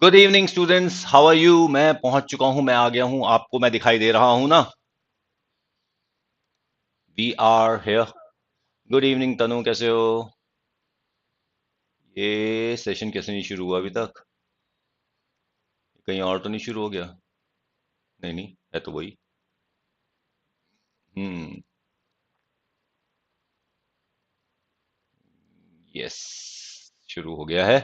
Good evening students, how are you. मैं पहुंच चुका हूं, मैं आ गया हूं, आपको मैं दिखाई दे रहा हूं ना। We are here. Good evening Tanu, कैसे हो? ये सेशन कैसे नहीं शुरू हुआ अभी तक? कहीं और तो नहीं शुरू हो गया? नहीं नहीं, है तो वही। हम्म। यस, शुरू हो गया है।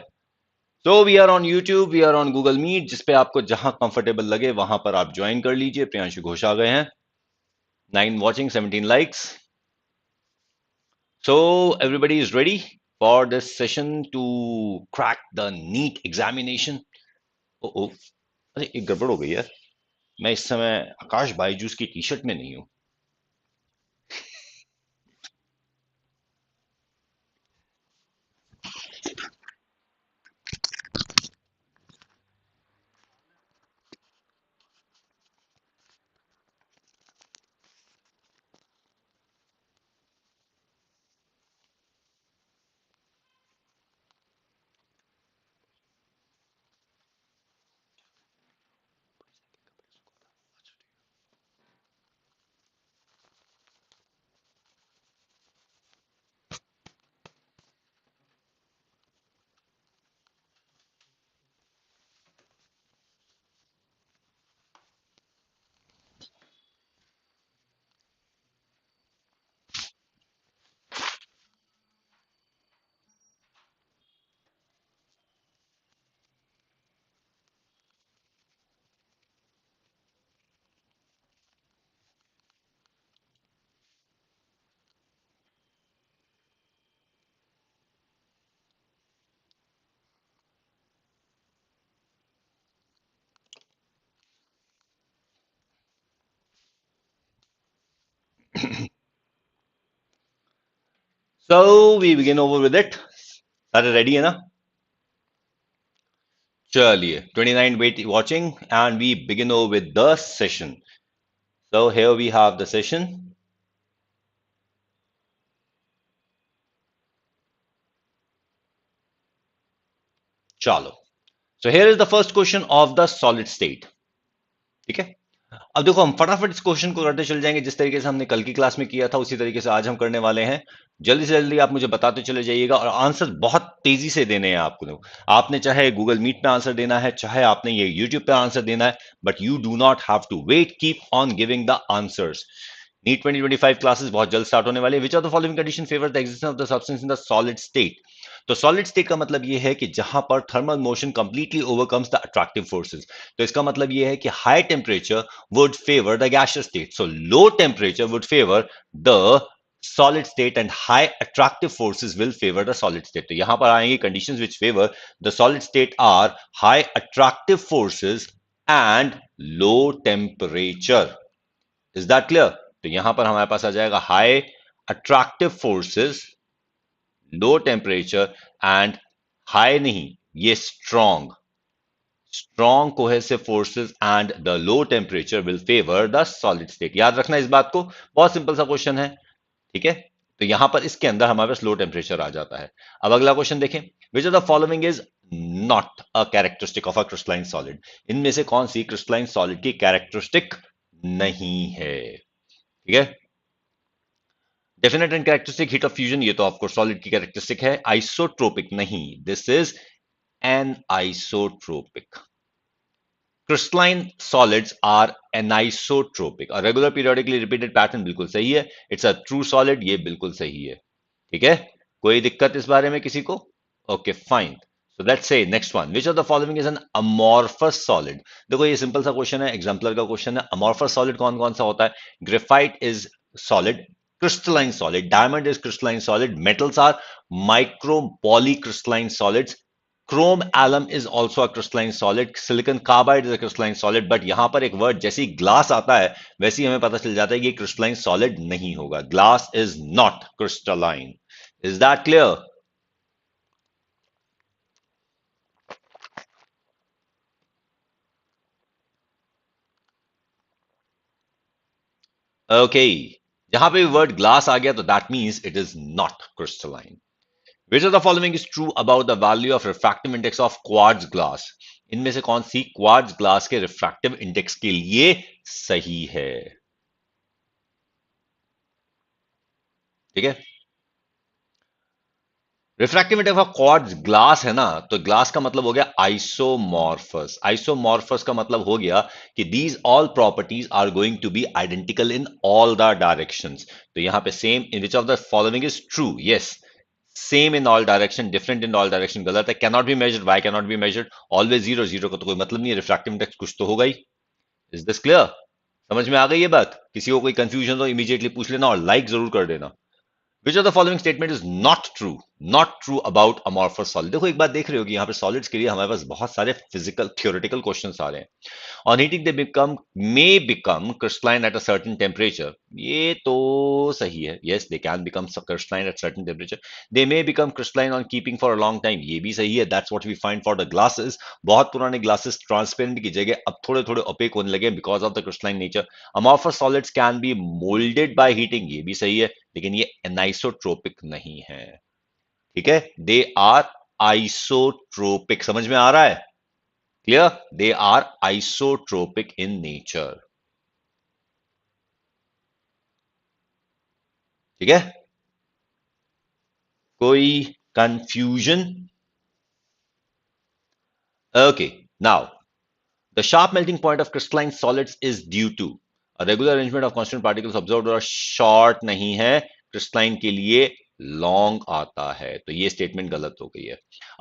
So we are on YouTube, we are on Google Meet, जिसपे आपको जहां कंफर्टेबल लगे वहां पर आप ज्वाइन कर लीजिए। प्रियांशु घोष आ गए हैं। 9 watching, 17 likes. So everybody is ready for this session to crack the NEET examination. ओ ओ, अरे एक गड़बड़ हो गई यार। मैं इस समय आकाश बायजूस की टी शर्ट में नहीं हूँ। So we begin over with it. सारे रेडी है ना? चलिए, 29 wait watching and we begin over with the session. So here we have the session. चलो, so here is the first question of the solid state. ठीक है। अब देखो, हम फटाफट इस क्वेश्चन को करते चले जाएंगे। जिस तरीके से हमने कल की क्लास में किया था उसी तरीके से आज हम करने वाले हैं। जल्दी से जल्दी आप मुझे बताते चले जाइएगा और आंसर बहुत तेजी से देने हैं आपको। आपने चाहे गूगल मीट पे आंसर देना है, चाहे आपने ये यूट्यूब पे आंसर देना है, but you do not have to wait, keep on giving the answers. NEET 2025 classes बहुत जल्द स्टार्ट होने वाली है। Which are the following condition favour the existence of the substance in the solid state? तो solid state का मतलब यह है कि जहां पर thermal motion completely overcomes the attractive forces. तो इसका मतलब यह है कि high temperature would favor the gaseous state. So low temperature would favor the solid state and high attractive forces will favor the solid state. तो यहां पर आएंगे conditions which favor the solid state are high attractive forces and low temperature. Is that clear? तो यहां पर हमारे पास आ जाएगा high attractive forces, low temperature and high नहीं, ये strong cohesive forces and the low temperature will favor the solid state. याद रखना इस बात को, बहुत सिंपल सा क्वेश्चन है। ठीक है, तो यहां पर इसके अंदर हमारे पास लो टेम्परेचर आ जाता है। अब अगला क्वेश्चन देखें। विच of the following is not a characteristic of a crystalline solid? इनमें से कौन सी क्रिस्टलाइन सॉलिड की कैरेक्टरिस्टिक नहीं है? ठीक है, definite and characteristic heat of fusion, ये तो आपको सॉलिड की कैरेक्टरिस्टिक है। आइसोट्रोपिक नहीं, this is an isotropic. Crystalline solids are anisotropic. A regular periodically repeated pattern बिल्कुल सही है। It's a true solid, ये बिल्कुल सही है। ठीक है, कोई दिक्कत इस बारे में किसी को? Okay fine. So let's say next one. Which of the following is an amorphous solid? देखो ये सिंपल सा क्वेश्चन है, एग्जाम्पलर का क्वेश्चन है। amorphous solid कौन कौन सा होता है? Graphite is solid, crystalline solid, diamond is crystalline solid, metals are micro polycrystalline solids, chrome alum is also a crystalline solid, silicon carbide is a crystalline solid. But यहां पर एक word जैसे ही glass आता है वैसे ही हमें पता चल जाता है कि क्रिस्टलाइन सॉलिड नहीं होगा। Glass is not crystalline. Is that clear? Okay, जहां पे वर्ड ग्लास आ गया तो that means it is not crystalline. Which of the following is true about the value of refractive index of quartz glass? इनमें से कौन सी quartz glass के refractive index के लिए सही है? ठीक है, refractive index of quartz glass है ना, तो ग्लास का मतलब हो गया आइसोमॉर्फस। आइसोमॉर्फस का मतलब हो गया कि these all properties are going to be identical in all the directions. तो यहां पे same in which of the following is true? Yes, same in all direction, different in all direction गलत है। Cannot be measured, why cannot be measured? Always zero, zero का तो कोई मतलब नहीं है, रिफ्रैक्टिव इंडेक्स कुछ तो होगा ही। Is this clear? समझ में आ गई ये बात? किसी को कोई कंफ्यूजन हो इमीडिएटली पूछ लेना और लाइक जरूर कर देना। Which of the following statement is not true? Not true about amorphous solid। देखो एक बात देख रहे हो कि यहाँ पे सॉलिड्स के लिए हमारे पास बहुत सारे फिजिकल थियोरेटिकल क्वेश्चंस आ रहे हैं। On heating they become may become crystalline at a certain temperature। ये तो सही है, yes they can become crystalline at certain temperature। They may become crystalline on keeping for a long time। ये भी सही है, that's what we find for the glasses। बहुत पुराने glasses transparent की जगह अब थोड़े थोड़े opaque होने लगे because of the crystalline nature। Amorphous solids can be molded by heating। ये भी सही है, लेकिन ये एनाइसोट्रोपिक नहीं है। ठीक है, दे आर आइसोट्रोपिक। समझ में आ रहा है? Clear? They are isotropic in nature. ठीक है, कोई confusion? Okay, now the sharp melting point of crystalline solids is due to a regular arrangement of constant particles observed। और short नहीं है, crystalline के लिए long आता है, तो ये statement गलत हो गई है।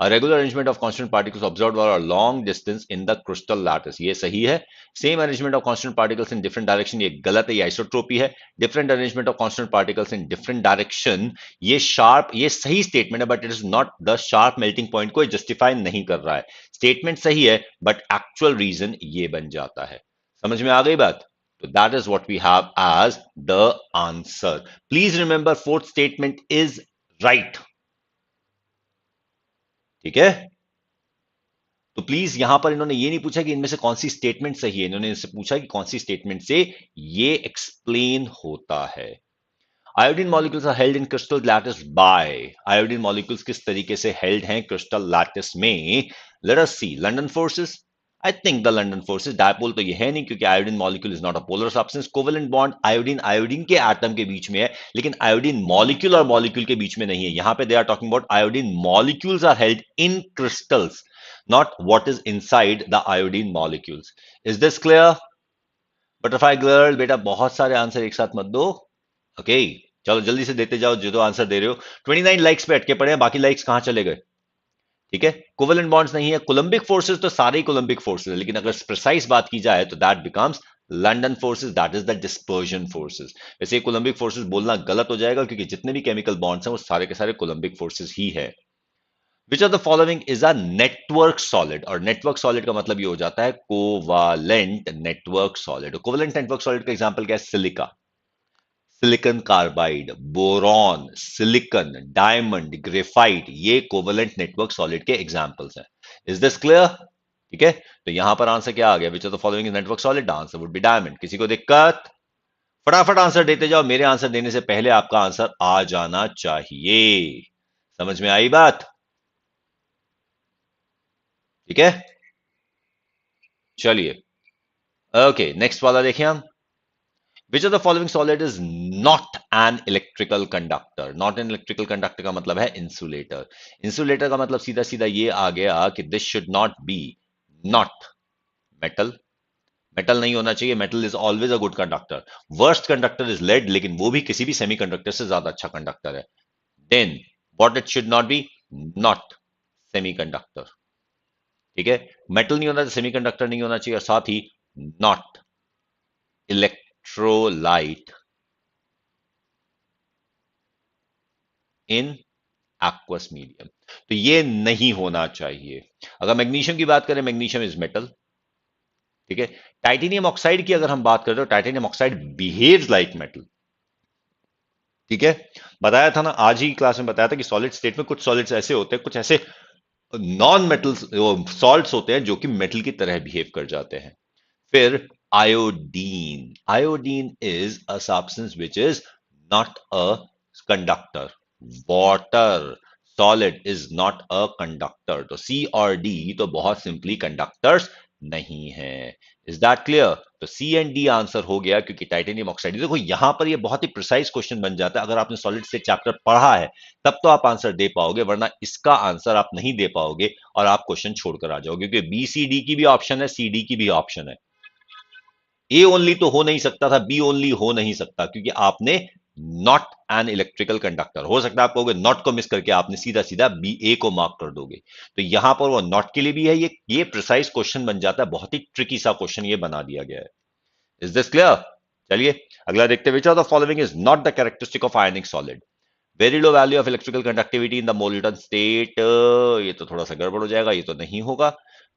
A regular arrangement of constant particles observed over a long distance in the crystal lattice, ये सही है। Same arrangement of constant particles in different direction, ये गलत है, ये isotropy है। Different arrangement of constant particles in different direction, ये sharp, ये सही statement है, but it is not the sharp melting point को justify नहीं कर रहा है। स्टेटमेंट सही है बट एक्चुअल रीजन ये बन जाता है। समझ में आ गई बात? तो that is what we have as the answer. Please remember fourth statement is right. ठीक है, तो प्लीज यहां पर इन्होंने ये नहीं पूछा कि इनमें से कौन सी स्टेटमेंट सही है, इन्होंने इनसे पूछा कि कौन सी स्टेटमेंट से ये एक्सप्लेन होता है। Iodine molecules are held in crystal lattice by. Iodine molecules किस तरीके से हेल्ड हैं क्रिस्टल लैटिस में? Let us see. London forces, I think the London forces. Dipole तो ये है नहीं क्योंकि iodine molecule is not a polar substance. Covalent bond, iodine iodine के एटम के बीच में है, लेकिन आयोडीन मॉलिक्यूल और मॉलिक्यूल के बीच में नहीं है। यहां पे they are talking about iodine molecules are held in crystals, not what is inside the iodine molecules. Is this clear? Butterfly girl बेटा बहुत सारे आंसर एक साथ मत दो। ओके, चलो जल्दी से देते जाओ जो दो आंसर दे रहे हो। 29 लाइक्स पे अटके पड़े हैं, बाकी लाइक्स कहां चले गए? ठीक है, कोवेलेंट बॉन्ड्स नहीं है। कोलंबिक फोर्सेस तो सारे ही कोलंबिक फोर्सेस है, लेकिन अगर प्रिसाइज बात की जाए तो that becomes London forces, that is the dispersion forces. वैसे कोलंबिक फोर्सेस बोलना गलत हो जाएगा क्योंकि जितने भी केमिकल बॉन्ड्स हैं वो सारे के सारे कोलंबिक फोर्सेस ही है। Which of the following is a network solid? और नेटवर्क सॉलिड का मतलब ये हो जाता है covalent network solid. Covalent network solid का एग्जांपल क्या है? Silica, silicon carbide, boron, silicon, diamond, graphite, ये कोवेलेंट नेटवर्क सॉलिड के एग्जांपल्स हैं। Is this clear? ठीक है, तो यहां पर आंसर क्या आ गया? विच of the following is network solid? Answer would B diamond. किसी को दिक्कत? फटाफट आंसर देते जाओ, मेरे आंसर देने से पहले आपका आंसर आ जाना चाहिए। समझ में आई बात? ठीक है, चलिए ओके, नेक्स्ट वाला देखिए हम। Which of the following solid is not an electrical conductor? Not an electrical conductor का मतलब है insulator। insulator का मतलब सीधा सीधा ये आ गया कि this should not be not metal। metal नहीं होना चाहिए, metal is always a good conductor। worst conductor is lead, लेकिन वो भी किसी भी semiconductor से ज्यादा अच्छा conductor है। then what it should not be? not semiconductor। ठीक है, metal नहीं होना चाहिए, semiconductor नहीं होना चाहिए, और साथ ही not electrolyte in aqueous medium. तो ये नहीं होना चाहिए। अगर मैग्नीशियम की बात करें, मैग्नीशियम इज मेटल। ठीक है, टाइटेनियम ऑक्साइड की अगर हम बात करें तो titanium oxide behaves like metal. ठीक है, बताया था ना, आज ही क्लास में बताया था कि सॉलिड स्टेट में कुछ सॉलिड्स ऐसे होते हैं, कुछ ऐसे नॉन मेटल सॉल्ट्स होते हैं जो कि मेटल की तरह बिहेव कर जाते हैं। फिर iodine, iodine is a substance which is not a conductor. Water, solid is not a conductor. तो सी और डी तो बहुत सिंपली कंडक्टर्स नहीं है। Is that clear? तो सी एंड डी आंसर हो गया, क्योंकि टाइटेनियम ऑक्साइड, देखो यहां पर ये बहुत ही प्रिसाइज क्वेश्चन बन जाता है। अगर आपने सॉलिड से चैप्टर पढ़ा है तब तो आप आंसर दे पाओगे, वरना इसका आंसर आप नहीं दे पाओगे और आप क्वेश्चन छोड़कर आ जाओगे, क्योंकि बी सी डी की भी ऑप्शन है, सी डी की भी ऑप्शन है। ए ओनली तो हो नहीं सकता था, बी ओनली हो नहीं सकता, क्योंकि आपने नॉट एन इलेक्ट्रिकल कंडक्टर, हो सकता है आप कहोगे नॉट को मिस करके आपने सीधा सीधा बी ए को मार्क कर दोगे, तो यहां पर वो नॉट के लिए भी है, ये प्रिसाइज क्वेश्चन बन जाता है, बहुत ही ट्रिकी सा क्वेश्चन ये बना दिया गया है। Is this clear? चलिए अगला देखते हैं। Which of the following is not the characteristic of ionic solid? Very low value of electrical conductivity in the molten state, ये तो थोड़ा सा गड़बड़ हो जाएगा, ये तो नहीं होगा।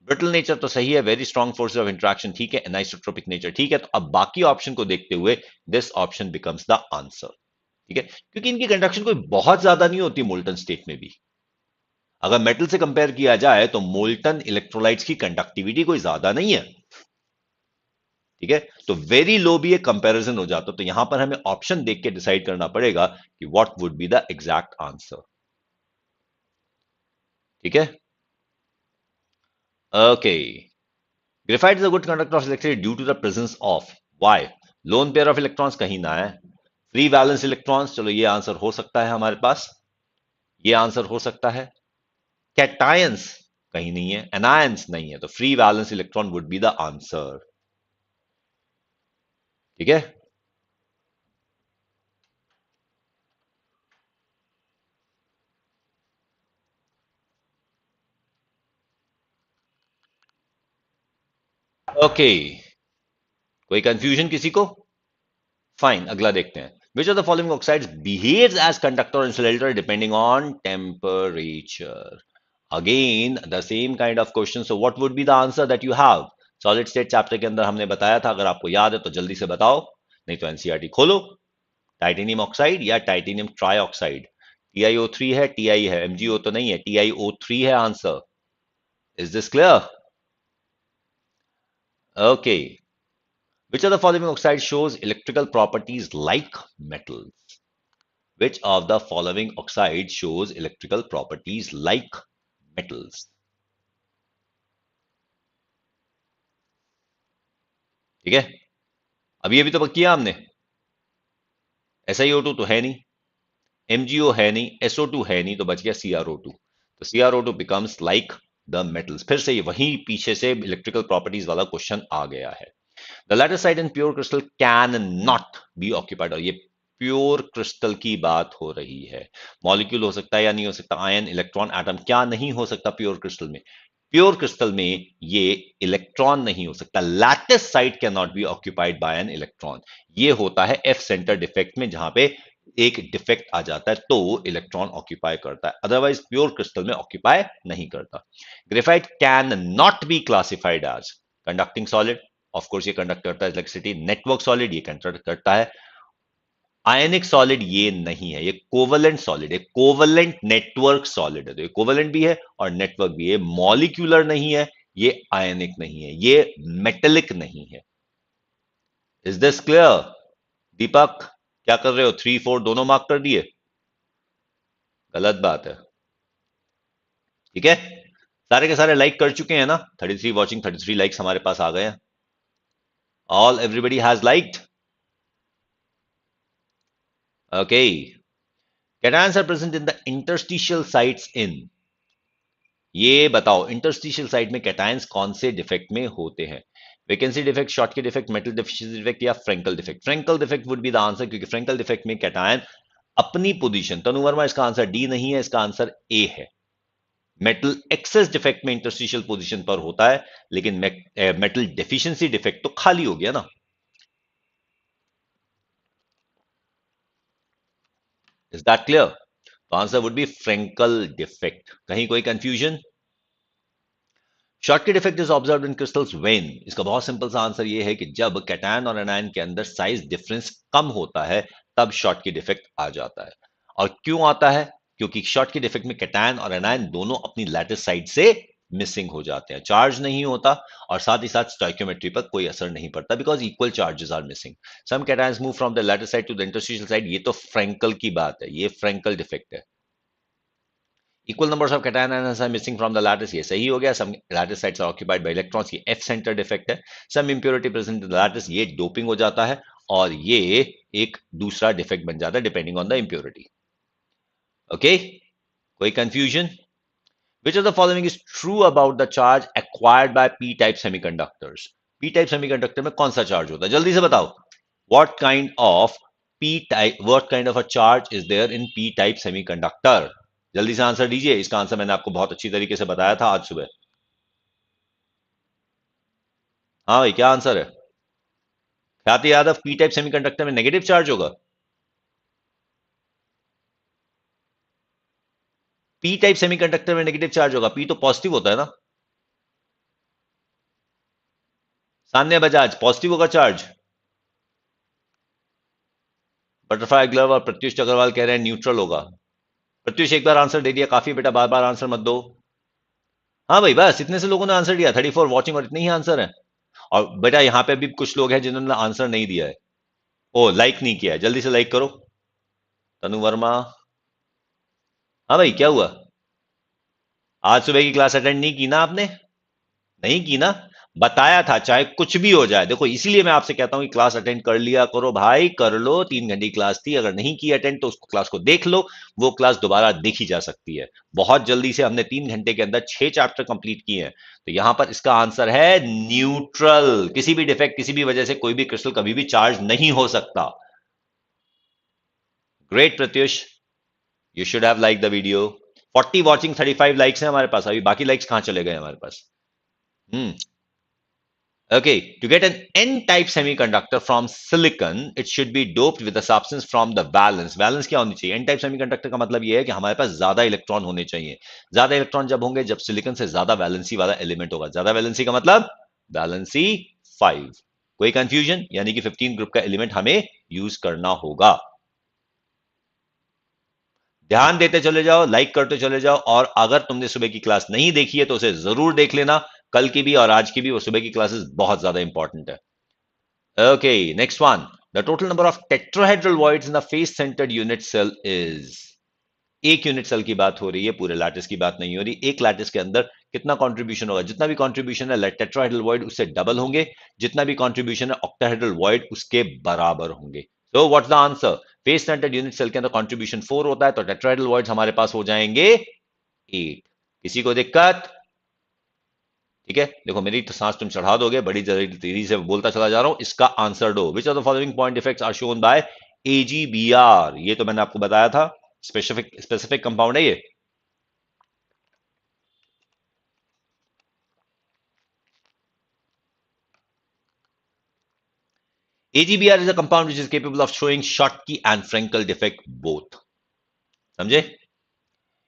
ब्रिटल नेचर तो सही है, very strong forces of interaction ठीक है, एनाइसोट्रोपिक नेचर ठीक है। तो अब बाकी ऑप्शन को देखते हुए this option becomes the answer, ठीक है, क्योंकि इनकी कंडक्शन कोई बहुत ज्यादा नहीं होती मोल्टन स्टेट में भी। अगर मेटल से कंपेयर किया जाए तो मोल्टन इलेक्ट्रोलाइट्स की कंडक्टिविटी कोई ज्यादा नहीं है, ठीक है। तो वेरी लो भी एक कंपैरिजन हो जाता, तो यहां पर हमें ऑप्शन देख के डिसाइड करना पड़ेगा कि what would be the exact answer, ठीक है। Okay, graphite is a good conductor of electricity due to the presence of why? Lone pair of electrons कहीं ना है, फ्री वैलेंस इलेक्ट्रॉन्स, चलो ये आंसर हो सकता है हमारे पास, ये आंसर हो सकता है। कैटायंस कहीं नहीं है, एनायंस नहीं है, तो free valence electron would be the answer, ठीक है। ओके, कोई कंफ्यूजन किसी को? फाइन, अगला देखते हैं। Which of the following oxides behaves as conductor और insulator depending on temperature? Again the same kind of question, so what would be the answer that you have? Solid state chapter के अंदर हमने बताया था, अगर आपको याद है तो जल्दी से बताओ, नहीं तो एनसीईआरटी खोलो। टाइटेनियम ऑक्साइड या टाइटेनियम ट्राइऑक्साइड? TiO3 है, टीआई है, MgO तो नहीं है, TiO3 है answer. Is this clear? Okay, which of the following oxide shows electrical properties like metals? Which of the following oxide shows electrical properties like metals? ठीक है, अब ये भी तो किया हमने। SiO2 तो है नहीं, MgO है नहीं, SO2 है नहीं, तो बच गया CrO2। तो CrO2 becomes like the metals। फिर से ये वही पीछे से इलेक्ट्रिकल प्रॉपर्टीज वाला क्वेश्चन आ गया है। The latter side in pure crystal can not be occupied, और ये प्योर क्रिस्टल की बात हो रही है। मॉलिक्यूल हो सकता है या नहीं हो सकता, आयन, इलेक्ट्रॉन, एटम, क्या नहीं हो सकता प्योर क्रिस्टल में? प्योर क्रिस्टल में ये इलेक्ट्रॉन नहीं हो सकता। Lattice side can not B occupied by an electron. ये होता है एफ सेंटर डिफेक्ट में, जहां पे एक डिफेक्ट आ जाता है तो इलेक्ट्रॉन ऑक्यूपाई करता है, अदरवाइज प्योर क्रिस्टल में ऑक्यूपाई नहीं करता। Graphite can not be classified as conducting solid, of course ये कंडक्ट करता है इलेक्ट्रिसिटी। नेटवर्क सॉलिड, ये कंडक्ट करता है। आयनिक सॉलिड ये नहीं है, ये कोवलेंट सॉलिड है, कोवलेंट नेटवर्क सॉलिड है। तो ये कोवलेंट भी है और नेटवर्क भी है, मॉलिक्यूलर नहीं है, ये आयनिक नहीं है, ये मेटेलिक नहीं है। Is this clear? दीपक क्या कर रहे हो, 3 4 दोनों मार्क कर दिए? गलत बात है, ठीक है। सारे के सारे लाइक कर चुके हैं ना? 33 वॉचिंग, 33 लाइक्स हमारे पास आ गए हैं। All everybody has liked, okay. Cations are present in the interstitial sites in, ये बताओ इंटरस्टिशियल साइट में कैटायंस कौन से डिफेक्ट में होते हैं? Vacancy defect, Schottky defect, metal deficiency defect या Frenkel defect? Frenkel defect would be the answer, क्योंकि फ्रेंकल डिफेक्ट में कैटायन अपनी पोजीशन, तनु वर्मा इसका आंसर डी नहीं है, इसका आंसर ए है। मेटल एक्सेस डिफेक्ट में इंटरस्टिशियल पोजीशन पर होता है, लेकिन मेटल डेफिशिएंसी डिफेक्ट तो खाली हो गया ना। Is that clear? तो answer would be Frenkel defect. कहीं कोई confusion? Schottky defect is observed in crystals when? इसका बहुत सिंपल सा आंसर ये है कि जब कैटायन और एनायन के अंदर साइज डिफरेंस कम होता है तब शॉर्टकी डिफेक्ट आ जाता है। और क्यों आता है? क्योंकि शॉर्टकी डिफेक्ट में कैटायन और एनायन दोनों अपनी लैटिस साइड से मिसिंग हो जाते हैं, चार्ज नहीं होता, और साथ ही साथ स्टोइकियोमेट्री पर कोई असर नहीं पड़ता, because equal charges are missing. Some cations move from the lattice side to the interstitial side, ये तो फ्रेंकल की बात है, ये फ्रेंकल डिफेक्ट है। Equal numbers of cation ions are missing from the lattice, ये सही हो गया. Some lattice sites are occupied by electrons, ये F center defect है. Some impurity present in the lattice, ये doping हो जाता है और ये एक दूसरा डिफेक्ट बन जाता है depending on the impurity. Okay, कोई confusion? Which of the following is true about the charge acquired by p-type semiconductors? p-type semiconductor में कौन सा चार्ज होता है? जल्दी से बताओ. What kind of a charge is there in p-type semiconductor? जल्दी से आंसर दीजिए. इसका आंसर मैंने आपको बहुत अच्छी तरीके से बताया था आज सुबह. हाँ भाई, क्या आंसर है? ख्याति यादव, पी टाइप सेमीकंडक्टर में नेगेटिव चार्ज होगा. पी टाइप सेमीकंडक्टर में नेगेटिव चार्ज होगा. पी तो पॉजिटिव होता है ना. सान्या बजाज, पॉजिटिव होगा चार्ज. बटरफ्लाई ग्लव और प्रत्युष अग्रवाल कह रहे हैं न्यूट्रल होगा. प्रत्युष एक बार आंसर दे दिया, काफी बेटा, बार बार आंसर मत दो. हाँ भाई, बस इतने से लोगों ने आंसर दिया. 34 वॉचिंग और इतने ही आंसर है. और बेटा यहां पे भी कुछ लोग हैं जिन्होंने आंसर नहीं दिया है. ओ, लाइक नहीं किया है. जल्दी से लाइक करो. तनु वर्मा. हाँ भाई, क्या हुआ? आज सुबह की क्लास अटेंड नहीं की ना आपने? नहीं की ना. बताया था चाहे कुछ भी हो जाए. देखो, इसीलिए मैं आपसे कहता हूं कि क्लास अटेंड कर लिया करो भाई. कर लो, 3 घंटे की क्लास थी. अगर नहीं की अटेंड तो उस क्लास को देख लो. वो क्लास दोबारा देखी जा सकती है. बहुत जल्दी से हमने 3 घंटे के अंदर 6 चैप्टर कंप्लीट किए हैं. तो यहां पर इसका आंसर है न्यूट्रल. किसी भी डिफेक्ट, किसी भी वजह से कोई भी क्रिस्टल कभी भी चार्ज नहीं हो सकता. Great Pratyush, you should have like the video. 40 watching, 35 likes है हमारे पास. अभी बाकी लाइक्स कहां चले गए हमारे पास? हम्म. Okay, to get an N-type semiconductor from silicon, it should be doped with a substance from the valence. Valence क्या होनी चाहिए? N-type semiconductor का मतलब ये है कि हमारे पास ज्यादा इलेक्ट्रॉन होने चाहिए. ज्यादा इलेक्ट्रॉन जब होंगे, जब सिलिकॉन से ज्यादा वैलेंसी वाला एलिमेंट होगा. ज्यादा वैलेंसी का मतलब वैलेंसी 5. कोई कंफ्यूजन? यानी कि 15 ग्रुप का एलिमेंट हमें यूज करना होगा. ध्यान देते चले जाओ, लाइक करते चले जाओ. और अगर तुमने सुबह की क्लास नहीं देखी है तो उसे जरूर देख लेना. कल की भी और आज की भी. वो सुबह की क्लासेस बहुत ज्यादा इंपॉर्टेंट है. Okay, next one. The total number of tetrahedral voids in the face-centered unit cell is. एक यूनिट सेल की बात हो रही है, पूरे लैटिस की बात नहीं हो रही. एक लैटिस के अंदर कितना कंट्रीब्यूशन होगा? जितना भी कंट्रीब्यूशन है टेट्राहेड्रल वॉइड उससे डबल होंगे. जितना भी कंट्रीब्यूशन है ऑक्टाहेड्रल वॉइड उसके बराबर होंगे. So what's the answer? Face centred unit cell के अंदर कंट्रीब्यूशन 4 होता है, तो टेट्राहेड्रल वॉइड्स हमारे पास हो जाएंगे 8. किसी को दिक्कत? ठीक है, देखो मेरी तो सांस तुम चढ़ा दोगे. बड़ी तेजी से बोलता चला जा रहा हूं. इसका आंसर दो. Which of the following point defects are shown by AgBr? ये तो मैंने आपको बताया था. स्पेसिफिक कंपाउंड है ये. AGBR is a compound which is capable of showing Schottky and Frenkel defect both. समझे?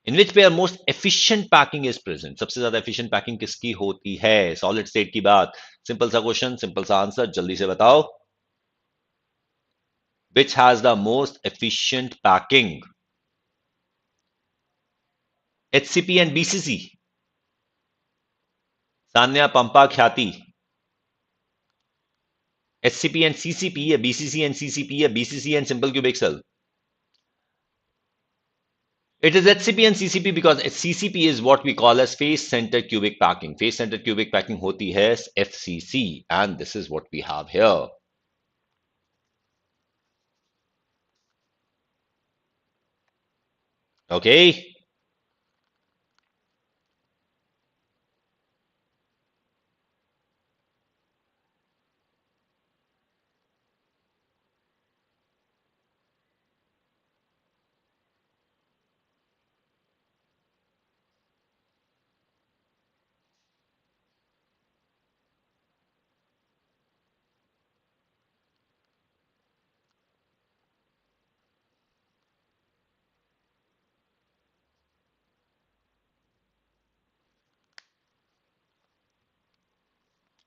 In which pair most efficient packing is present? सबसे ज्यादा efficient packing किसकी होती है? Solid state की बात. सिंपल सा क्वेश्चन, सिंपल सा आंसर. जल्दी से बताओ. Which has the most efficient packing? HCP and BCC. Sanya, पंपा, ख्याति. HCP and CCP या BCC and CCP या BCC and simple cubic cell? It is HCP and CCP because CCP is what we call as face center cubic packing. Face center cubic packing होती है FCC, and this is what we have here. Okay.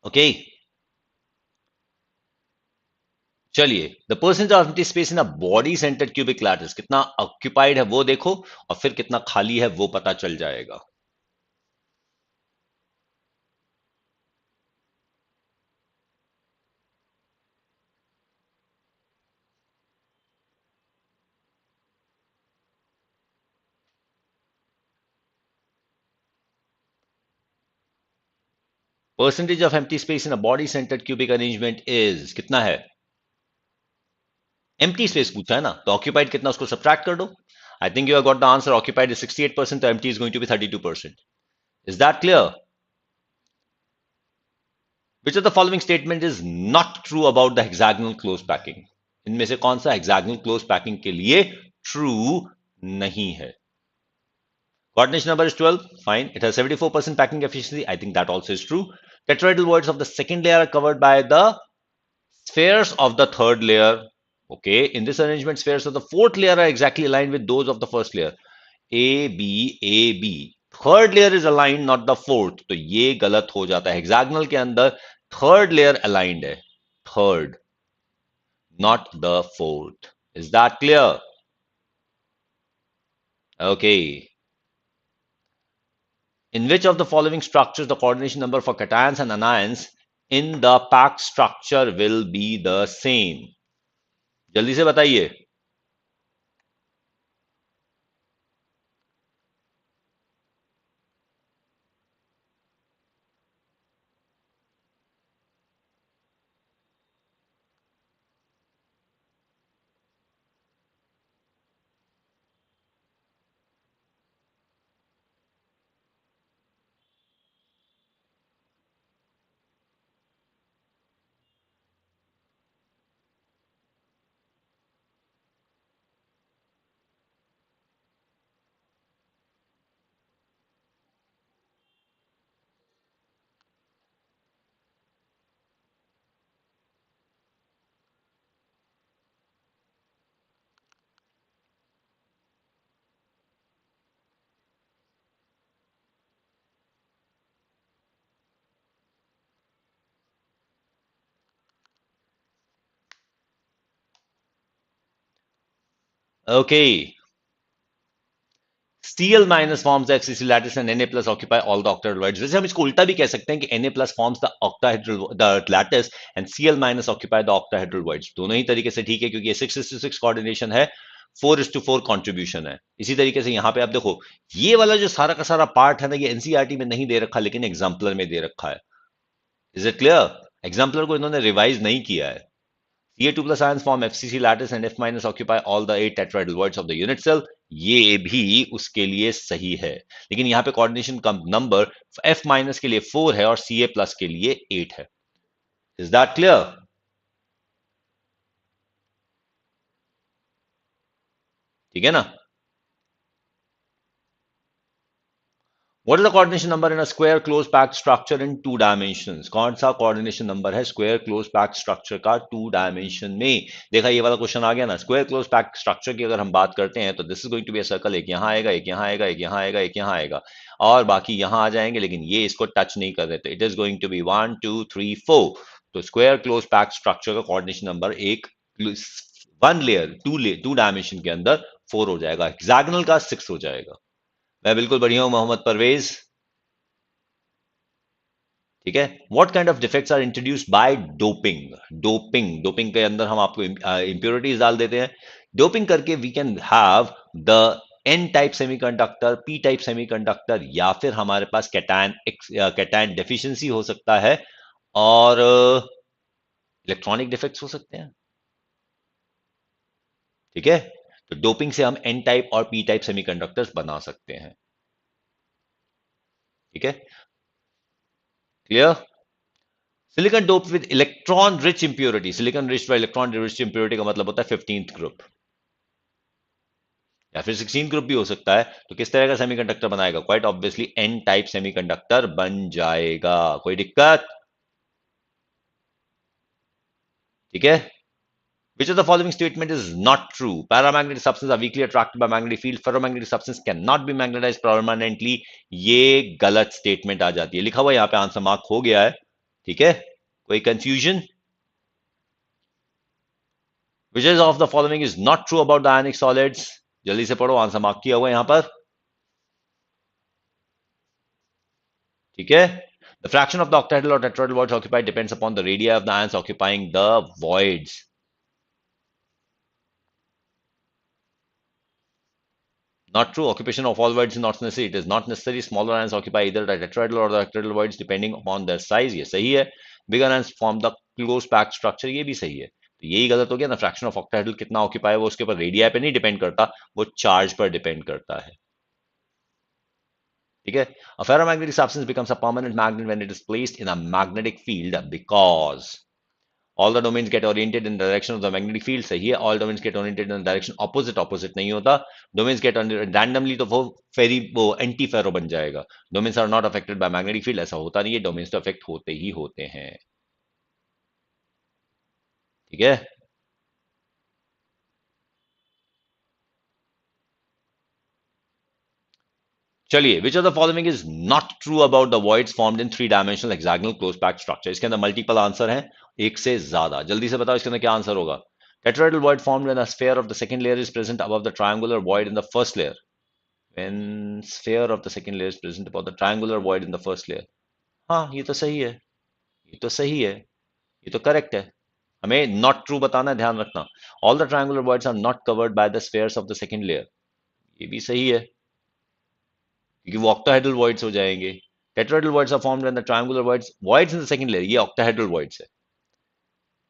Okay. चलिए, the percentage of empty space in a body centred cubic lattice कितना occupied है वो देखो, और फिर कितना खाली है वो पता चल जाएगा. Percentage of empty space in a body centred cubic arrangement is कितना है? एम्प्टी स्पेस पूछा है ना, तो ऑक्यूपाइड कितना उसको सब्ट्रैक्ट कर दो. I think you have got the answer. Occupied is 68%, तो empty is going to be 32%. Is that clear? Which of the following statement is not true about the hexagonal close packing? इनमें से कौन सा hexagonal close packing के लिए true नहीं है? Coordination number is 12. Fine. It has 74% packing efficiency. I think that also is true. Tetrahedral voids of the second layer are covered by the spheres of the third layer. Okay. In this arrangement, spheres of the fourth layer are exactly aligned with those of the first layer. A, B, A, B. Third layer is aligned, not the fourth. तो ये गलत हो जाता है. Hexagonal के अंदर third layer aligned है. Third, not the fourth. Is that clear? Okay. In which of the following structures the coordination number for cations and anions in the packed structure will be the same? जल्दी से बताइए. Okay. Cl minus forms the FCC lattice and Na plus occupy all the octahedral voids. वैसे हम इसको उल्टा भी कह सकते हैं कि Na plus forms the lattice and Cl minus occupy the octahedral voids. दोनों ही तरीके से ठीक है, क्योंकि ये 6:6 कोऑर्डिनेशन है, 4:4 कंट्रीब्यूशन है. इसी तरीके से यहां पे आप देखो, ये वाला जो सारा का सारा पार्ट है ना, ये एनसीईआरटी में नहीं दे रखा, लेकिन एग्जाम्पलर में दे रखा है. Is it clear? एग्जाम्पलर को इन्होंने रिवाइज नहीं किया है. Ca2 plus ions form FCC lattice and F minus occupy all the 8 tetrahedral voids of the unit cell. ये भी उसके लिए सही है, लेकिन यहां पे कोऑर्डिनेशन का नंबर F माइनस के लिए 4 है और Ca प्लस के लिए 8 है. Is that clear? ठीक है ना? What is the coordination number in a square closed packed structure in 2 dimensions? कौन सा coordination number है square closed packed structure का 2 dimension में? देखा, ये वाला क्वेश्चन आ गया ना. square closed packed structure की अगर हम बात करते हैं तो this is going to be a circle. एक यहाँ आएगा, एक यहाँ आएगा, एक यहाँ आएगा, एक यहाँ आएगा, और बाकी यहाँ आ जाएंगे, लेकिन ये इसको टच नहीं कर रहे. तो it is going to be 1 2 3 4. तो square closed packed structure का coordination number एक वन लेयर टू डायमेंशन के अंदर 4 हो जाएगा. हेक्सागोनल का 6 हो जाएगा. मैं बिल्कुल बढ़िया हूं मोहम्मद परवेज. ठीक है. What kind of defects are introduced by doping? Doping के अंदर हम आपको इंप्योरिटीज डाल देते हैं. डोपिंग करके we can have the N type semiconductor, P type semiconductor, या फिर हमारे पास कैटायन डेफिशिएंसी हो सकता है, और इलेक्ट्रॉनिक डिफेक्ट्स हो सकते हैं. ठीक है. तो डोपिंग से हम एन टाइप और पी टाइप सेमीकंडक्टर्स बना सकते हैं. ठीक है. Clear? Silicon dope with electron rich impurity. Silicon rich व इलेक्ट्रॉन रिच इंप्योरिटी का मतलब होता है 15th ग्रुप, या फिर 16th ग्रुप भी हो सकता है. तो किस तरह का सेमीकंडक्टर बनाएगा? Quite obviously N type semiconductor बन जाएगा. कोई दिक्कत? ठीक है. Which of the following statement is not true? Paramagnetic substances are weakly attracted by magnetic field. Ferromagnetic substance cannot be magnetized permanently. ये गलत स्टेटमेंट आ जाती है. लिखा हुआ यहां पे आंसर मार्क हो गया है. ठीक है. कोई confusion? Which is of the following is not true about the ionic solids? जल्दी से पढ़ो, आंसर मार्क किया हुआ है यहां पर. ठीक है. The fraction of the octahedral or tetrahedral voids occupied depends upon the radii of the ions occupying the voids. Not true. Occupation of all voids is not necessary. It is not necessary. Smaller ants occupy either the tetrahedral or the octahedral voids depending upon their size. ये सही है. Bigger ants form the close packed structure. ये भी सही है. तो यही गलत हो गया ना. फ्रैक्शन ऑफ ऑक्टाहेड्रल कितना ऑक्यूपाई है वो उसके ऊपर रेडियाई पे नहीं डिपेंड करता, वो चार्ज पर डिपेंड करता है. ठीक है. A ferromagnetic substance becomes a permanent magnet when it is placed in a magnetic field because all the domains get oriented in the direction of the magnetic field. सही है. All domains get oriented in the direction opposite. Opposite नहीं होता. Domains get randomly तो वो फेरी वो anti फेरो बन जाएगा. Domains are not affected by magnetic field. ऐसा होता नहीं है. Domains तो अफेक्ट होते ही होते हैं. ठीक है. चलिए, विच of the following is not true about the voids formed in three dimensional hexagonal close packed structure. इसके अंदर मल्टीपल आंसर हैं, एक से ज्यादा. जल्दी से बताओ इसके अंदर क्या आंसर होगा. Tetrahedral void formed when a sphere of the second layer is present above the triangular void in the first layer. When sphere of the second layer is present above the triangular void in the first layer. हाँ, ये तो सही है. ये तो सही है. ये तो करेक्ट है. हमें नॉट ट्रू बताना है, ध्यान रखना. All the triangular voids are not covered by the spheres of the second layer. ये भी सही है क्योंकि वो octahedral voids हो जाएंगे. Tetrahedral voids are formed when the triangular voids in the second layer. ये octahedral voids है.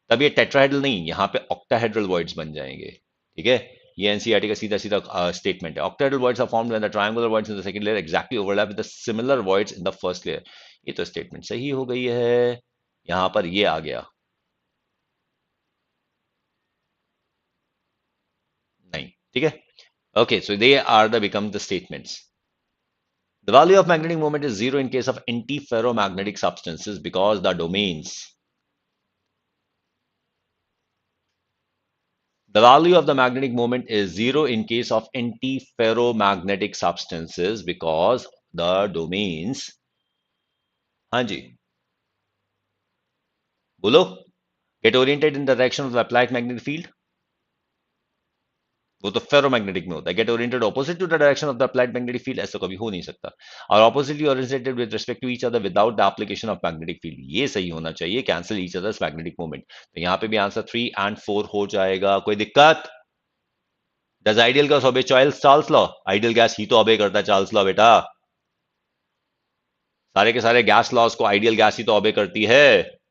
तब ये टेट्राहेड्रल नहीं, यहाँ पे octahedral voids बन जाएंगे. ठीक है. ये एनसीईआरटी का सीधा सीधा स्टेटमेंट है. Octahedral voids are formed when the triangular voids in the second layer exactly overlap with the similar voids in the first layer. ये तो स्टेटमेंट सही हो गई है. यहां पर ये आ गया. नहीं. ठीक है. Okay, so they are the become the statements. The value of magnetic moment is zero in case of antiferromagnetic substances because the domains. The value of the magnetic moment is zero in case of antiferromagnetic substances because the domains. हाँ जी. बोलो. Get oriented in the direction of the applied magnetic field. वो तो ferromagnetic में होता है. Get oriented opposite to the direction of the applied magnetic field. ऐसा कभी हो नहीं सकता. और oppositely oriented with respect to each other without the application of magnetic field. ये सही होना चाहिए. Cancel each others' magnetic moment. तो यहाँ पे भी आंसर 3 and 4 हो जाएगा. कोई दिक्कत. Does ideal gas obey Charles law. Ideal gas ही तो ओबे करता है चार्ल्स लॉ बेटा. सारे के सारे गैस लॉज को आइडियल गैस ही तो ओबे करती है.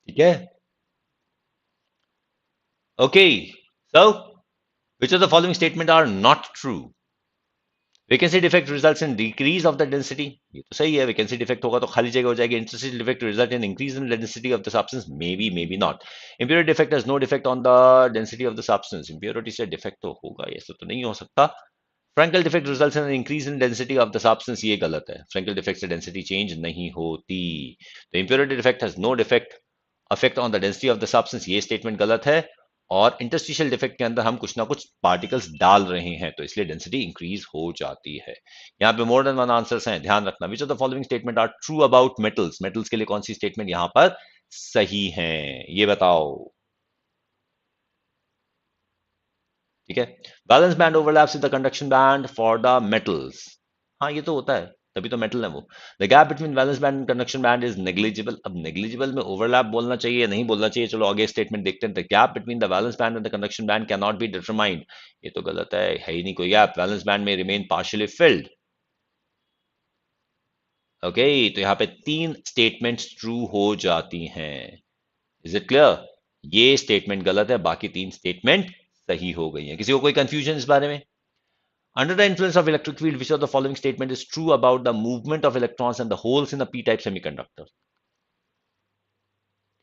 ठीक है. Okay. So which of the following statement are not true? Vacancy defect results in decrease of the density. ये तो सही है. Vacancy defect होगा तो खाली जगह हो जाएगी. Interstitial defect result in increase in the density of the substance. Maybe not. Impurity defect has no defect on the density of the substance. Impurity से defect तो होगा. ऐसा तो नहीं हो सकता. Frankel defect results in an increase in density of the substance. ये गलत है. Frankel defect से density change नहीं होती. The impurity defect has no defect effect on the density of the substance. ये statement गलत है. और इंटरस्टिशियल डिफेक्ट के अंदर हम कुछ ना कुछ पार्टिकल्स डाल रहे हैं तो इसलिए डेंसिटी इंक्रीज हो जाती है. यहाँ पे मोर देन वन आंसर्स हैं. ध्यान रखना. Which of the following statement are true about metals. Metals के लिए कौन सी स्टेटमेंट यहां पर सही है ये बताओ. ठीक है. Balance band overlaps with the conduction band for the metals. हाँ ये तो होता है तभी तो मेटल है वो. The gap between balance band and conduction band is negligible. अब नेग्लिजिबल में ओवरलैप बोलना चाहिए या नहीं बोलना चाहिए. चलो आगे स्टेटमेंट देखते हैं. The gap between the balance band and the conduction band can not be determined. ये तो गलत है ही नहीं कोई गैप. बैलेंस बैंड में रिमेन पार्शियली फिल्ड. ओके. तो यहाँ पे 3 स्टेटमेंट्स ट्रू हो जाती हैं. Is it clear. ये स्टेटमेंट गलत है. बाकी 3 स्टेटमेंट सही हो गई है. किसी को कोई कंफ्यूजन इस बारे में. Under the influence of electric field, which of the following statement is true about the movement of electrons and the holes in a p-type semiconductor?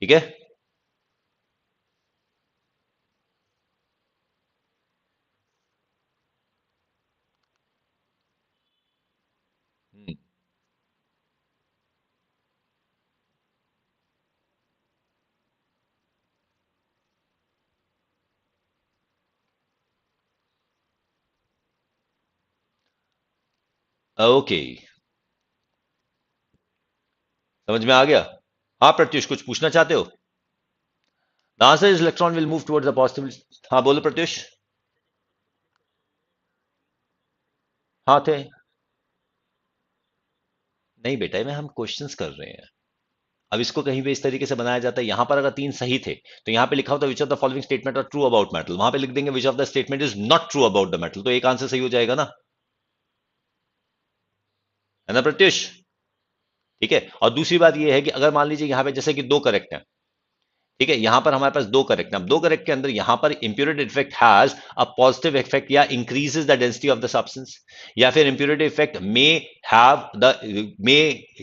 ठीक है. ओके, समझ में आ गया. हाँ प्रत्युष, कुछ पूछना चाहते हो? The answer is electron will move towards the positive. हाँ बोलो प्रत्युष. हाँ थे. नहीं बेटा, में हम क्वेश्चंस कर रहे हैं. अब इसको कहीं पे इस तरीके से बनाया जाता है. यहां पर अगर तीन सही थे तो यहां पे लिखा होता which of the following statement are true about metal, वहां पे लिख देंगे which of the statement is not true about the metal, तो एक आंसर सही हो जाएगा ना, है ना प्रत्युष? ठीक है. और दूसरी बात यह है कि अगर मान लीजिए यहां पे जैसे कि दो करेक्ट हैं, ठीक है, यहां पर हमारे पास दो करेक्ट हैं. अब दो करेक्ट के अंदर यहां पर impurity effect has a positive effect या increases the density of the substance, या फिर impurity effect may have the may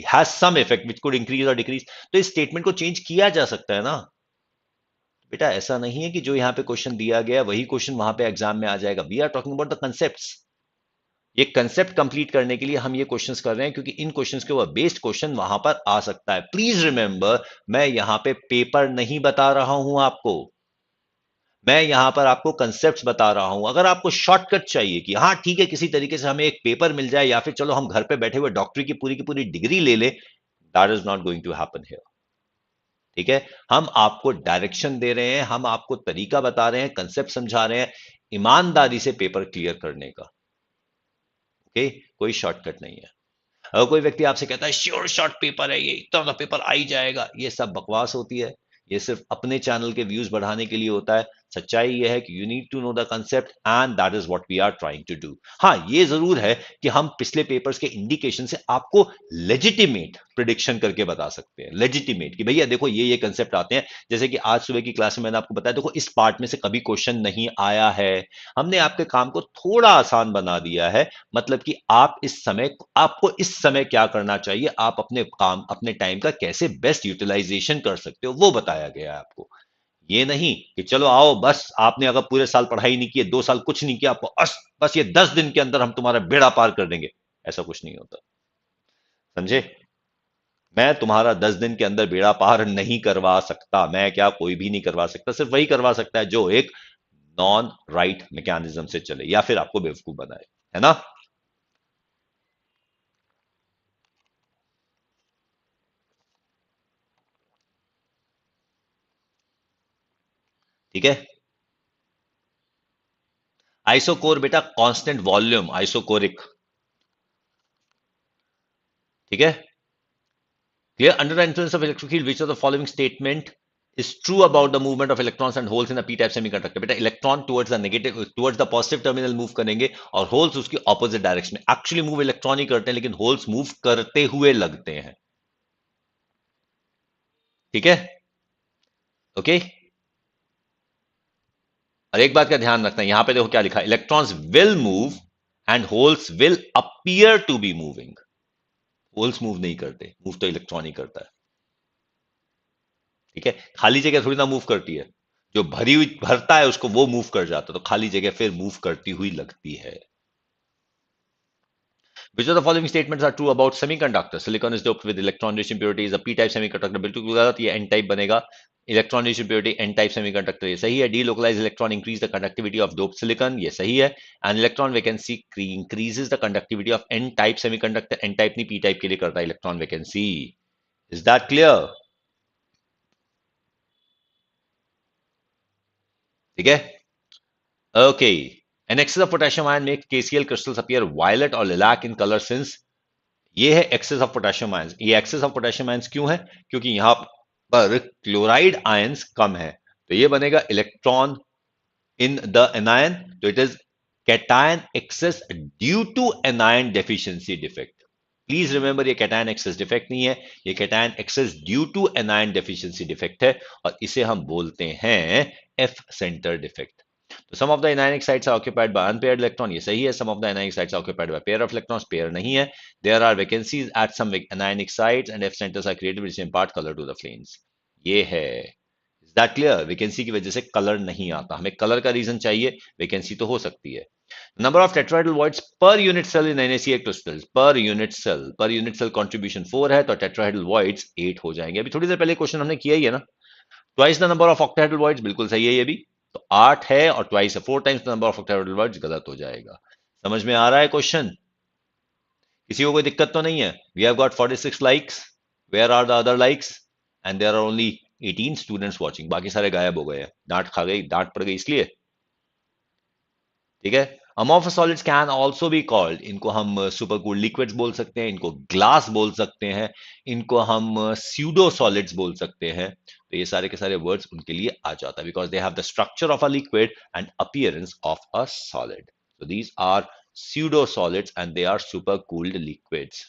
has some effect which could increase और डिक्रीज, तो इस स्टेटमेंट को चेंज किया जा सकता है ना बेटा. ऐसा नहीं है कि जो यहां पे क्वेश्चन दिया गया वही क्वेश्चन वहां पे एग्जाम में आ जाएगा. We are talking about the concepts. ये कंसेप्ट कंप्लीट करने के लिए हम ये क्वेश्चंस कर रहे हैं, क्योंकि इन क्वेश्चंस के ऊपर बेस्ड क्वेश्चन वहां पर आ सकता है. प्लीज रिमेंबर, मैं यहां पे पेपर नहीं बता रहा हूं आपको, मैं यहां पर आपको कंसेप्ट्स बता रहा हूं. अगर आपको शॉर्टकट चाहिए कि हाँ ठीक है किसी तरीके से हमें एक पेपर मिल जाए, या फिर चलो हम घर पे बैठे हुए डॉक्टरी की पूरी डिग्री ले ले, that is not going to happen here. ठीक है. हम आपको डायरेक्शन दे रहे हैं, हम आपको तरीका बता रहे हैं, कंसेप्ट समझा रहे हैं, ईमानदारी से पेपर क्लियर करने का. ओके, कोई शॉर्टकट नहीं है. अगर कोई व्यक्ति आपसे कहता है श्योर शॉर्ट पेपर है ये, इतना तो पेपर आ ही जाएगा, ये सब बकवास होती है. ये सिर्फ अपने चैनल के व्यूज बढ़ाने के लिए होता है. सच्चाई ये है कि you need to know the concept and that is what we are trying to do. हाँ ये जरूर है कि हम पिछले पेपर्स के इंडिकेशन से आपको लेजिटिमेट प्रिडिक्शन करके बता सकते हैं. लेजिटिमेट कि भैया देखो ये कंसेप्ट आते हैं. जैसे कि आज सुबह की क्लास में मैंने आपको बताया, देखो इस पार्ट में से कभी क्वेश्चन नहीं आया है. हमने आपके काम को थोड़ा आसान बना दिया है. मतलब कि आपको इस समय क्या करना चाहिए, आप अपने काम अपने टाइम का कैसे बेस्ट यूटिलाइजेशन कर सकते हो, वो बताया गया है आपको. ये नहीं कि चलो आओ बस आपने अगर पूरे साल पढ़ाई नहीं की, 2 साल कुछ नहीं किया, आपको बस ये 10 दिन के अंदर हम तुम्हारा बेड़ा पार कर देंगे. ऐसा कुछ नहीं होता. समझे? मैं तुम्हारा 10 दिन के अंदर बेड़ा पार नहीं करवा सकता. मैं क्या, कोई भी नहीं करवा सकता. सिर्फ वही करवा सकता है जो एक नॉन राइट मैकेनिज्म से चले या फिर आपको बेवकूफ बनाए, है ना. ठीक है. आइसोकोर बेटा कांस्टेंट वॉल्यूम आइसोकोरिक. ठीक है. Clear. Under the influence of electric field which of the following statement is true about the movement of electrons and holes in a p-type semiconductor. बेटा electron towards the negative towards the positive terminal move करेंगे और holes उसकी opposite direction में. Actually move electron ही करते हैं, लेकिन holes move करते हुए लगते हैं. ठीक है. ओके. और एक बात का ध्यान रखना, यहां पे देखो क्या लिखा है, electrons will move and holes will appear to be moving. Holes move नहीं करते, मूव तो इलेक्ट्रॉन ही करता है. ठीक है. खाली जगह थोड़ी ना मूव करती है. जो भरी हुई भरता है उसको वो मूव कर जाता है, तो खाली जगह फिर मूव करती हुई लगती है. Which of the following statements are true about semiconductors? Silicon is doped with electron-rich impurities. A p-type semiconductor बिल्कुल गलत, ये n-type बनेगा. Electron-rich impurity n-type semiconductor ये सही है. Delocalized electron increase the conductivity of doped silicon ये सही है. And electron vacancy increases the conductivity of n-type semiconductor. n-type नहीं p-type के लिए करता है electron vacancy. Is that clear? ठीक है. Okay. An excess of potassium ion makes KCl crystals appear violet or lilac in color since ये है access of potassium ions. ये एक्सेस ऑफ पोटेशियम आयंस क्यों है? क्योंकि यहां पर क्लोराइड आयंस कम है, तो ये बनेगा इलेक्ट्रॉन इन द एनायन, तो it is cation excess due to anion deficiency defect. Please remember, ये कैटायन एक्सेस डिफेक्ट नहीं है, ये cation excess due to anion deficiency defect है, और इसे हम बोलते हैं एफ सेंटर डिफेक्ट. तो some of the anionic sites are occupied by unpaired electron, ये सही है। Some of the anionic sites are occupied by pair of electrons, pair नहीं है। There are vacancies at some anionic sites and F centres are created which impart colour to the flames, ये है। Is that clear? Vacancy की वजह से colour नहीं आता, हमें कलर का रीजन चाहिए, वैकेंसी तो हो सकती है। Number of tetrahedral voids per unit cell in NaCl crystals, per unit cell contribution 4 है, तो टेट्राहेड्रल वॉइड्स 8 हो जाएंगे। अभी थोड़ी देर पहले क्वेश्चन हमने किया ही है ना। Twice the number of octahedral voids, बिल्कुल सही है ये भी। तो 8 है और ट्वाइस है, 4 times the number of octahedral voids गलत हो जाएगा। समझ में आ रहा है क्वेश्चन? किसी को कोई दिक्कत तो नहीं है? We have got 46 likes, where are the other likes? And there are only 18 students watching, बाकी सारे गायब हो गए हैं, डांट खा गई, डांट पड़ गई इसलिए। ठीक है। Amorphous solids can also be called, इनको हम सुपर कूल्ड लिक्विड्स बोल सकते हैं, इनको ग्लास बोल सकते हैं, इनको हम स्यूडो सॉलिड्स बोल सकते हैं। तो ये सारे के सारे वर्ड्स उनके लिए आ जाता है, because they have the structure of a liquid and appearance of a solid. So these are pseudo solids and they are super cooled liquids.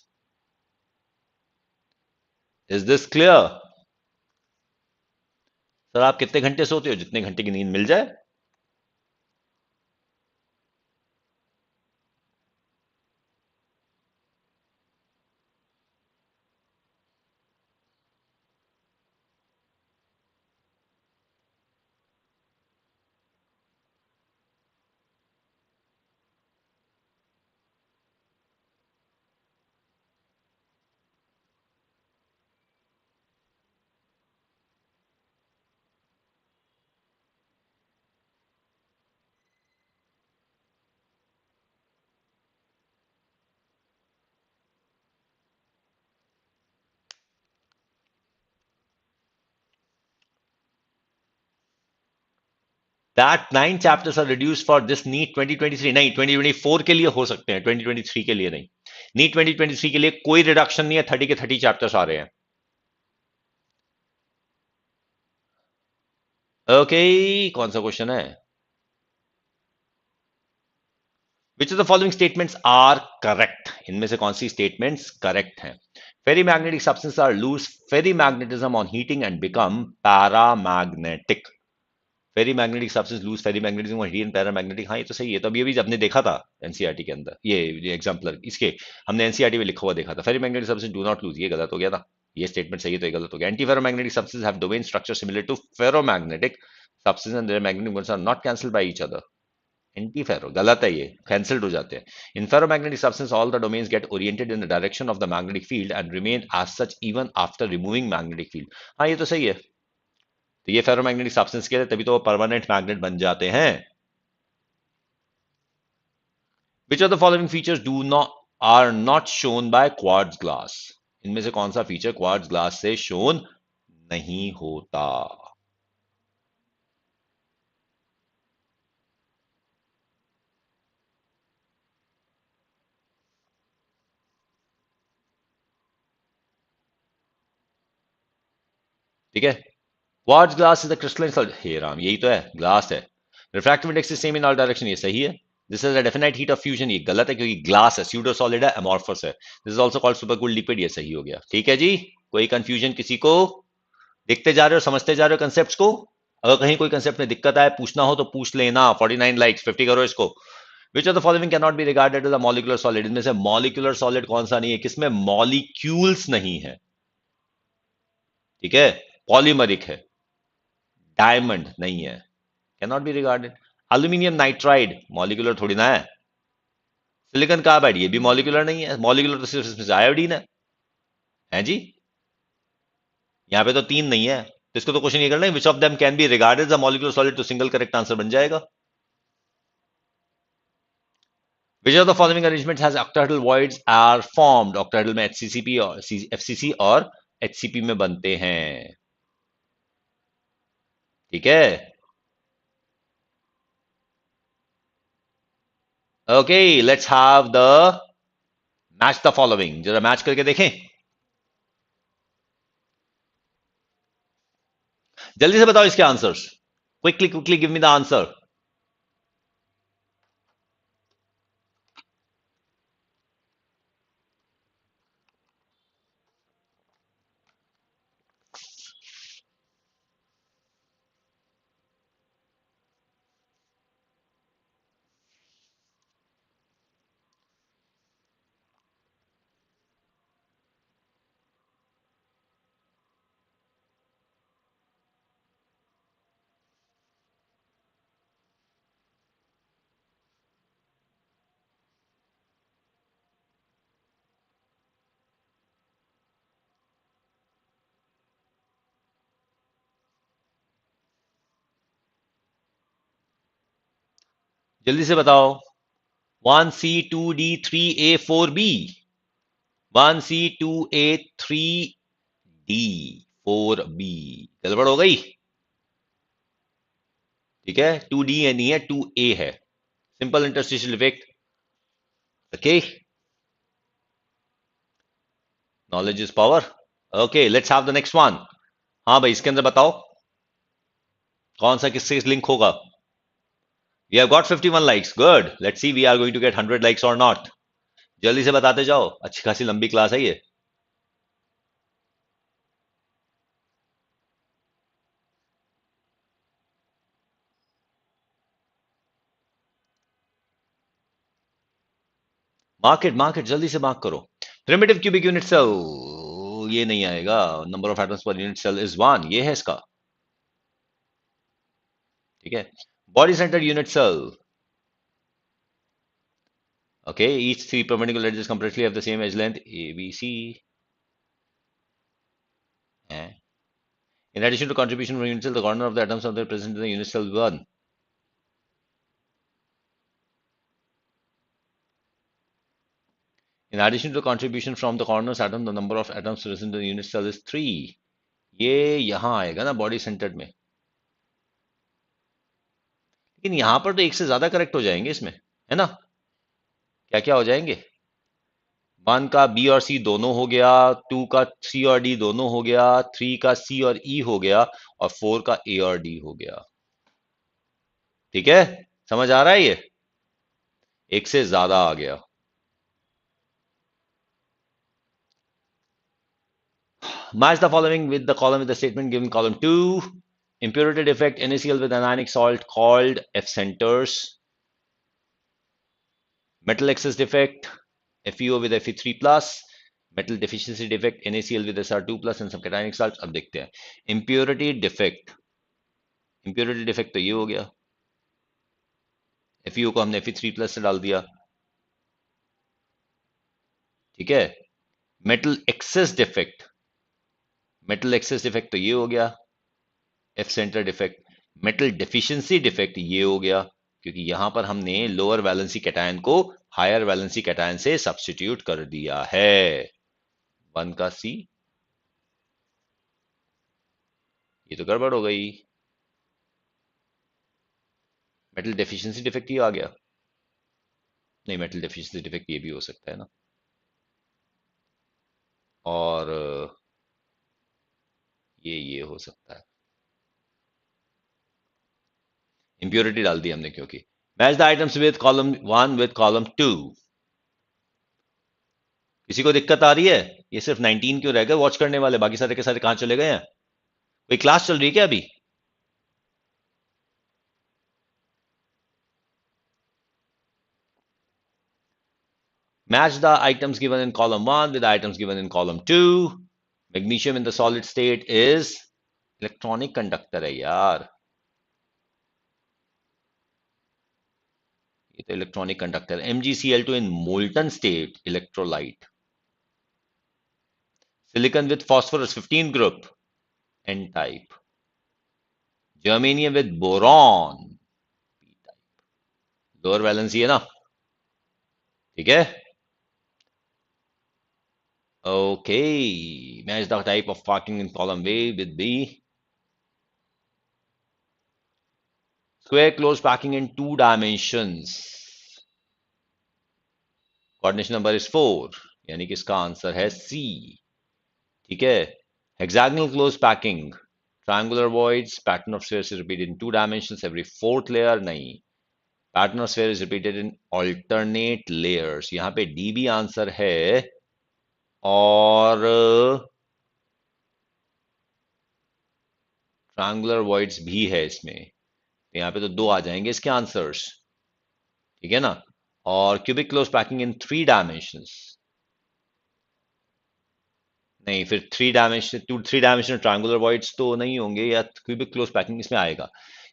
Is this clear? Sir आप कितने घंटे सोते हो? जितने घंटे की नींद मिल जाए। That 9 chapters are reduced for this NEET 2023, नहीं 2024 के लिए हो सकते हैं, 2023 के लिए नहीं। NEET 2023 के लिए कोई रिडक्शन नहीं है, 30 के 30 चैप्टर्स आ रहे हैं। ओके, कौन सा क्वेश्चन है? Which of the following statements are correct, इनमें से कौन सी स्टेटमेंट्स करेक्ट हैं? Ferri magnetic substance are lose ferri magnetism on heating and become paramagnetic. Ferri magnetic substance lose ferri magnetism और हीट पैरामैग्नेटिक, हाँ ये तो सही है। तो अभी अभी हमने देखा था एनसीईआरटी के अंदर, ये एग्जाम्पलर इसके हमने एनसीईआरटी में लिखा हुआ देखा था, ferri magnetic substance do not lose, ये गलत हो गया था। ये स्टेटमेंट सही है तो ये गलत हो गया। Anti ferromagnetic substance have domain structure similar to ferromagnetic substance and their magnetic modes are not cancelled by each other. Anti ferro गलत है, ये कैंसिल्ड हो जाते हैं। In ferromagnetic substance all the domains get oriented in the direction of the magnetic field and remain as such even after removing magnetic field, हाँ ये तो सही है। तो ये फेरोमैग्नेटिक सब्सटेंस के लिए तभी तो वो परमानेंट मैग्नेट बन जाते हैं। Which of the following features do not are not shown by quartz glass, इनमें से कौन सा फीचर क्वार्ट्ज ग्लास से शोन नहीं होता? ठीक है। Quartz glass is the crystalline solid, हे राम यही तो है, ग्लास है। Refractive index is same in all direction, ये सही है। This is a definite heat of fusion, ये गलत है क्योंकि ग्लास है, स्यूडो सॉलिड है, अमॉर्फस है। This is also called super cooled liquid, ये सही हो गया। ठीक है जी, कोई कंफ्यूजन किसी को? देखते जा रहे हो, समझते जा रहे हो कंसेप्ट को? अगर कहीं कोई कंसेप्ट में दिक्कत आए, पूछना हो तो पूछ लेना। 49 लाइक्स, 50 करो इसको। Which of the following can not be regarded as a molecular solid, इनमें से मॉलिक्यूलर सॉलिड कौन सा नहीं है? किसमें मॉलिक्यूल्स नहीं है? ठीक है। पॉलीमरिक है, डायमंड नहीं है, can not be regarded. Aluminium nitride molecular थोड़ी ना है। सिलिकॉन कार्बाइड ये भी मॉलिक्यूलर नहीं है, मॉलिक्यूलर तो सिर्फ इसमें आयोडीन है जी। यहां पे तो तीन नहीं है, तो इसको तो क्वेश्चन ये करना है which of them can be regarded as a molecular solid, तो सिंगल करेक्ट आंसर बन जाएगा। Which of the following arrangement has octahedral voids are formed, octahedral में एचसीसीपी और एफसीसी और एचसीपी में बनते हैं। ठीक है। Okay, let's have the match the following, जरा मैच करके देखें। जल्दी से बताओ इसके answers, quickly quickly give me the answer. जल्दी से बताओ। 1C2D3A4B, 1C2A3D4B, गड़बड़ हो गई। ठीक है, 2D नहीं है, 2A है। Simple interstitial effect. Okay, knowledge is power. Okay, let's have the next one. हाँ भाई, इसके अंदर बताओ कौन सा किससे लिंक होगा। We have got 51 likes, good. Let's see we are going to get 100 likes और नॉट। जल्दी से बताते जाओ, अच्छी खासी लंबी क्लास है ये। मार्केट मार्केट, जल्दी से मार्क करो। प्रिमिटिव क्यूबिक यूनिट सेल, ये नहीं आएगा। Number of atoms per unit cell is 1, ये है इसका। ठीक है, body centre unit cell. Okay, each three perpendicular edges completely have the same edge length A, B, C. In addition to contribution from unit cell, the corner of the atoms are present in the unit cell 1. In addition to the contribution from the corners atom, the number of atoms present in the unit cell is 3. ये यहां आएगा ना body centred में। लेकिन यहां पर तो एक से ज्यादा करेक्ट हो जाएंगे इसमें, है ना। क्या क्या हो जाएंगे। 1 का बी और सी दोनों हो गया, 2 का सी और डी दोनों हो गया, 3 का सी और ई हो गया, और 4 का ए और डी हो गया। ठीक है, समझ आ रहा है ये। एक से ज्यादा आ गया। Match the following with the column with the statement given column 2. Impurity defect NaCl with anionic salt called F centers. Metal excess defect FeO with Fe3 plus. Metal deficiency defect NaCl with Sr2 plus and some cationic salts. अब देखते हैं impurity defect। impurity defect तो ये हो गया, FeO को हमने Fe3 plus से डाल दिया। ठीक है, metal excess defect, metal excess defect तो ये हो गया F centre defect. Metal deficiency defect ये हो गया, क्योंकि यहां पर हमने लोअर वैलेंसी कैटायन को हायर वैलेंसी कैटायन से सब्स्टिट्यूट कर दिया है। 1 का सी, ये तो गड़बड़ हो गई। मेटल डेफिशिएंसी डिफेक्ट ये आ गया। नहीं, मेटल डेफिशिएंसी डिफेक्ट ये भी हो सकता है ना। और ये हो सकता है। इंप्योरिटी डाल दी हमने, क्योंकि match the items with column 1 with column 2। किसी को दिक्कत आ रही है। ये सिर्फ 19 क्यों रह गए वॉच करने वाले, बाकी सारे के सारे कहां चले गए हैं। कोई क्लास चल रही है क्या अभी। Match the items given in column 1 with the items given in column 2. Magnesium in the solid state is electronic conductor है यार। ये तो electronic conductor. MgCl2 in molten state electrolyte. Silicon with phosphorus 15 group N type. Germanium with boron P type. Lower valency है ना। ठीक है, okay, match the type of packing in column A with B. Square closed packing in 2 dimensions. Coordination number is 4, यानी कि इसका answer है C. ठीक है, hexagonal close packing, triangular voids, pattern of sphere is repeated in 2 dimensions every fourth layer. नहीं, pattern of sphere is repeated in alternate layers. यहां पे D भी आंसर है, और ट्रायंगुलर वॉइड्स भी है इसमें। तो यहाँ पे तो 2 आ जाएंगे इसके आंसर्स। ठीक है ना। और cubic close packing in 3 dimensions, नहीं, फिर 3 डायमेंशनल ट्रायंगुलर वॉइड्स तो नहीं होंगे, या क्यूबिक क्लोज पैकिंग इसमें आएगा।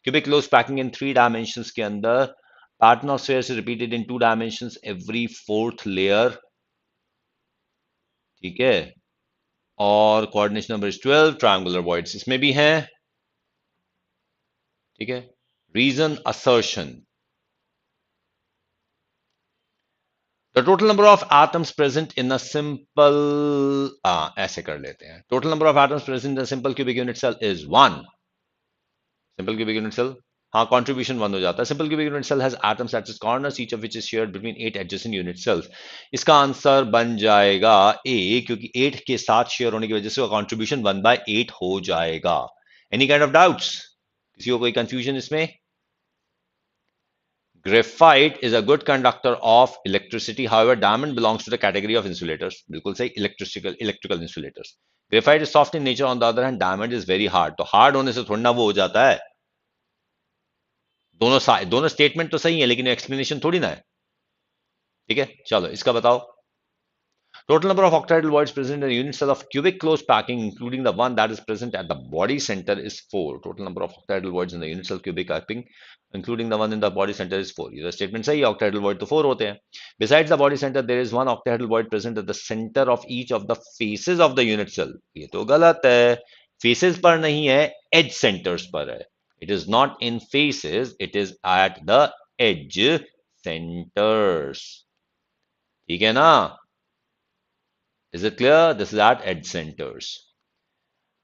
Cubic close packing in 3 dimensions के अंदर pattern of spheres is repeated in 2 dimensions every fourth layer. ठीक है, और coordination number is 12, triangular voids इसमें भी हैं। ठीक है, reason assertion, the total number of atoms present in a simple, ऐसे कर लेते हैं, total number of atoms present in a simple cubic unit cell is 1। Simple cubic unit cell, हाँ कंट्रीब्यूशन 1 हो जाता है। Simple cubic unit cell has atoms at its corners each of which is shared between 8 adjacent unit cells. इसका answer बन जाएगा ए, क्योंकि 8 के साथ शेयर होने की वजह से कंट्रीब्यूशन 1/8 हो जाएगा। Any kind of doubts? किसी को कोई कंफ्यूजन इसमें? Graphite is a good conductor of electricity. However, diamond belongs to the category of insulators. बिल्कुल सही, electrical insulators. Graphite is soft in nature. On the other hand, diamond is very hard. तो hard होने से थोड़ा ना वो हो जाता है। दोनों स्टेटमेंट तो सही है, लेकिन एक्सप्लेनेशन थोड़ी ना है। ठीक है, चलो इसका बताओ। Total number of octahedral voids present in a unit cell of cubic closed packing, including the one that is present at the body center, is 4. Total number of octahedral voids in the unit cell cubic packing, including the one in the body center, is 4. ये statement सही है, octahedral void तो 4 होते हैं. Besides the body center, there is one octahedral void present at the center of each of the faces of the unit cell. ये तो गलत है. Faces पर नहीं है, edge centers पर है. It is not in faces, it is at the edge centers. ठीक है ना? Is it clear? This is at edge centers.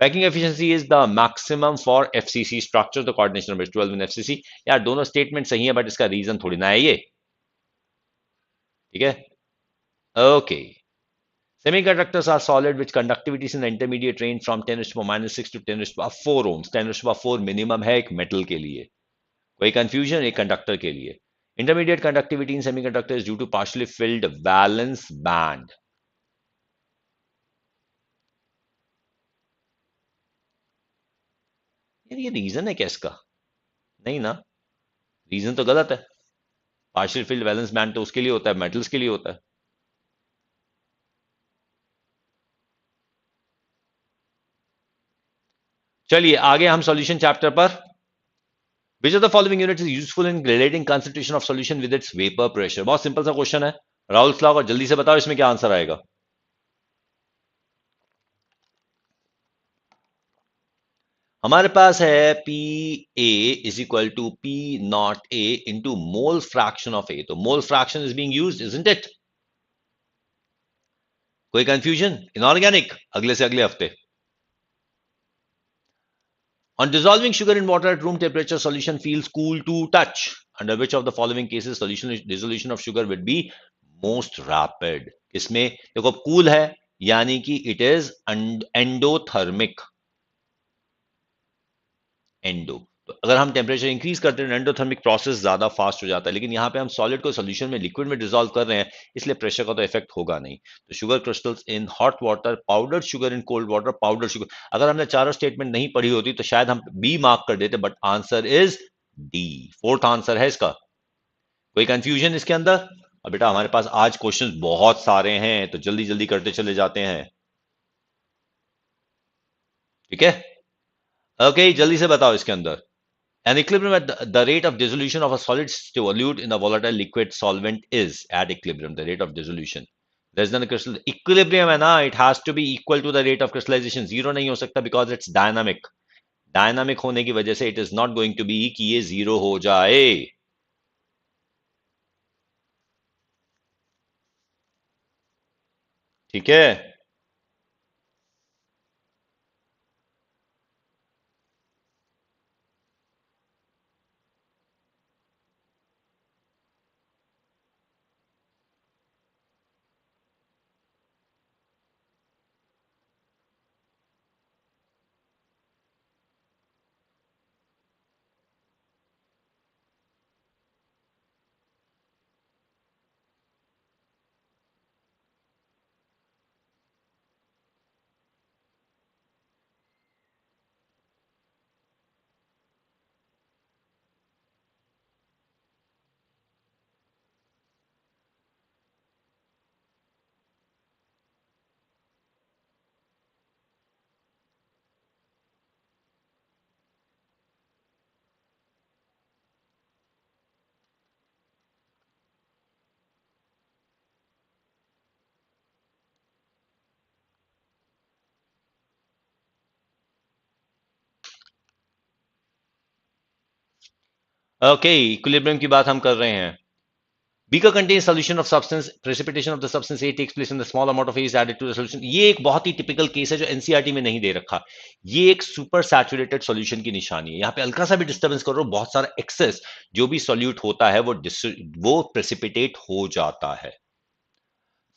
Packing efficiency is the maximum for FCC structure. The coordination number is 12 in FCC. यार दोनों statement सही है, but इसका reason थोड़ी ना है ये. ठीक है, okay. Semiconductors are solid which conductivities in the intermediate range from 10 to the power -6 to 10 to the power 4 ohms. 10 to the power 4 minimum है एक मेटल के लिए. कोई कंफ्यूजन? एक कंडक्टर के लिए. Intermediate conductivity in semiconductor is due to partially filled valence band. यार ये रीजन है क्या इसका? नहीं ना, रीजन तो गलत है. पार्शियल फील्ड वैलेंस बैंड तो उसके लिए होता है, मेटल्स के लिए होता है. चलिए आगे हम सॉल्यूशन चैप्टर पर. विच of the following unit is useful in relating concentration of solution with its vapour pressure? बहुत सिंपल सा क्वेश्चन है. राहुल स्लॉग, और जल्दी से बताओ इसमें क्या आंसर आएगा. हमारे पास है P A is equal to P naught A into mole fraction of A. तो mole fraction is being used, isn't it? कोई कंफ्यूजन? इनऑर्गेनिक अगले से अगले हफ्ते. On dissolving sugar in water at room temperature, solution feels cool to touch. Under which of the following cases dissolution of sugar would be most rapid? इसमें देखो cool है, यानी कि it is endothermic. एंडो, तो अगर हम temperature increase करते हैं एंडोथर्मिक प्रोसेस ज्यादा फास्ट हो जाता है. लेकिन यहां पे हम सॉलिड को सोल्यूशन में, लिक्विड में डिसॉल्व कर रहे हैं, इसलिए प्रेशर का तो इफेक्ट होगा नहीं. तो sugar crystals in hot water, powdered sugar in cold water, powder sugar. अगर हमने चारों स्टेटमेंट नहीं पढ़ी होती तो शायद हम बी मार्क कर देते, but answer is D. Fourth answer है इसका. कोई कंफ्यूजन इसके अंदर? अब बेटा हमारे पास आज क्वेश्चंस बहुत सारे हैं, तो जल्दी जल्दी करते चले जाते हैं. ठीक है, ओके, जल्दी से बताओ इसके अंदर. An equilibrium at the rate of dissolution of a solid solute in a volatile liquid solvent is at equilibrium. The rate of dissolution less than a crystal. Equilibrium है ना, it has to be equal to the rate of crystallization. Zero नहीं हो सकता because it's dynamic. Dynamic होने की वजह से it is not going to be कि ये zero हो जाए. ठीक है, ओके, इक्विलिब्रियम की बात हम कर रहे हैं. Beaker contains solution of substance. Precipitation of the substance A takes place in the small amount of A is added to the solution. ये एक बहुत ही टिपिकल केस है जो एनसीईआरटी में नहीं दे रखा. ये एक सुपर सैचुरेटेड सॉल्यूशन की निशानी है. यहां पे हल्का सा भी डिस्टर्बेंस करो, बहुत सारा एक्सेस जो भी सॉल्यूट होता है वो प्रेसिपिटेट हो जाता है.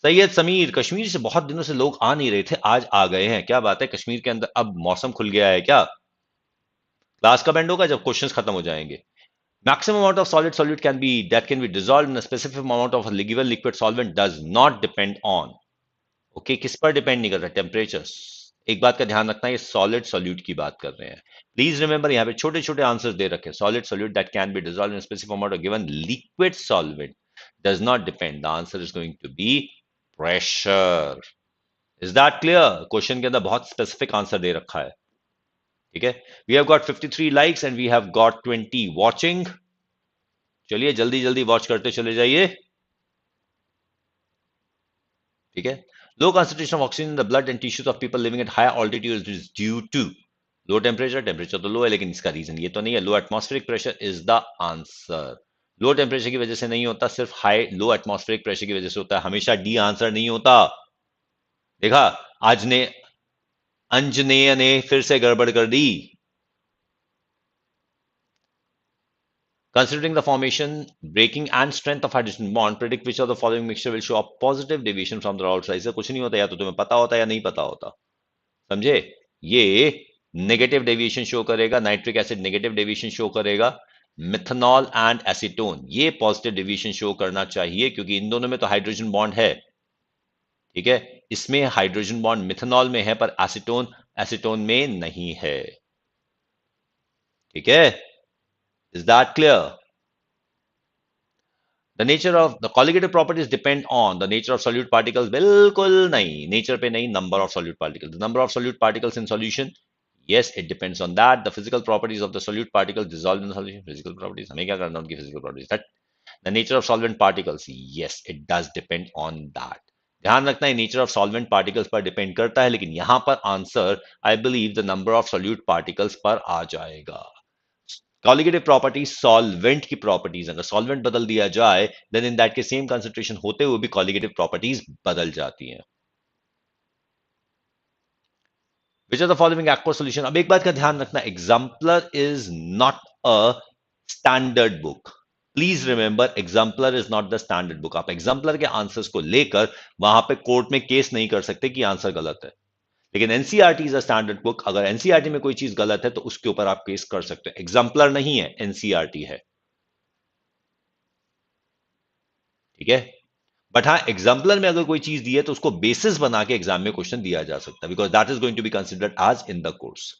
सैयद समीर, कश्मीर से बहुत दिनों से लोग आ नहीं रहे थे, आज आ गए हैं. क्या बात है, कश्मीर के अंदर अब मौसम खुल गया है क्या? क्लास कब एंड होगा? जब क्वेश्चंस खत्म हो जाएंगे. Maximum amount of solid solute can be dissolved in a specific amount of a given liquid solvent does not depend on. Okay, किस पर डिपेंड नहीं करता? टेम्परेचर. एक बात का ध्यान रखना, ये सॉलिड सॉल्यूट की बात कर रहे हैं. प्लीज रिमेंबर, यहाँ पे छोटे छोटे आंसर्स दे रखे. Solid solute that can be dissolve in specific amount of given liquid solvent does not depend. The answer is going to be pressure. Is that clear? Question के अंदर बहुत स्पेसिफिक आंसर दे रखा है. ठीक है. We have got 53 likes and we have got 20 watching. चलिए जल्दी जल्दी वॉच करते चले जाइए. ठीक है. Low concentration of oxygen in the blood and tissues of people living at high altitude is due to low temperature. Temperature तो low है, लेकिन इसका रीजन ये तो नहीं है. लो atmospheric pressure is the answer. Low temperature की वजह से नहीं होता, सिर्फ हाई लो एटमॉस्फेरिक प्रेशर की वजह से होता है. हमेशा डी आंसर नहीं होता. देखा, आज ने अंजनेय ने फिर से गड़बड़ कर दी. Considering the formation, breaking and strength of hydrogen bond, predict which of the following mixture will show a positive deviation from the outside. से कुछ नहीं होता, या तो तुम्हें पता होता या नहीं पता होता. समझे? ये नेगेटिव डेविएशन शो करेगा. Nitric acid negative deviation show करेगा. मिथनॉल एंड एसीटोन ये पॉजिटिव डेविएशन शो करना चाहिए, क्योंकि इन दोनों में तो हाइड्रोजन बॉन्ड है. ठीक है. इसमें हाइड्रोजन बॉन्ड मिथनॉल में है, पर एसीटोन में नहीं है. ठीक है. Is that clear? The nature of the colligative properties depend on the nature of solute particles. बिल्कुल नहीं, nature पे नहीं, number of solute particles. The number of solute particles in solution, yes, it depends on that. The physical properties of the solute particles dissolved in the solution. Physical properties, हमें क्या करना उनकी physical properties? That the nature of solvent particles, yes, it does depend on that. ध्यान रखना है, nature of solvent particles पर depend करता है, लेकिन यहां पर answer I believe the number of solute particles पर आ जाएगा. कॉलिगेटिव प्रॉपर्टी सॉल्वेंट की प्रॉपर्टीज, अगर सॉल्वेंट बदल दिया जाए देन इन दैट के सेम कंसंट्रेशन होते हुए भी कॉलिगेटिव प्रॉपर्टीज बदल जाती हैं. Which are the following aqua solution. अब एक बात का ध्यान रखना, exemplar is not a standard book. Please remember, exemplar is not the standard book. आप एग्जाम्पलर के आंसर्स को लेकर वहां पे कोर्ट में केस नहीं कर सकते कि आंसर गलत है. लेकिन NCERT is a standard book. अगर एनसीईआरटी में कोई चीज गलत है तो उसके ऊपर आप केस कर सकते हो. एग्जाम्पलर नहीं है, एनसीईआरटी है. ठीक है. बट हाँ, एग्जाम्पलर में अगर कोई चीज दी है तो उसको बेसिस बना के एग्जाम में क्वेश्चन दिया जा सकता है, because that is going to be considered as in the course.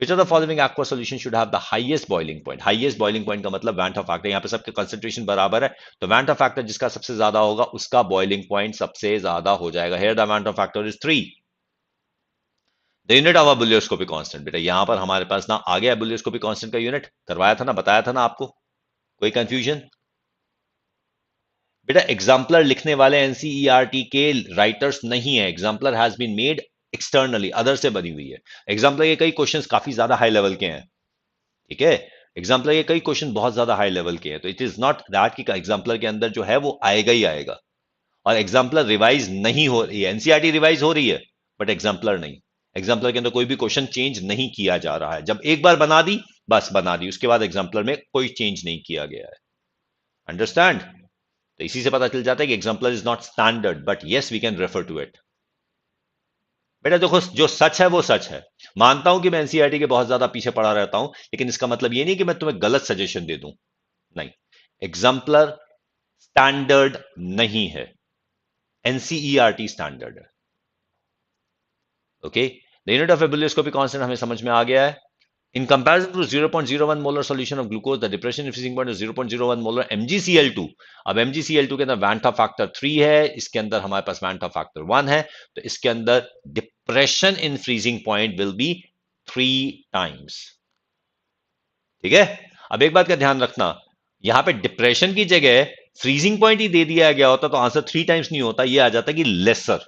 Which are the following aqua solution should have the highest boiling point. Highest boiling point का मतलब वैंट ऑफ फैक्टर. यहाँ पे सबके कंसेंट्रेशन बराबर है, तो वैंट ऑफ फैक्टर जिसका सबसे ज्यादा होगा उसका बॉइलिंग पॉइंट सबसे ज्यादा हो जाएगा. Here the van't Hoff factor is 3. The unit of ebullioscopic constant. बेटा यहां पर हमारे पास ना आ गया बुलियोस्कोपिक कांस्टेंट का यूनिट, करवाया था ना, बताया था ना आपको. कोई कंफ्यूजन? बेटा एग्जाम्पलर लिखने वाले एनसीईआरटी के राइटर्स नहीं है. Exemplar has been made externally, other से बनी हुई है. एग्जाम्पलर के कई क्वेश्चंस काफी ज्यादा हाई लेवल के हैं. ठीक है. एग्जाम्पलर के कई क्वेश्चन बहुत ज्यादा हाई लेवल के हैं, तो इट इज नॉट दैट कि एग्जाम्पलर के अंदर जो है वो आएगा ही आएगा. और एग्जाम्पलर रिवाइज नहीं हो रही है. एनसीईआरटी रिवाइज हो रही है बट एग्जाम्पलर नहीं. एग्जाम्पलर के अंदर कोई भी क्वेश्चन चेंज नहीं किया जा रहा है. जब एक बार बना दी, बस बना दी, उसके बाद एग्जाम्पलर में कोई चेंज नहीं किया गया है. अंडरस्टैंड? तो इसी से पता चल जाता है कि exemplar is not standard, but yes we can refer to it. बेटा देखो, जो सच है वो सच है. मानता हूं कि मैं एनसीईआरटी के बहुत ज्यादा पीछे पड़ा रहता हूं, लेकिन इसका मतलब ये नहीं कि मैं तुम्हें गलत सजेशन दे दूं. नहीं, एग्जाम्पलर स्टैंडर्ड नहीं है, एनसीईआरटी स्टैंडर्ड है. Okay. The unit of ebullioscopic constant हमें समझ में आ गया है. In comparison to 0.01 molar solution of glucose, the depression in freezing point is 0.01 molar MgCl2. अब MgCl2 के अंदर वैंट ऑफ फैक्टर 3 है, इसके अंदर हमारे पास वैंट ऑफ फैक्टर 1 है, तो इसके अंदर depression in freezing point will be 3 times. ठीक है. अब एक बात का ध्यान रखना, यहां पे डिप्रेशन की जगह फ्रीजिंग पॉइंट ही दे दिया गया होता तो आंसर 3 टाइम्स नहीं होता, ये आ जाता कि lesser.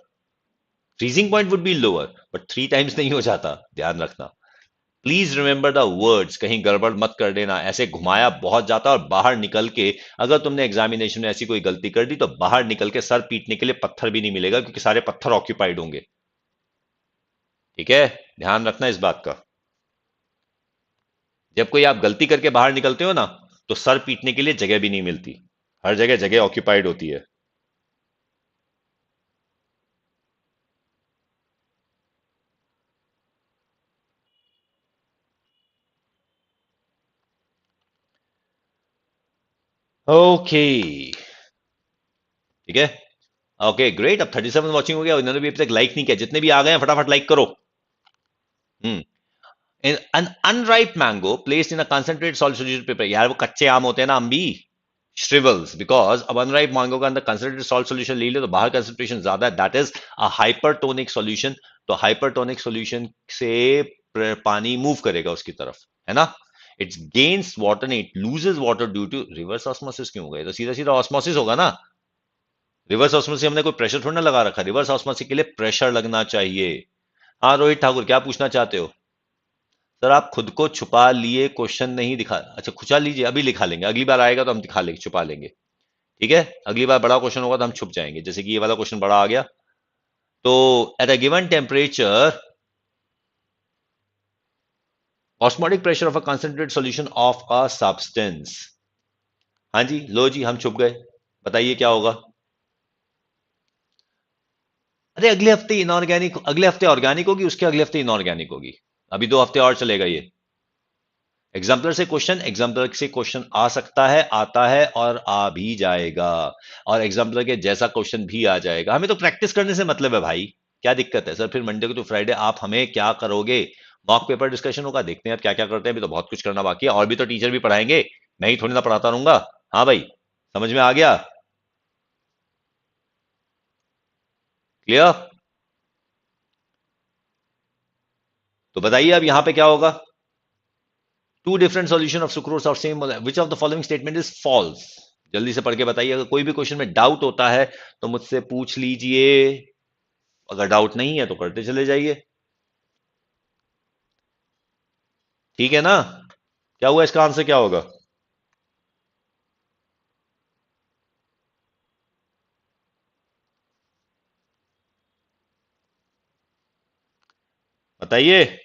Freezing point would be lower, but 3 times नहीं हो जाता. ध्यान रखना. प्लीज रिमेंबर द वर्ड्स, कहीं गड़बड़ मत कर देना, ऐसे घुमाया बहुत जाता और बाहर निकल के अगर तुमने एग्जामिनेशन में ऐसी कोई गलती कर दी तो बाहर निकल के सर पीटने के लिए पत्थर भी नहीं मिलेगा, क्योंकि सारे पत्थर ऑक्यूपाइड होंगे। ठीक है, ध्यान रखना इस बात का। जब कोई आप गलती करके बाहर निकलते हो ना, तो सर पीटने के लिए जगह भी नहीं मिलती, हर जगह जगह ऑक्यूपाइड होती है। ओके, ठीक है। ओके ग्रेट, अब 37 वॉचिंग हो गया, इन्होंने भी अभी तक लाइक नहीं किया, जितने भी आ गए हैं फटाफट लाइक करो। हम्म। An unripe mango placed in a concentrated salt solution paper, यार वो कच्चे आम होते हैं ना, अम्बी, shrivels, because अब अनराइप मैंगो का अंदर कंसंट्रेटेड सॉल्ट सॉल्यूशन ले लो तो बाहर कंसंट्रेशन ज्यादा है, that is a hypertonic solution. तो हाइपरटोनिक सॉल्यूशन से पानी मूव करेगा उसकी तरफ, है ना। Its gains water, it loses water due to reverse osmosis. क्यों होगा, ये तो सीधा सीधा ऑस्मोसिस होगा ना। रिवर्स ऑस्मोसिस हमने कोई प्रेशर थोड़ा ना लगा रखा, रिवर्स ऑस्मोसिस के लिए प्रेशर लगना चाहिए। हाँ रोहित ठाकुर, क्या पूछना चाहते हो? सर आप खुद को छुपा लिए, क्वेश्चन नहीं दिखा, अच्छा खुचा लीजिए, अभी लिखा लेंगे, अगली बार आएगा तो हम दिखा लेंगे, छुपा लेंगे। ठीक है, अगली बार बड़ा क्वेश्चन होगा तो हम छुप जाएंगे, जैसे कि ये वाला क्वेश्चन बड़ा आ गया। तो at a given temperature, osmotic pressure of a concentrated solution of a substance. हाँ जी, लो जी हम छुप गए, बताइए क्या होगा। अरे अगले हफ्ते इनऑर्गेनिक, अगले हफ्ते ऑर्गेनिक होगी, उसके अगले हफ्ते इनऑर्गेनिक होगी, अभी 2 हफ्ते और चलेगा ये। एग्जाम्पलर से क्वेश्चन आ सकता है, आता है और आ भी जाएगा, और एग्जाम्पलर के जैसा क्वेश्चन भी आ जाएगा, हमें तो प्रैक्टिस करने से मतलब है भाई। क्या दिक्कत है सर, फिर मंडे को तो फ्राइडे आप हमें क्या करोगे, मॉक पेपर डिस्कशन होगा, देखते हैं आप क्या क्या करते हैं, अभी तो बहुत कुछ करना बाकी है, और भी तो टीचर भी पढ़ाएंगे, मैं ही थोड़ी ना पढ़ाता रहूंगा। हाँ भाई, समझ में आ गया? क्लियर? तो बताइए अब यहां पे क्या होगा। Two different solution of sucrose of same, which of the following statement is false. जल्दी से पढ़ के बताइए, अगर कोई भी क्वेश्चन में डाउट होता है तो मुझसे पूछ लीजिए, अगर डाउट नहीं है तो करते चले जाइए। ठीक है ना, क्या हुआ, इसका आंसर क्या होगा? बताइए।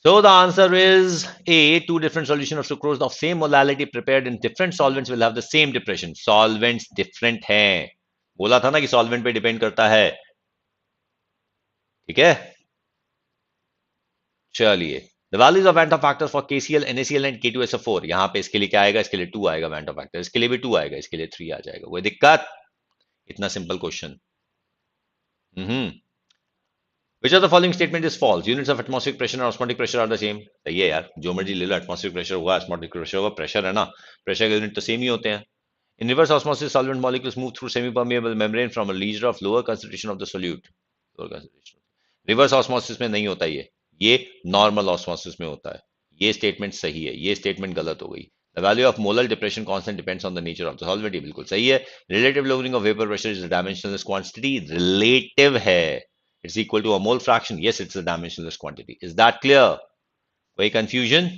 So the answer is A. Two different solutions of sucrose of same molality prepared in different solvents will have the same depression. Solvents different हैं, बोला था ना कि सॉल्वेंट पे डिपेंड करता है। ठीक है, चलिए। The values of went of factors for KCl NaCl and K2SO4, यहां पे इसके लिए क्या आएगा, इसके लिए 2 आएगा वेंट ऑफ फैक्टर, इसके लिए भी 2 आएगा, इसके लिए 3 आ जाएगा, कोई दिक्कत? इतना simple question. Hmm. Which of the following statement is false, units of atmospheric pressure और osmotic pressure are the same. सही है यार, जो मर्जी ले लो, एटमॉस्फेरिक प्रेशर होगा, ऑस्मोटिक प्रेशर होगा, प्रेशर है ना, प्रेशर के यूनिट तो सेम ही होते हैं। In reverse osmosis, solvent molecules move through semi-permeable membrane from a leisure of lower concentration of the solute. Lower concentration. Reverse osmosis में नहीं होता ये नॉर्मल ऑस्मोसिस में होता है। ये स्टेटमेंट सही है, ये स्टेटमेंट गलत हो गई। The value of molar depression constant depends on the nature of the solvent, ये बिल्कुल सही है। Relative lowering of vapour pressure is dimensionless quantity, relative है, it's equal to a mole fraction, yes it's a dimensionless quantity. Is that clear? कोई confusion?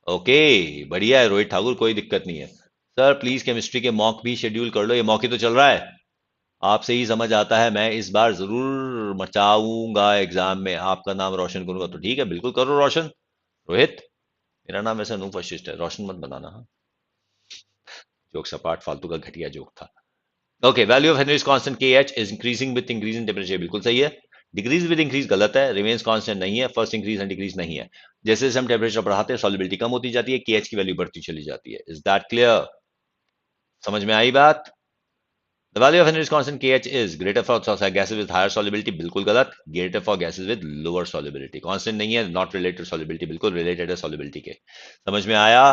Okay, बढ़िया है रोहित ठाकुर, कोई दिक्कत नहीं है। सर प्लीज केमिस्ट्री के मॉक भी शेड्यूल कर लो, ये मॉक ही तो चल रहा है, आपसे ही समझ आता है, मैं इस बार जरूर मचाऊंगा एग्जाम में, आपका नाम रोशन करूंगा, तो ठीक है बिल्कुल करो रोशन। रोहित, मेरा नाम वैसे अनूप वशिष्ठ है, रोशन मत बनाना हाँ। जोक सपाट, फालतू का घटिया जोक था। Okay, value of Henry's constant K H is increasing with increase in temperature, बिल्कुल सही है। डिक्रीज विद इंक्रीज गलत है, रिमेन्स कांस्टेंट नहीं है, फर्स्ट इंक्रीज एंड डिक्रीज नहीं है। जैसे जैसे हम टेम्परेचर बढ़ाते हैं सॉलिबिलिटी कम होती जाती है, के एच की वैल्यू बढ़ती चली जाती है। Is that clear? समझ में आई बात? The value of Henry's constant KH is greater for gases with higher solubility, बिल्कुल गलत, greater for gases with lower solubility। constant नहीं है, not related to solubility, बिल्कुल related है solubility के। समझ में आया?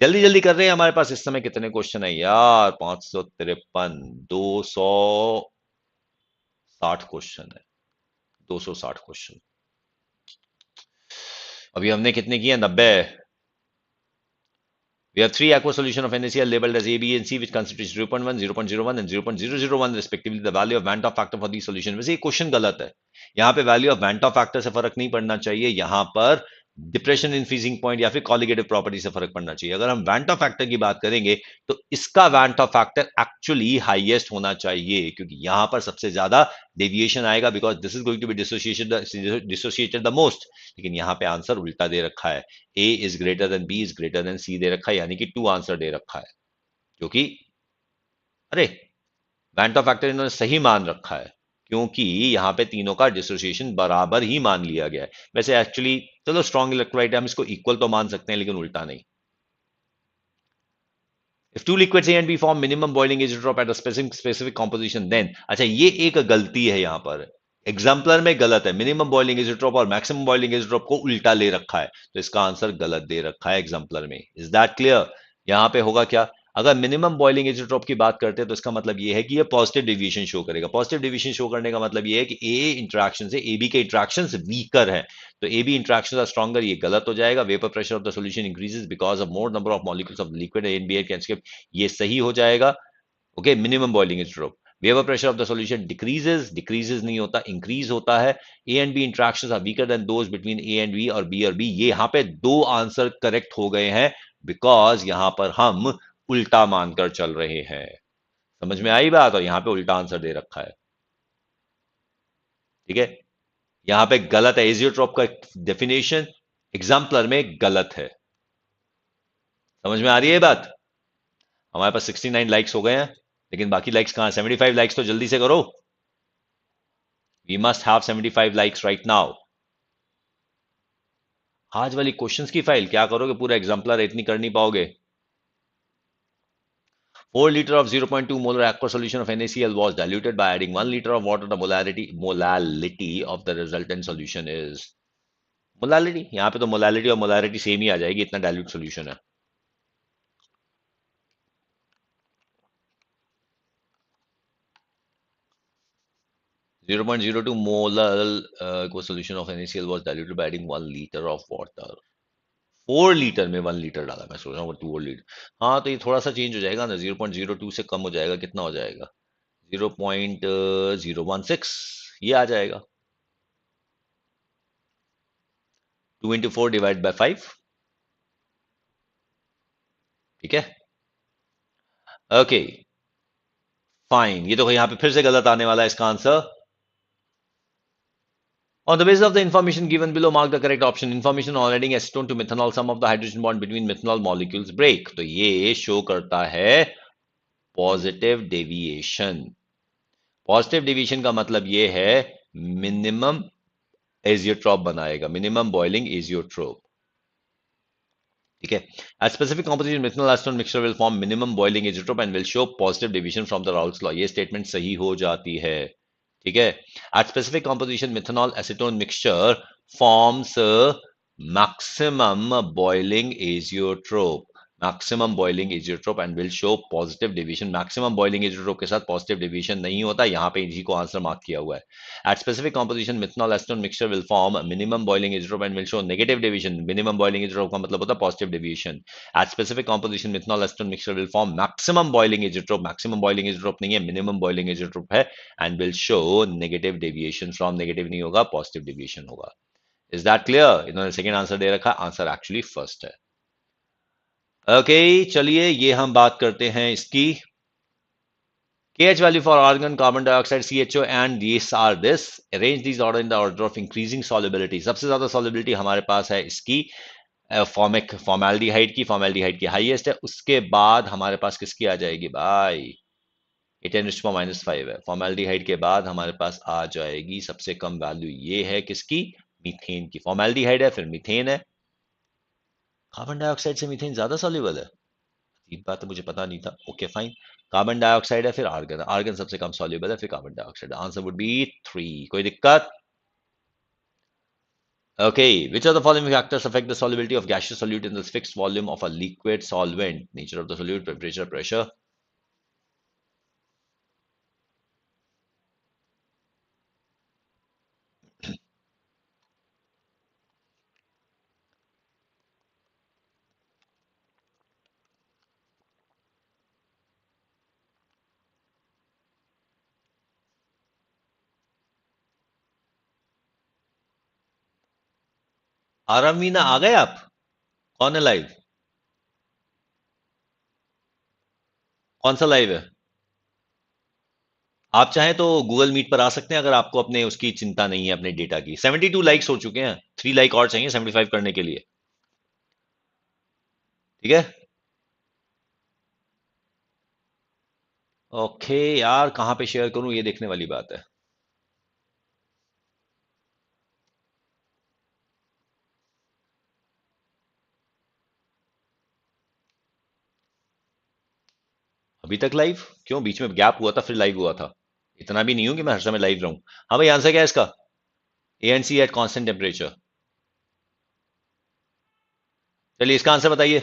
जल्दी जल्दी कर रहे हैं, हमारे पास इस समय कितने क्वेश्चन है यार? 553, 260 क्वेश्चन है, 260 क्वेश्चन। अभी हमने कितने किए? 90। We have three aqueous solution of NaCl labeled as A, B, and C, which constitutes 0.1, 0.01, and 0.001 respectively. The value of Van Top factor for these solution. वैसे ये क्वेश्चन गलत है। यहाँ पे value of van't Hoff factor से फर्क नहीं पड़ना चाहिए, यहाँ पर डिप्रेशन इन फ्रीजिंग पॉइंट या फिर कॉलिगेटिव प्रॉपर्टी से फर्क पड़ना चाहिए। अगर हम वैन टॉप फैक्टर की बात करेंगे तो इसका van't Hoff factor actually highest होना चाहिए, क्योंकि यहां पर सबसे ज्यादा डेविएशन आएगा, because this is going to be dissociated the most. लेकिन यहाँ पे आंसर उल्टा दे रखा है, A is greater than B is greater than C दे रखा है, यानी कि टू आंसर दे रखा है, जो कि अरे वैन ऑफ फैक्टर इन्होंने सही मान रखा है, क्योंकि यहां पे तीनों का डिसोसिएशन बराबर ही मान लिया गया है। वैसे एक्चुअली चलो स्ट्रॉन्ग इलेक्ट्रोलाइट है, हम इसको इक्वल तो मान सकते हैं, लेकिन उल्टा नहीं। If two liquids A and B form minimum boiling isotope at a specific composition, then अच्छा ये एक गलती है यहां पर, एग्जाम्पलर में गलत है, मिनिमम बॉइलिंग इजोट्रोप और मैक्सिमम बॉइलिंग इजोट्रोप को उल्टा ले रखा है, तो इसका आंसर गलत दे रखा है एग्जाम्पलर में। Is that clear? यहां पे होगा क्या, अगर मिनिमम बॉइलिंग इजोट्रोप की बात करते हैं तो इसका मतलब ये है कि ये पॉजिटिव डेविएशन शो करेगा। पॉजिटिव डेविएशन शो करने का मतलब ये है कि ए इंटरेक्शन से ए बी के इंटरेक्शन वीकर है, तो A B interaction are stronger, ये गलत हो जाएगा। Vapour pressure of the solution increases because of more number of molecules of liquid A and B can escape, ये सही हो जाएगा। Okay, minimum boiling azeotrope. Vapour pressure of the solution decreases, decreases नहीं होता, इंक्रीज होता है। A and B interactions are weaker than those between A and B और B, ये यहां पे दो आंसर करेक्ट हो गए हैं, बिकॉज यहां पर हम उल्टा मानकर चल रहे हैं। समझ में आई बात? और यहां पे उल्टा आंसर दे रखा है, ठीक है। यहां पे गलत है, एजियोट्रोप का डेफिनेशन एग्जाम्पलर में गलत है। समझ में आ रही है बात? हमारे पास 69 लाइक्स हो गए हैं, लेकिन बाकी लाइक्स कहां? 75 लाइक्स तो जल्दी से करो। We must have 75 likes right now. आज वाली क्वेश्चंस की फाइल क्या करोगे? पूरा एग्जाम्पलर इतनी कर नहीं पाओगे। 4 liter of 0.2 molar aqueous solution of NaCl was diluted by adding 1 liter of water. The molality of the resultant solution is molality. यहां पे तो मोलालिटी और मोलारिटी सेम ही आ जाएगी, इतना डाइल्यूट सॉल्यूशन है। 0.02 molar aqueous solution of NaCl was diluted by adding 1 liter of water। 4 litre में 1 litre डाला, मैं सोच रहा हूँ 2 लीटर। हाँ तो ये थोड़ा सा चेंज हो जाएगा ना, 0.02 से कम हो जाएगा, कितना हो जाएगा? 0.016 ये आ जाएगा। 2 into 4 डिवाइड बाय 5, ठीक है। ओके फाइन, ये तो यहाँ पे फिर से गलत आने वाला है इसका answer. On the basis of the information given below, mark the correct option. Information on adding acetone to methanol, some of the hydrogen bond between methanol molecules break. तो ये शो करता है पॉजिटिव डेविएशन। पॉजिटिव डेविएशन का मतलब ये है minimum azeotrope बनाएगा, minimum boiling azeotrope, ठीक है। At specific composition methanol acetone mixture will form minimum boiling azeotrope and will show positive deviation from the Raoult's law। ये स्टेटमेंट सही हो जाती है, ठीक है। At specific composition methanol acetone mixture forms a maximum boiling azeotrope, maximum boiling azeotrope and will show positive deviation. Maximum boiling azeotrope के साथ positive deviation नहीं होता, यहां पे इसी को आंसर मार्क किया हुआ है। At specific composition methanol acetone mixture will form minimum boiling azeotrope and will show negative deviation. Minimum boiling azeotrope का मतलब होता है positive deviation. At specific composition methanol acetone mixture will form maximum boiling azeotrope, maximum boiling azeotrope नहीं है, minimum boiling azeotrope है, and will show negative deviation from, negative नहीं होगा, positive deviation होगा। Is that clear? इन्होंने second answer दे रखा, answer actually first है। Okay चलिए ये हम बात करते हैं इसकी KH value for argon, carbon dioxide, CHO and these are this, arrange these order in the order of increasing solubility। सबसे ज्यादा solubility हमारे पास है इसकी फॉर्मेल्डिहाइड की, फॉर्मेल्डिहाइड की हाईएस्ट है, उसके बाद हमारे पास किसकी आ जाएगी भाई? ये 10⁻⁵ है। फॉर्मेल्डिहाइड के बाद हमारे पास आ जाएगी सबसे कम वैल्यू, ये है किसकी? मीथेन की। फॉर्मेल्डिहाइड है, फिर मीथेन है। कार्बन डाइऑक्साइड से मीथेन ज्यादा सॉल्युबल है? ये बात तो मुझे पता नहीं था। ओके फाइन, कार्बन डाइऑक्साइड है, फिर आर्गन, आर्गन सबसे कम सॉल्युबल है, फिर carbon dioxide. Answer would B 3। कोई दिक्कत? Okay, which of the following factors affect the solubility of gaseous solute in the fixed volume of a liquid solvent? Nature of the solute, temperature, pressure. आराम मीना आ गए आप? कौन है live? कौन सा live है? आप चाहें तो गूगल मीट पर आ सकते हैं, अगर आपको अपने उसकी चिंता नहीं है अपने डेटा की। 72 लाइक्स हो चुके हैं, 3 लाइक और चाहिए 75 करने के लिए। ठीक है। ओके यार, कहाँ पे शेयर करूं ये देखने वाली बात है। अभी तक लाइव? क्यों, बीच में गैप हुआ था फिर लाइव हुआ था? इतना भी नहीं हूं कि मैं हर समय लाइव रहूं। हाँ भाई, आंसर क्या है इसका? A and C at constant temperature. चलिए इसका आंसर बताइए।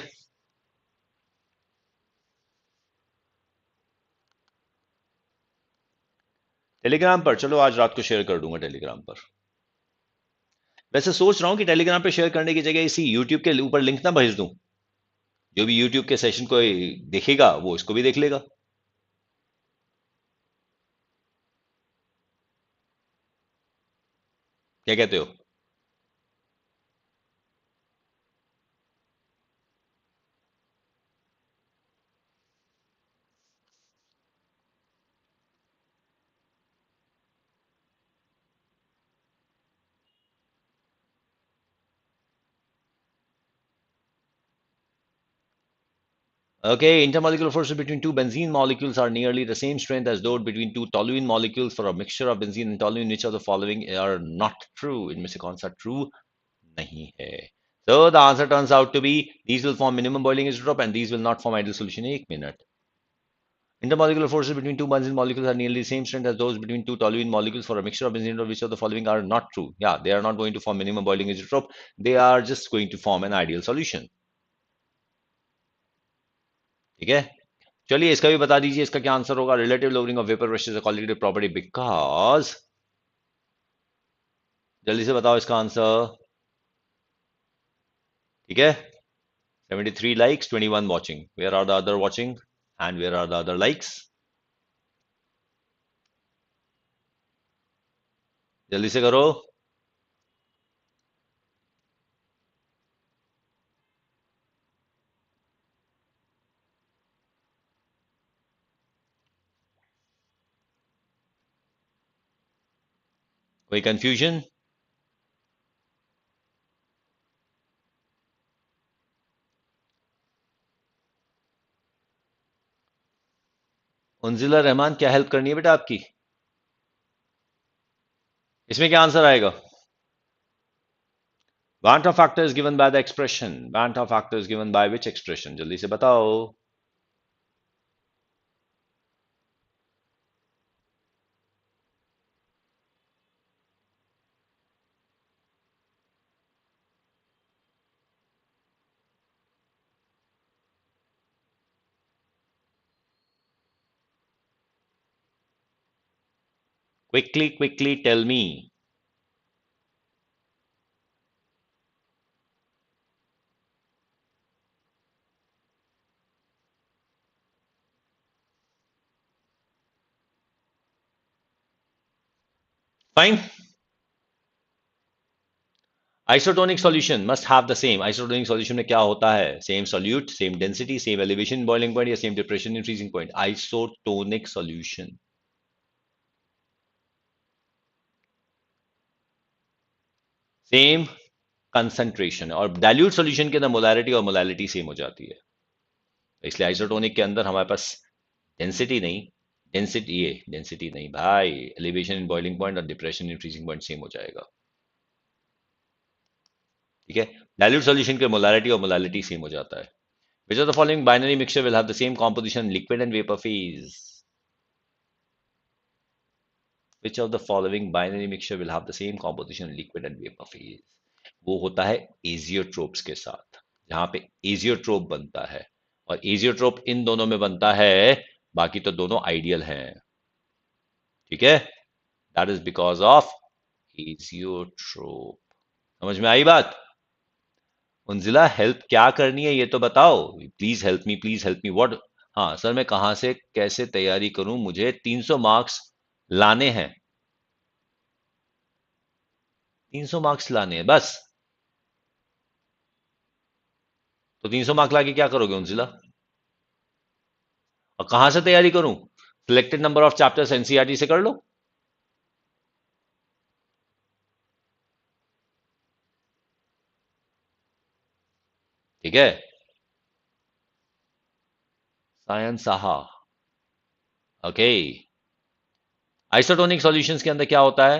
टेलीग्राम पर, चलो आज रात को शेयर कर दूंगा टेलीग्राम पर। वैसे सोच रहा हूँ कि टेलीग्राम पे शेयर करने की जगह इसी यूट्यूब के ऊपर लिंक ना भेज दूं। जो भी यूट्यूब के सेशन को देखेगा वो इसको भी देख लेगा। क्या कहते हो? Okay, intermolecular forces between two benzene molecules are nearly the same strength as those between two toluene molecules for a mixture of benzene and toluene. Which of the following are not true? इनमें से कौन सा true नहीं है? So the answer turns out to be these will form minimum boiling isotope and these will not form ideal solution. एक minute. Intermolecular forces between two benzene molecules are nearly the same strength as those between two toluene molecules for a mixture of benzene. Which of the following are not true? Yeah, they are not going to form minimum boiling isotope. They are just going to form an ideal solution. ठीक है। चलिए इसका भी बता दीजिए, इसका क्या answer होगा? Relative lowering of vapour pressure is a qualitative property because. जल्दी से बताओ इसका आंसर। ठीक है। 73 likes, 21 watching. Where are the other watching and where are the other likes? जल्दी से करो। कोई कंफ्यूजन? उनजिला रहमान, क्या हेल्प करनी है बेटा आपकी? इसमें क्या आंसर आएगा? Bantam factor is given by the expression. Bantam factor is given by which expression? जल्दी से बताओ। Quickly tell me. Fine. Isotonic solution must have the same. Isotonic solution में क्या होता है? Same solute, same density, same elevation in boiling point या same depression in freezing point. Isotonic solution. Same concentration और dilute solution के अंदर molarity और molality same हो जाती है। इसलिए isotonic के अंदर हमारे पास density नहीं, density नहीं भाई, elevation in boiling point और depression in freezing point same हो जाएगा। ठीक है। डाइल्यूट सॉल्यूशन के मोलारिटी और मोलालिटी सेम हो जाता है। Which of the following binary mixture will have the same composition liquid and vapour phase? Which of the following binary mixture will have the same composition liquid and vapor phase? वो होता है azeotropes के साथ, जहां पे azeotrope बनता है, और एजियोट्रोप इन दोनों में बनता है, बाकी तो दोनों आइडियल हैं। ठीक है, that is because of azeotrope. समझ में आई बात? उनजिला हेल्प क्या करनी है ये तो बताओ। Please help me, please help me, what? हाँ सर, मैं कहां से कैसे तैयारी करूं, मुझे 300 मार्क्स लाने हैं। 300 मार्क्स लाने हैं बस? तो 300 मार्क्स लाके क्या करोगे उनजिला? और कहां से तैयारी करूं? Selected number of chapters NCERT से कर लो। ठीक है, Sayan Saha. Okay, isotonic solutions के अंदर क्या होता है?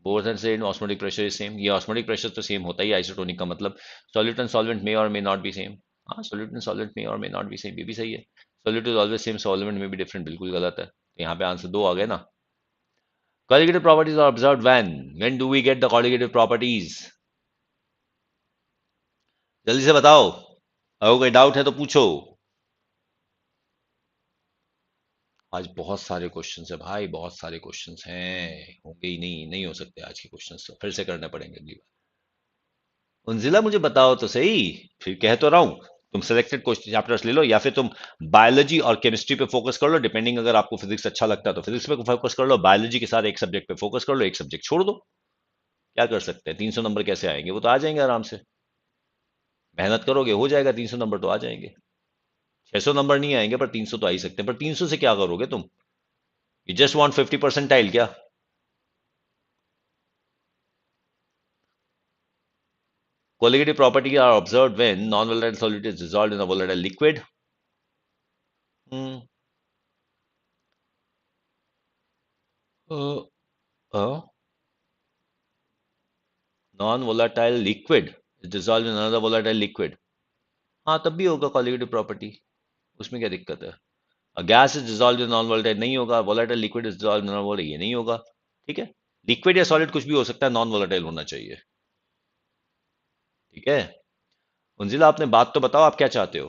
Both and same osmotic pressure is same. ये ऑस्मोटिक प्रेशर तो सेम होता ही है, आइसोटोनिक का मतलब सॉल्यूट एंड सॉल्वेंट मे और मे नॉट बी सेम। हाँ, सॉल्यूट एंड सॉल्वेंट मे और मे नॉट बी सेम, ये भी सही है। Solute is always same, solvent में भी डिफरेंट, बिल्कुल गलत है। तो यहाँ पे आंसर दो आ गए ना। Colligative properties are observed when do we get the colligative properties? जल्दी से बताओ, अगर कोई डाउट है तो पूछो। आज बहुत सारे क्वेश्चंस है भाई, बहुत सारे क्वेश्चंस हैं, होंगे ही नहीं, नहीं हो सकते आज के क्वेश्चंस, तो फिर से करने पड़ेंगे अगली बार। उनजिला मुझे बताओ तो सही, फिर कह तो रहा हूं। तुम सिलेक्टेड क्वेश्चन चैप्टर्स ले लो, या फिर तुम बायोलॉजी और केमिस्ट्री पे फोकस कर लो, डिपेंडिंग, अगर आपको फिजिक्स अच्छा लगता है तो फिजिक्स पे फोकस कर लो, बायोलॉजी के साथ एक सब्जेक्ट पे फोकस कर लो, एक सब्जेक्ट छोड़ दो। क्या कर सकते हैं? 300 नंबर कैसे आएंगे? वो तो आ जाएंगे आराम से। मेहनत करोगे हो जाएगा, 300 नंबर तो आ जाएंगे। 600 नंबर नहीं आएंगे पर 300 तो आ ही सकते हैं। पर 300 से क्या करोगे तुम? यू जस्ट वांट 50 परसेंटाइल क्या? Colligative properties are observed when non-volatile solute is dissolved in a volatile liquid. Hmm. Uh, uh, Non-volatile liquid is dissolved in another volatile liquid. हाँ, तब भी होगा colligative property, उसमें क्या दिक्कत है? Gas is dissolve in non volatile नहीं होगा, volatile liquid is dissolve in non volatile ये नहीं होगा। ठीक है, लिक्विड या सॉलिड कुछ भी हो सकता है, नॉन वोलेटाइल होना चाहिए। ठीक है, उनजिला आपने बात तो बताओ, आप क्या चाहते हो?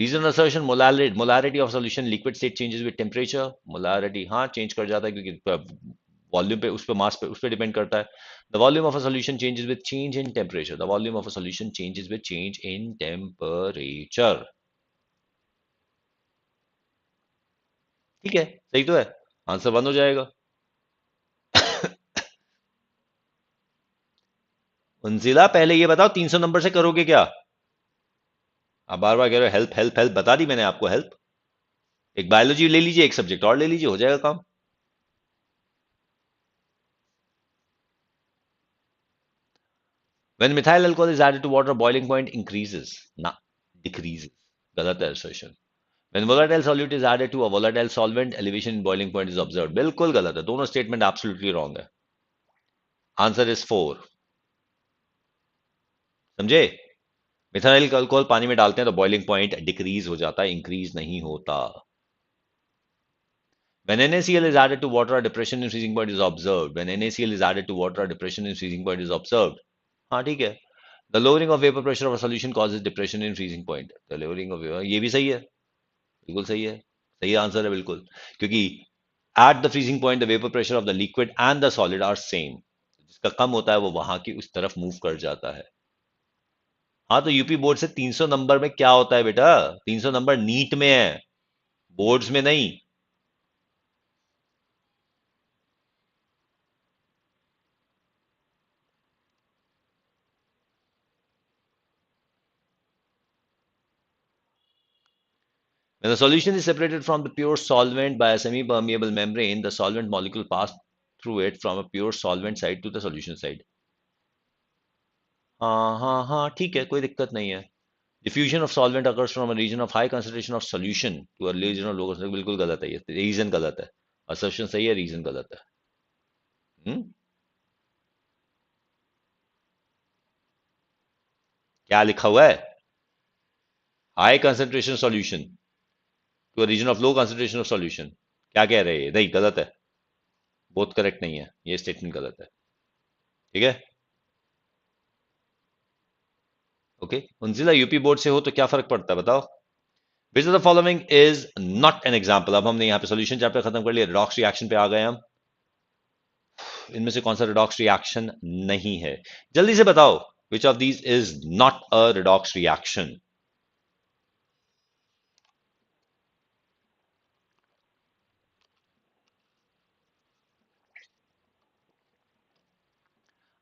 Reason assertion, molarity of solution liquid state changes with temperature. Molarity हाँ चेंज कर जाता है, क्योंकि वॉल्यूम पे, उस पे, मास पे, उस पे डिपेंड करता है। The volume of a solution changes with change in temperature. The volume of a solution changes with change in temperature. ठीक है, सही तो है, आंसर बंद हो जाएगा। उनजिला पहले ये बताओ 300 नंबर से करोगे क्या? आप बार बार कह रहे हो हेल्प हेल्प हेल्प, बता दी मैंने आपको हेल्प। एक बायोलॉजी ले लीजिए, एक सब्जेक्ट और ले लीजिए, हो जाएगा काम। When methyl alcohol is added to water, boiling point increases, ना decreases. गलत है assertion. When volatile solute is added to a volatile solvent, elevation in boiling point is observed. बिल्कुल गलत है, दोनों स्टेटमेंट absolutely wrong है। Answer is 4। समझे? Methyl alcohol पानी में डालते हैं तो बॉइलिंग पॉइंट डिक्रीज हो जाता है, इंक्रीज नहीं होता। When NaCl is added to water, a depression in freezing point is observed. When NaCl is added to water, a depression in freezing point is observed. हाँ ठीक है। The lowering of vapor pressure of a solution causes depression in freezing point. The lowering of vapor, ये भी सही है, बिल्कुल सही है, सही आंसर है बिल्कुल। क्योंकि at the freezing point the vapor pressure of the liquid and the solid are same. जिसका कम होता है वो वहां की उस तरफ मूव कर जाता है। हाँ, तो यूपी बोर्ड से 300 नंबर में क्या होता है बेटा? 300 नंबर नीट में है, बोर्ड्स में नहीं। When the solution is separated from the pure solvent by a semi-permeable membrane, the solvent molecule pass through it from a pure solvent side to the solution side. हाँ हाँ हाँ ठीक है, कोई दिक्कत नहीं है। Diffusion of solvent occurs from a region of high concentration of solution to a region of low concentration। बिल्कुल गलत है, ये रीजन गलत है। असर्शन सही है, रीजन गलत है। हम्म, क्या लिखा हुआ है? High concentration solution to a region of low concentration of solution. क्या कह रहे हैं? नहीं, गलत है, बोथ करेक्ट नहीं है, ये स्टेटमेंट गलत है। ठीक है, ओके, उनजिला यूपी बोर्ड से हो तो क्या फर्क पड़ता है बताओ। विच of the following is not an example. अब हमने यहाँ पे सोल्यूशन चैप्टर खत्म कर लिया, रिडॉक्स रिएक्शन पे आ गए हम। इनमें से कौन सा रिडॉक्स रिएक्शन नहीं है, जल्दी से बताओ। Which of these is not a redox reaction.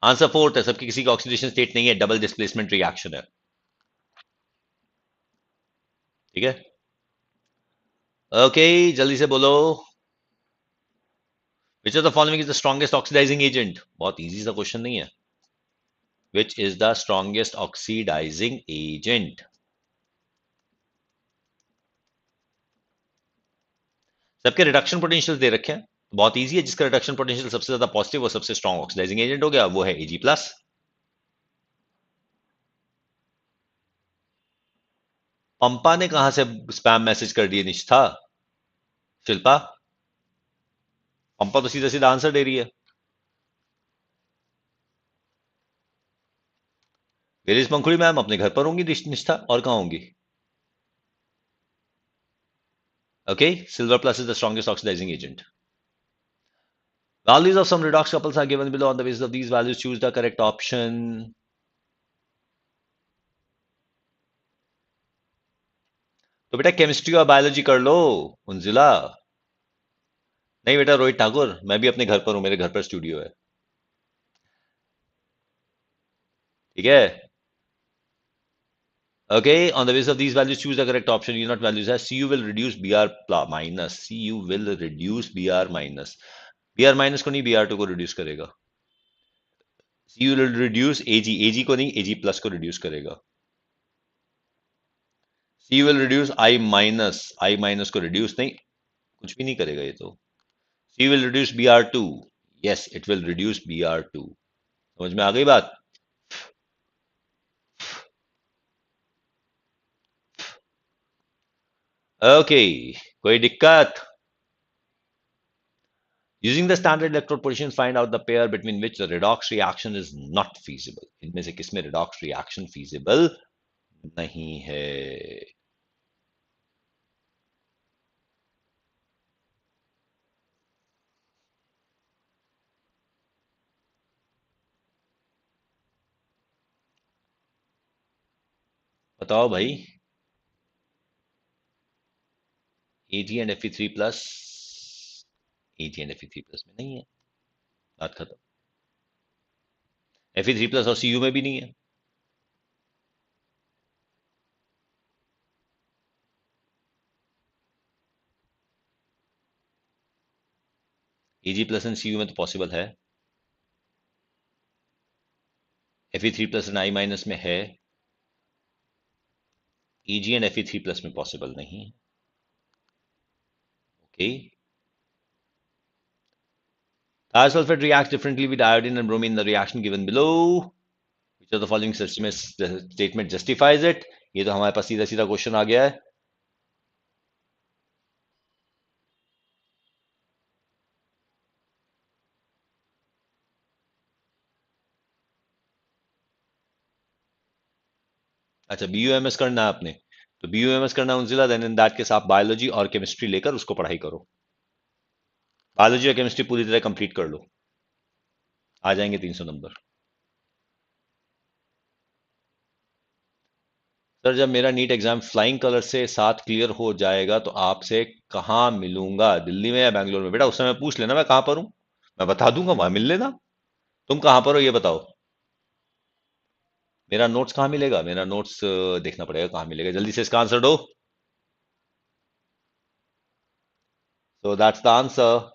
Answer fourth है, सबकी किसी का ऑक्सीडेशन स्टेट नहीं है, डबल डिस्प्लेसमेंट रिएक्शन है। ठीक है, ओके, जल्दी से बोलो। Which of the following is the strongest oxidising agent. बहुत इजी सा क्वेश्चन नहीं है। Which is the strongest oxidising agent. सबके रिडक्शन पोटेंशियल दे रखे हैं, बहुत इजी है। जिसका रिडक्शन पोटेंशियल सबसे ज्यादा पॉजिटिव, वो सबसे स्ट्रॉन्ग ऑक्सीडाइजिंग एजेंट हो गया, वो है Ag+। पंपा ने कहां से स्पैम मैसेज कर दिए निष्ठा, शिल्पा। पंपा तो सीधा सीधा आंसर दे रही है। मेरी इस पंखुड़ी मैम अपने घर पर होंगी निष्ठा, और कहां होंगी। Okay, silver plus is the strongest oxidising agent. Values of some redox couples are given below. On the basis of these values, choose the correct option. तो बेटा केमिस्ट्री और बायोलॉजी कर लो उनजिला। नहीं बेटा रोहित ठाकुर, मैं भी अपने घर पर हूं, मेरे घर पर स्टूडियो है। ठीक है, okay, on the basis of these values, choose the correct option. You not values है, Cu will reduce Br minus, Cu will reduce Br minus, Br minus को नहीं Br2 को reduce करेगा। Cu will reduce Ag, Ag को नहीं Ag plus को reduce करेगा। Cu will reduce I minus, I minus को reduce नहीं, कुछ भी नहीं करेगा ये तो। Cu will reduce Br2, yes it will reduce Br2। समझ में आ गई बात। ओके, कोई दिक्कत। Using the standard electrode position, find out the pair between which the redox reaction is not feasible। इनमें से किसमें redox reaction feasible नहीं है। बताओ भाई। Ag and Fe3 plus, Ag and Fe3 plus में नहीं है, बात खत्म। Fe3 प्लस और Cu में भी नहीं है। Ag प्लस एंड Cu में तो पॉसिबल है, Fe3 plus and I minus में है, Ag एंड Fe3 प्लस में पॉसिबल नहीं है। Okay, Thiosulfate reacts differently with iodine and bromine in the reaction given below. Which of the following statement justifies it। ये तो हमारे पास सीधा सीधा क्वेश्चन आ गया है। अच्छा, BUMS करना है आपने, तो BUMS करना है Unzila, then in that case आप बायोलॉजी और केमिस्ट्री लेकर उसको पढ़ाई करो। बायोलॉजी और केमिस्ट्री पूरी तरह कंप्लीट कर लो, आ जाएंगे 300 नंबर। सर जब मेरा नीट एग्जाम फ्लाइंग कलर से साथ क्लियर हो जाएगा तो आपसे कहाँ मिलूंगा, दिल्ली में या बैंगलोर में। बेटा उस समय पूछ लेना मैं कहां पर हूं, मैं बता दूंगा, वहां मिल लेना। तुम कहां पर हो ये बताओ। मेरा नोट्स कहाँ मिलेगा, मेरा नोट्स देखना पड़ेगा कहाँ मिलेगा, जल्दी से इसका आंसर दो। So that's the answer.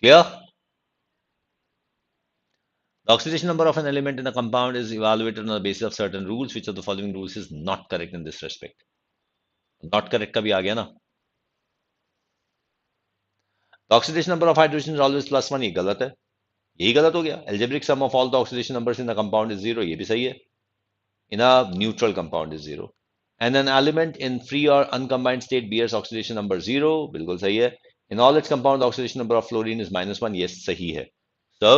Clear. The oxidation number of an element in a compound is evaluated on the basis of certain rules. Which of the following rules is not correct in this respect? Not correct का भी आ गया ना। The oxidation number of hydrogen is always +1, ये गलत है, यही गलत हो गया। Algebraic sum of all the oxidation numbers in a compound is 0, ये भी सही है। In a neutral compound is 0। And an element in free or uncombined state bears oxidation number 0, बिल्कुल सही है। In all its compound, the oxidation number of fluorine is -1, yes सही है। So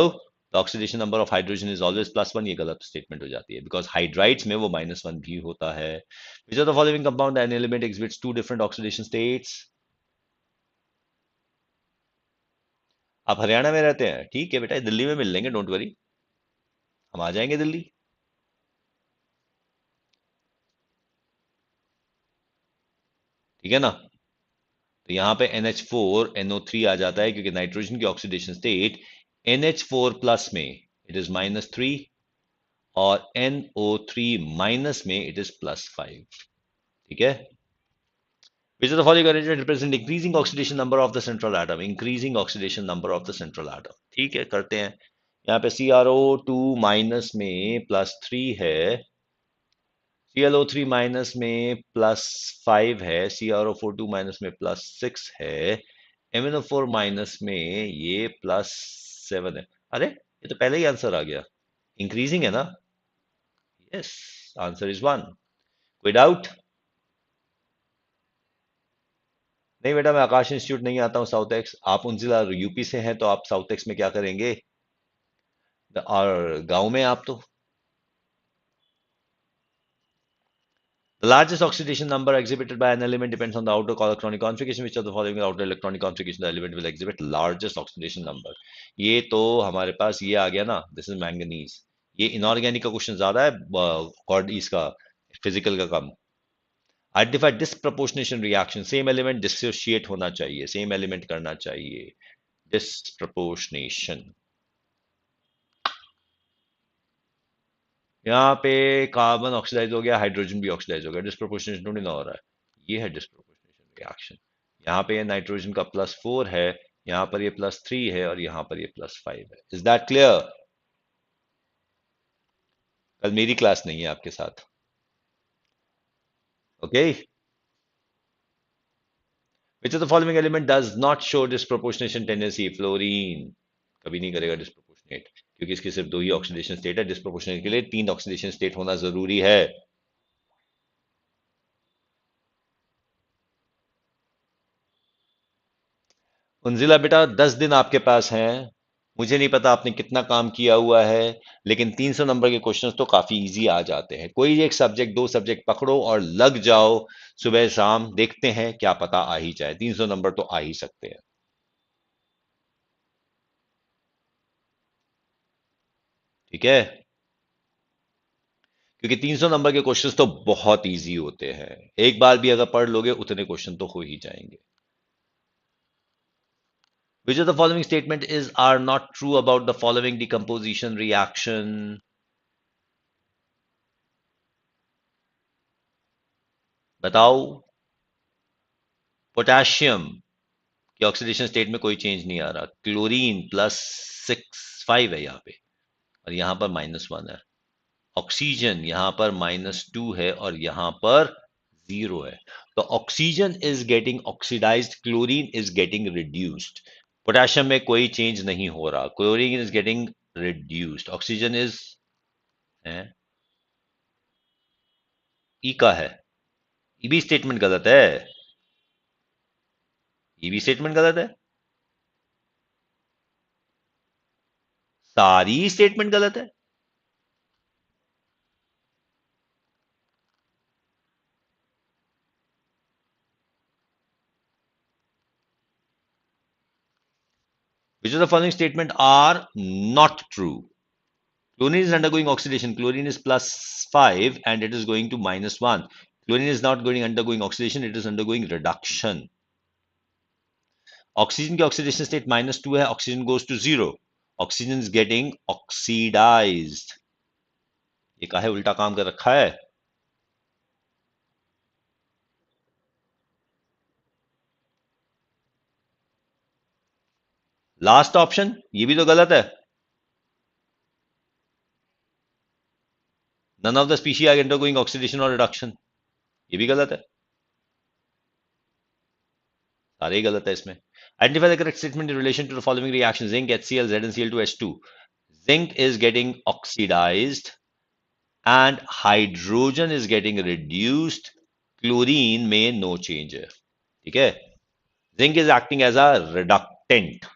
the oxidation number of hydrogen is always +1, ये गलत statement हो जाती है, बिकॉज हाइड्राइड्स में वो -1 भी होता है। Which are the following compound an element exhibits two different oxidation states? आप हरियाणा में रहते हैं, ठीक है बेटा, दिल्ली में मिल लेंगे, डोंट वरी, हम आ जाएंगे दिल्ली। ठीक है ना? तो यहाँ पे NH4NO3 आ जाता है, क्योंकि नाइट्रोजन की ऑक्सीडेशन स्टेट NH4 प्लस में इट इज -3 और NO3 माइनस में इट इज +5। ठीक है? Which of the following arrangement represent increasing oxidation number of the central atom? Increasing oxidation number of the central atom. ठीक है, करते हैं। यहाँ पे CrO2 माइनस में +3 है, ClO3 माइनस में +5 है, CrO4 2 माइनस में +6 है, MnO4 माइनस में ये +7 है। अरे ये तो पहले ही आंसर आ गया, इंक्रीजिंग है ना? Yes, answer is 1। कोई डाउट? नहीं बेटा, मैं आकाश इंस्टीट्यूट नहीं आता हूँ साउथ एक्स। आप जिला यूपी से हैं, तो आप साउथ एक्स में क्या करेंगे? और गांव में आप तो। The largest oxidation number exhibited by an element depends on the outer electronic configuration. Which of the following outer electronic configuration the element will exhibit largest oxidation number? ये तो हमारे पास ये आ गया ना, दिस इज मैंगनीज। ये inorganic का question ज्यादा है, कॉर्ड इसका फिजिकल का कम। Identify disproportionation reaction, same element dissociate होना चाहिए, सेम एलिमेंट करना चाहिए। डिसप्रपोर्शनेशन, यहाँ पे कार्बन ऑक्सीडाइज हो गया, हाइड्रोजन भी ऑक्सीडाइज हो गया, डिस्प्रोपोर्शनेशन थोड़ी ना हो रहा है, ये है डिस्प्रोपोर्शनेशन रिएक्शन। यहाँ पे ये नाइट्रोजन का +4 है, यहाँ पर ये +3 है, और यहाँ पर ये +5 है। Is that clear? कल मेरी क्लास नहीं है आपके साथ, okay? Which of the following element does not show disproportionation tendency? Fluorine कभी नहीं करेगा डिस्प्रोपोर्शनेट, क्योंकि इसके सिर्फ 2 ही ऑक्सीडेशन स्टेट है। डिस्प्रोपोर्शनेट के लिए 3 ऑक्सीडेशन स्टेट होना जरूरी है। उंजिला बेटा, 10 दिन आपके पास हैं। मुझे नहीं पता आपने कितना काम किया हुआ है, लेकिन 300 नंबर के क्वेश्चंस तो काफी इजी आ जाते हैं। कोई एक सब्जेक्ट, 2 सब्जेक्ट पकड़ो और लग जाओ, सुबह शाम देखते हैं, क्या पता आ ही जाए। 300 नंबर तो आ ही सकते हैं। ठीक है? क्योंकि 300 नंबर के क्वेश्चंस तो बहुत इजी होते हैं, एक बार भी अगर पढ़ लोगे उतने क्वेश्चन तो हो ही जाएंगे। Which of the following statement is are not true about the following decomposition reaction? बताओ। पोटेशियम कि ऑक्सीडेशन स्टेट में कोई चेंज नहीं आ रहा, क्लोरीन +6 5 है यहाँ पे, और यहाँ पर -1 है। ऑक्सीजन यहाँ पर -2 है, और यहाँ पर 0 है। तो oxygen is getting oxidised, chlorine is getting reduced. Potassium में कोई चेंज नहीं हो रहा, chlorine is getting reduced, oxygen is है, ई का है। ई भी स्टेटमेंट गलत है, ई भी स्टेटमेंट गलत है, सारी स्टेटमेंट गलत है। Which of the following statement are not true? Chlorine is undergoing oxidation. Chlorine is +5 and it is going to -1. Chlorine is not going undergoing oxidation, it is undergoing reduction. Oxygen की oxidation state -2 है, oxygen goes to 0. Oxygen is getting oxidized. ये काहे उल्टा काम कर रखा है? Last option ये भी तो गलत है। None of the species are undergoing oxidation or reduction, ये भी गलत है। सारे ही गलत है इसमें। Identify the correct statement in relation to the following reaction: zinc HCl ZnCl2H2. Zinc is getting oxidized and hydrogen is getting reduced. Chlorine में no change है। ठीक है? Zinc is acting as a reductant.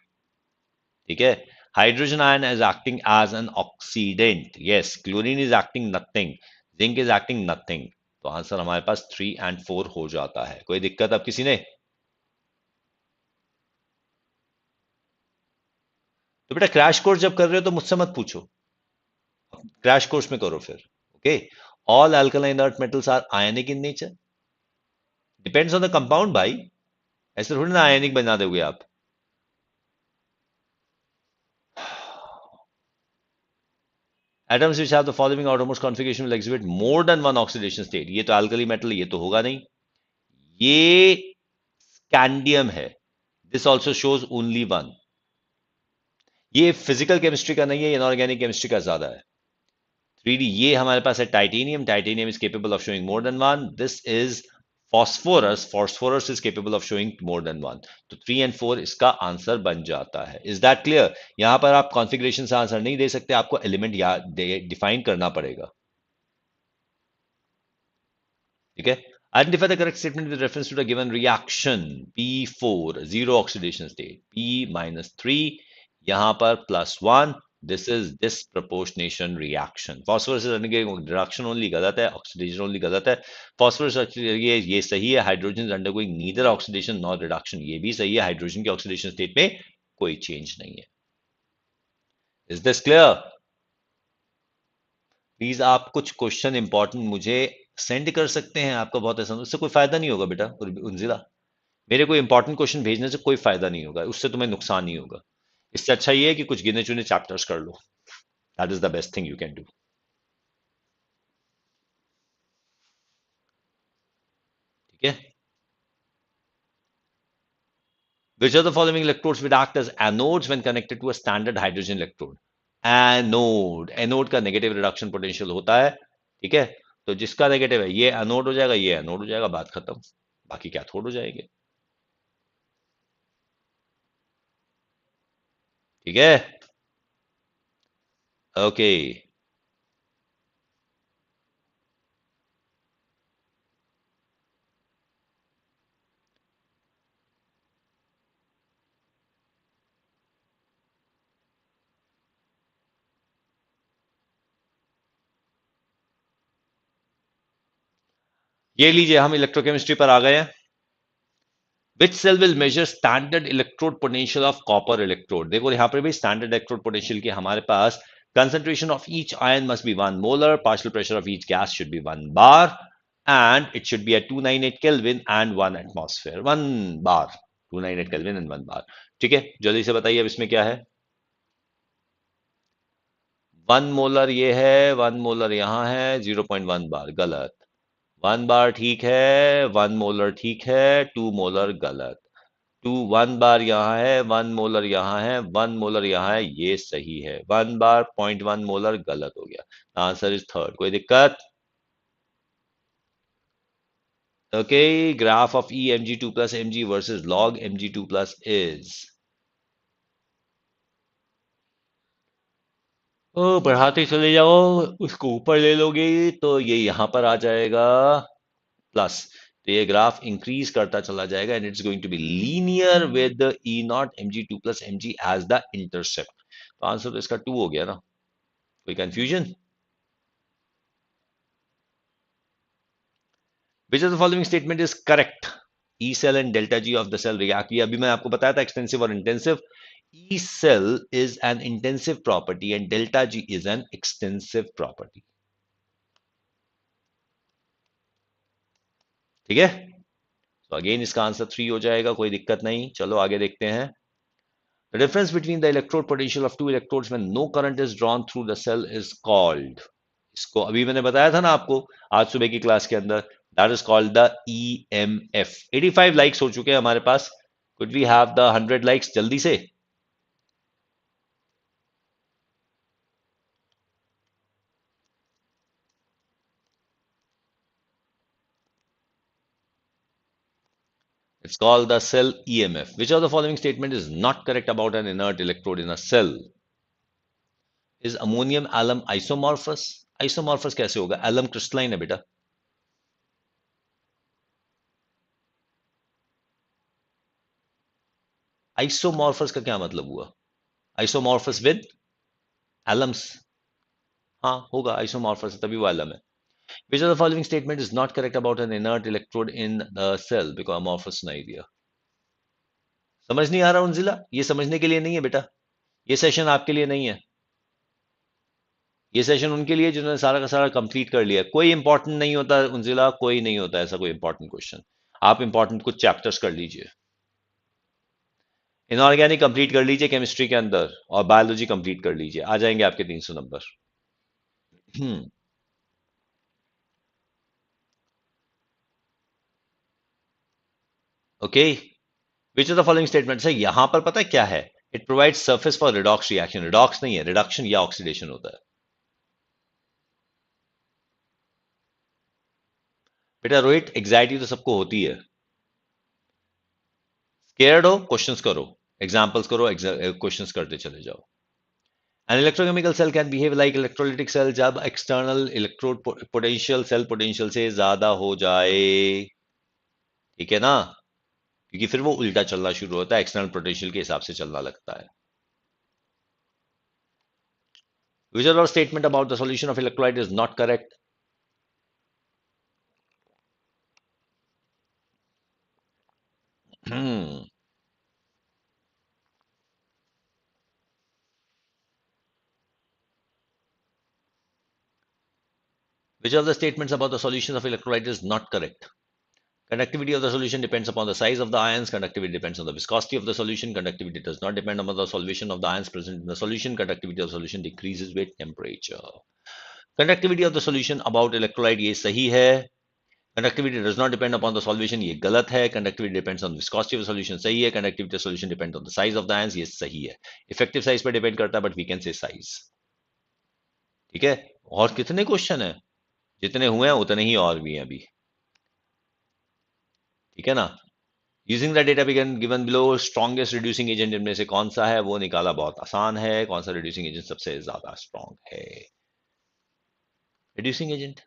ठीक है? Hydrogen ion is acting as an oxidant. Yes, chlorine is acting nothing. Zinc is acting nothing. तो answer हमारे पास 3 और 4 हो जाता है. कोई दिक्कत अब किसी ने? तो बेटा क्रैश कोर्स जब कर रहे हो तो मुझसे मत पूछो, क्रैश कोर्स में करो फिर. Okay. All alkaline earth metals are ionic in nature. Depends on the compound भाई. ऐसे थोड़ी ना आयनिक बना दोगे आप. Atoms which have the following outermost configuration will exhibit more than one oxidation state. ये तो alkali metal, ये तो होगा नहीं. ये स्कैंडियम है. This also shows only one. ये फिजिकल केमिस्ट्री का नहीं है, इनऑर्गेनिक केमिस्ट्री का ज्यादा है. 3D ये हमारे पास है titanium. Titanium is capable of showing more than one. This is phosphorus. Phosphorus is capable of showing more than one. तो 3 और 4 इसका आंसर बन जाता है. Is that clear? यहां पर आप कॉन्फ़िगरेशन से आंसर नहीं दे सकते, आपको एलिमेंट डिफाइन करना पड़ेगा. ठीक है. Identify the correct statement with reference to the given reaction. P4 zero oxidation state. P minus 3 यहां पर +1. This is disproportionation reaction. Phosphorus is undergoing reduction only गलत है. Oxidation only गलत है. Phosphorus ये सही है. Hydrogen is undergoing neither oxidation nor reduction. ये भी सही है. Hydrogen के oxidation state में कोई change नहीं है. Is this clear? प्लीज आप कुछ क्वेश्चन इंपॉर्टेंट मुझे सेंड कर सकते हैं. आपका बहुत ऐसा, उससे कोई फायदा नहीं होगा बेटा उर्जिला. मेरे को इंपॉर्टेंट क्वेश्चन भेजने से कोई फायदा नहीं होगा, उससे तुम्हें नुकसान नहीं होगा. इससे अच्छा ये है कि कुछ गिने चुने चैप्टर्स कर लो. That is the best thing you can do. ठीक है. Which of the following electrodes would act as anodes when connected to a standard hydrogen electrode? Anode. Anode का नेगेटिव रिडक्शन पोटेंशियल होता है. ठीक है. तो जिसका नेगेटिव है ये एनोड हो जाएगा, ये एनोड हो जाएगा, बात खत्म. बाकी कैथोड हो जाएंगे. ठीक है. ओके. ये लीजिए हम इलेक्ट्रोकेमिस्ट्री पर आ गए हैं. Which cell will measure standard electrode potential of copper electrode. देखो यहां पर भी स्टैंडर्ड इलेक्ट्रोड पोटेंशियल के हमारे पास concentration of each ion must be 1 molar, partial pressure of each gas should be 1 bar, and it should be at 298 Kelvin and 1 atmosphere. 1 bar, 298 Kelvin and 1 bar. ठीक है. जल्दी से बताइए अब इसमें क्या है. 1 मोलर ये है, 1 मोलर यहां है, 0.1 बार गलत. 1 बार ठीक है, 1 मोलर ठीक है, 2 मोलर गलत. 1 बार यहाँ है, 1 मोलर यहाँ है, 1 मोलर यहाँ है, ये सही है. 1 बार 0.1 मोलर गलत हो गया. Answer is third. कोई दिक्कत? Okay. Graph of E mg2 plus mg versus log mg2 plus is. ओ बढ़ाते चले जाओ, उसको ऊपर ले लोगे तो ये यहां पर आ जाएगा प्लस. तो ये ग्राफ इंक्रीज करता चला जाएगा and it's going to be linear with E not mg2 plus mg as the intercept. तो आंसर तो इसका 2 हो गया ना. कोई confusion? Which of the following statement is correct? E cell and delta G of the cell react. ये अभी मैं आपको बताया था एक्सटेंसिव और intensive. E cell is an intensive property and delta G is an extensive property. ठीक है. तो अगेन इसका आंसर 3 हो जाएगा. कोई दिक्कत नहीं. चलो आगे देखते हैं. The difference between the electrode potential of two electrodes when no current is drawn through the cell is called. इसको अभी मैंने बताया था ना आपको आज सुबह की क्लास के अंदर. That is called the EMF. 85 likes हो चुके हैं हमारे पास. Could we have the 100 likes जल्दी से? It's called the cell EMF. Which of the following statement is not correct about an inert electrode in a cell? Is ammonium alum isomorphous? Isomorphous कैसे होगा? Alum crystalline है बेटा. Isomorphous का क्या मतलब हुआ? आइसोमॉर्फस विद एलम्स, हाँ होगा आइसोमॉर्फस तभी वो एलम है. Which of the following statement is not correct about an inert electrode in the cell because amorphous नहीं दिया. समझ नहीं आ रहा उनजिला, ये समझने के लिए नहीं है बेटा, ये सेशन आपके लिए नहीं है. ये सेशन उनके लिए जिन्होंने सारा का सारा कंप्लीट कर लिया. कोई इंपॉर्टेंट नहीं होता उनजिला, कोई नहीं होता ऐसा कोई इंपॉर्टेंट क्वेश्चन. आप इंपॉर्टेंट कुछ चैप्टर्स कर लीजिए. इनऑर्गेनिक कंप्लीट कर लीजिए केमिस्ट्री के अंदर, और बायोलॉजी कंप्लीट कर लीजिए, आ जाएंगे आपके 300 number. Okay. Which of the following statements है, यहां पर पता है क्या है, it provide surface for redox reaction. Redox नहीं है, रिडक्शन या ऑक्सीडेशन होता है. बेटा रोहित, एग्जाइटी तो सबको होती है. स्केयर्ड हो, क्वेश्चंस करो, एग्जांपल्स करो, क्वेश्चंस करते चले जाओ. An electrochemical cell can behave like electrolytic cell जब external electrode potential cell potential से ज्यादा हो जाए. ठीक है ना, क्योंकि फिर वो उल्टा चलना शुरू होता है, एक्सटर्नल पोटेंशियल के हिसाब से चलना लगता है. Which of our statement about the solution of electrolyte is not correct? Hmm. Which of the statements about the solution of electrolyte is not correct? Conductivity of the solution depends upon the size of the ions. Conductivity depends on the viscosity of the solution. Conductivity does not depend upon the solution of the ions present in the solution. Conductivity of the solution decreases with temperature. Conductivity of the solution about electrolyte ये सही है. Conductivity does not depend upon the solution ये गलत है. Conductivity depends on the viscosity of the solution सही है. Conductivity of the solution depends on the size of the ions ये सही है. Effective size पर depend करता है, but we can say size. ठीक है. और कितने क्वेश्चन है, जितने हुए हैं उतने ही और भी हैं अभी. ठीक है ना. Using the data given below, strongest reducing agent इनमें से कौन सा है, वो निकाला बहुत आसान है. कौन सा रिड्यूसिंग एजेंट सबसे ज्यादा स्ट्रॉन्ग है? रिड्यूसिंग एजेंट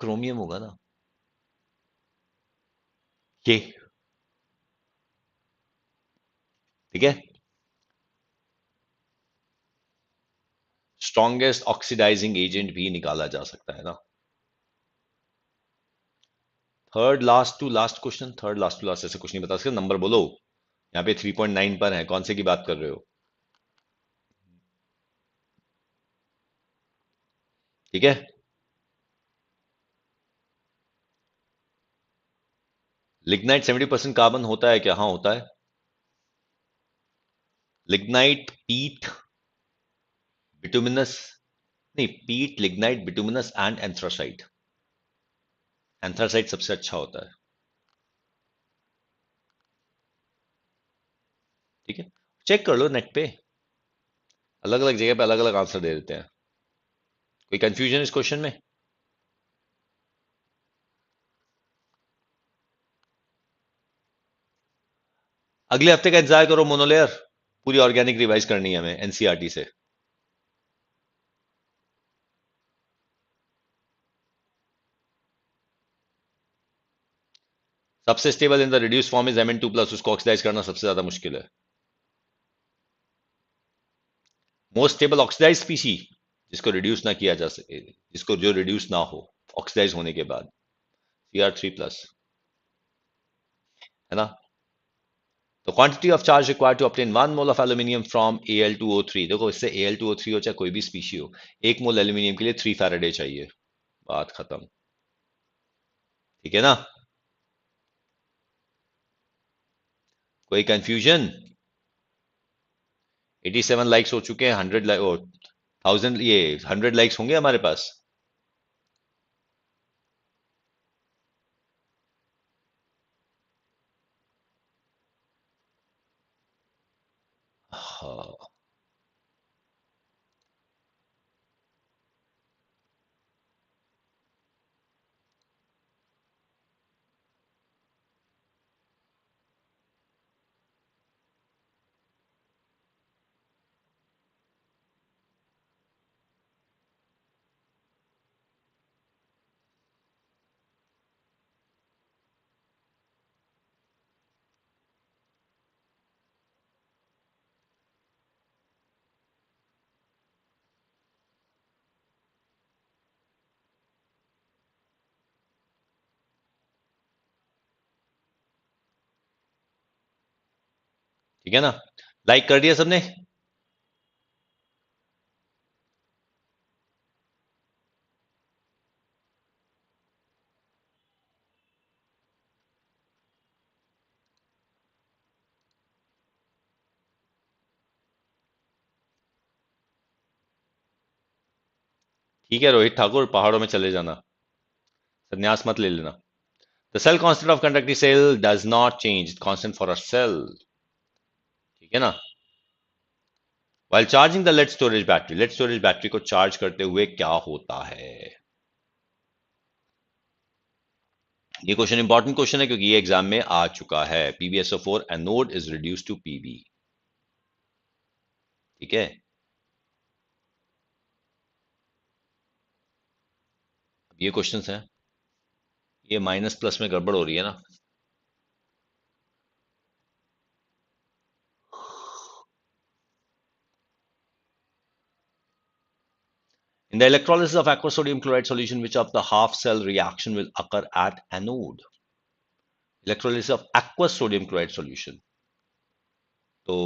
क्रोमियम होगा ना. ये ठीक है. स्ट्रॉन्गेस्ट ऑक्सीडाइजिंग एजेंट भी निकाला जा सकता है ना. Third last two last question, third last two last ऐसे कुछ नहीं बता सकते. नंबर बोलो. यहाँ पे 3.9 पर है, कौन से की बात कर रहे हो? ठीक है. लिग्नाइट 70% कार्बन होता है क्या? हाँ होता है. लिग्नाइट, पीट, बिटुमिनस, नहीं पीट, lignite, bituminous and anthracite. Anthracite सबसे अच्छा होता है. ठीक है. चेक कर लो नेट पे, अलग अलग जगह पे अलग अलग आंसर दे देते हैं. कोई कंफ्यूजन इस क्वेश्चन में? अगले हफ्ते का इंतजार करो मोनोलेयर, पूरी ऑर्गेनिक रिवाइज करनी है हमें एनसीईआरटी से. सबसे stable in the reduce form is Mn2+, उसको ऑक्सीडाइज करना सबसे ज्यादा मुश्किल है. मोस्ट स्टेबल ऑक्सीडाइज स्पीशी जिसको रिड्यूस ना किया जा सके, जिसको जो रिड्यूस ना हो ऑक्सीडाइज होने के बाद, Cr3+, है ना. तो quantity of charge required to obtain 1 mole of aluminium from Al2O3, देखो इससे Al2O3 हो चाहे कोई भी स्पीशी हो, 1 मोल एल्यूमिनियम के लिए 3 फैराडे चाहिए. बात खत्म. ठीक है ना. कोई कंफ्यूजन? 87 लाइक्स हो चुके हैं, 1000 ये 100 लाइक्स होंगे हमारे पास. हाँ. ठीक है ना? लाइक कर दिया सबने? ठीक है रोहित ठाकुर, पहाड़ों में चले जाना, संन्यास मत ले लेना। The cell constant of conductive cell does not change, constant for a cell. ठीक है ना? While charging the lead storage battery को चार्ज करते हुए क्या होता है? ये क्वेश्चन इंपॉर्टेंट क्वेश्चन है क्योंकि ये एग्जाम में आ चुका है। PbSO4 anode is reduce to Pb। ठीक है, ये क्वेश्चन है। ये माइनस प्लस में गड़बड़ हो रही है ना? In the electrolysis of aqueous sodium chloride solution, which of the half cell reaction will occur at anode? Electrolysis of aqueous sodium chloride solution, तो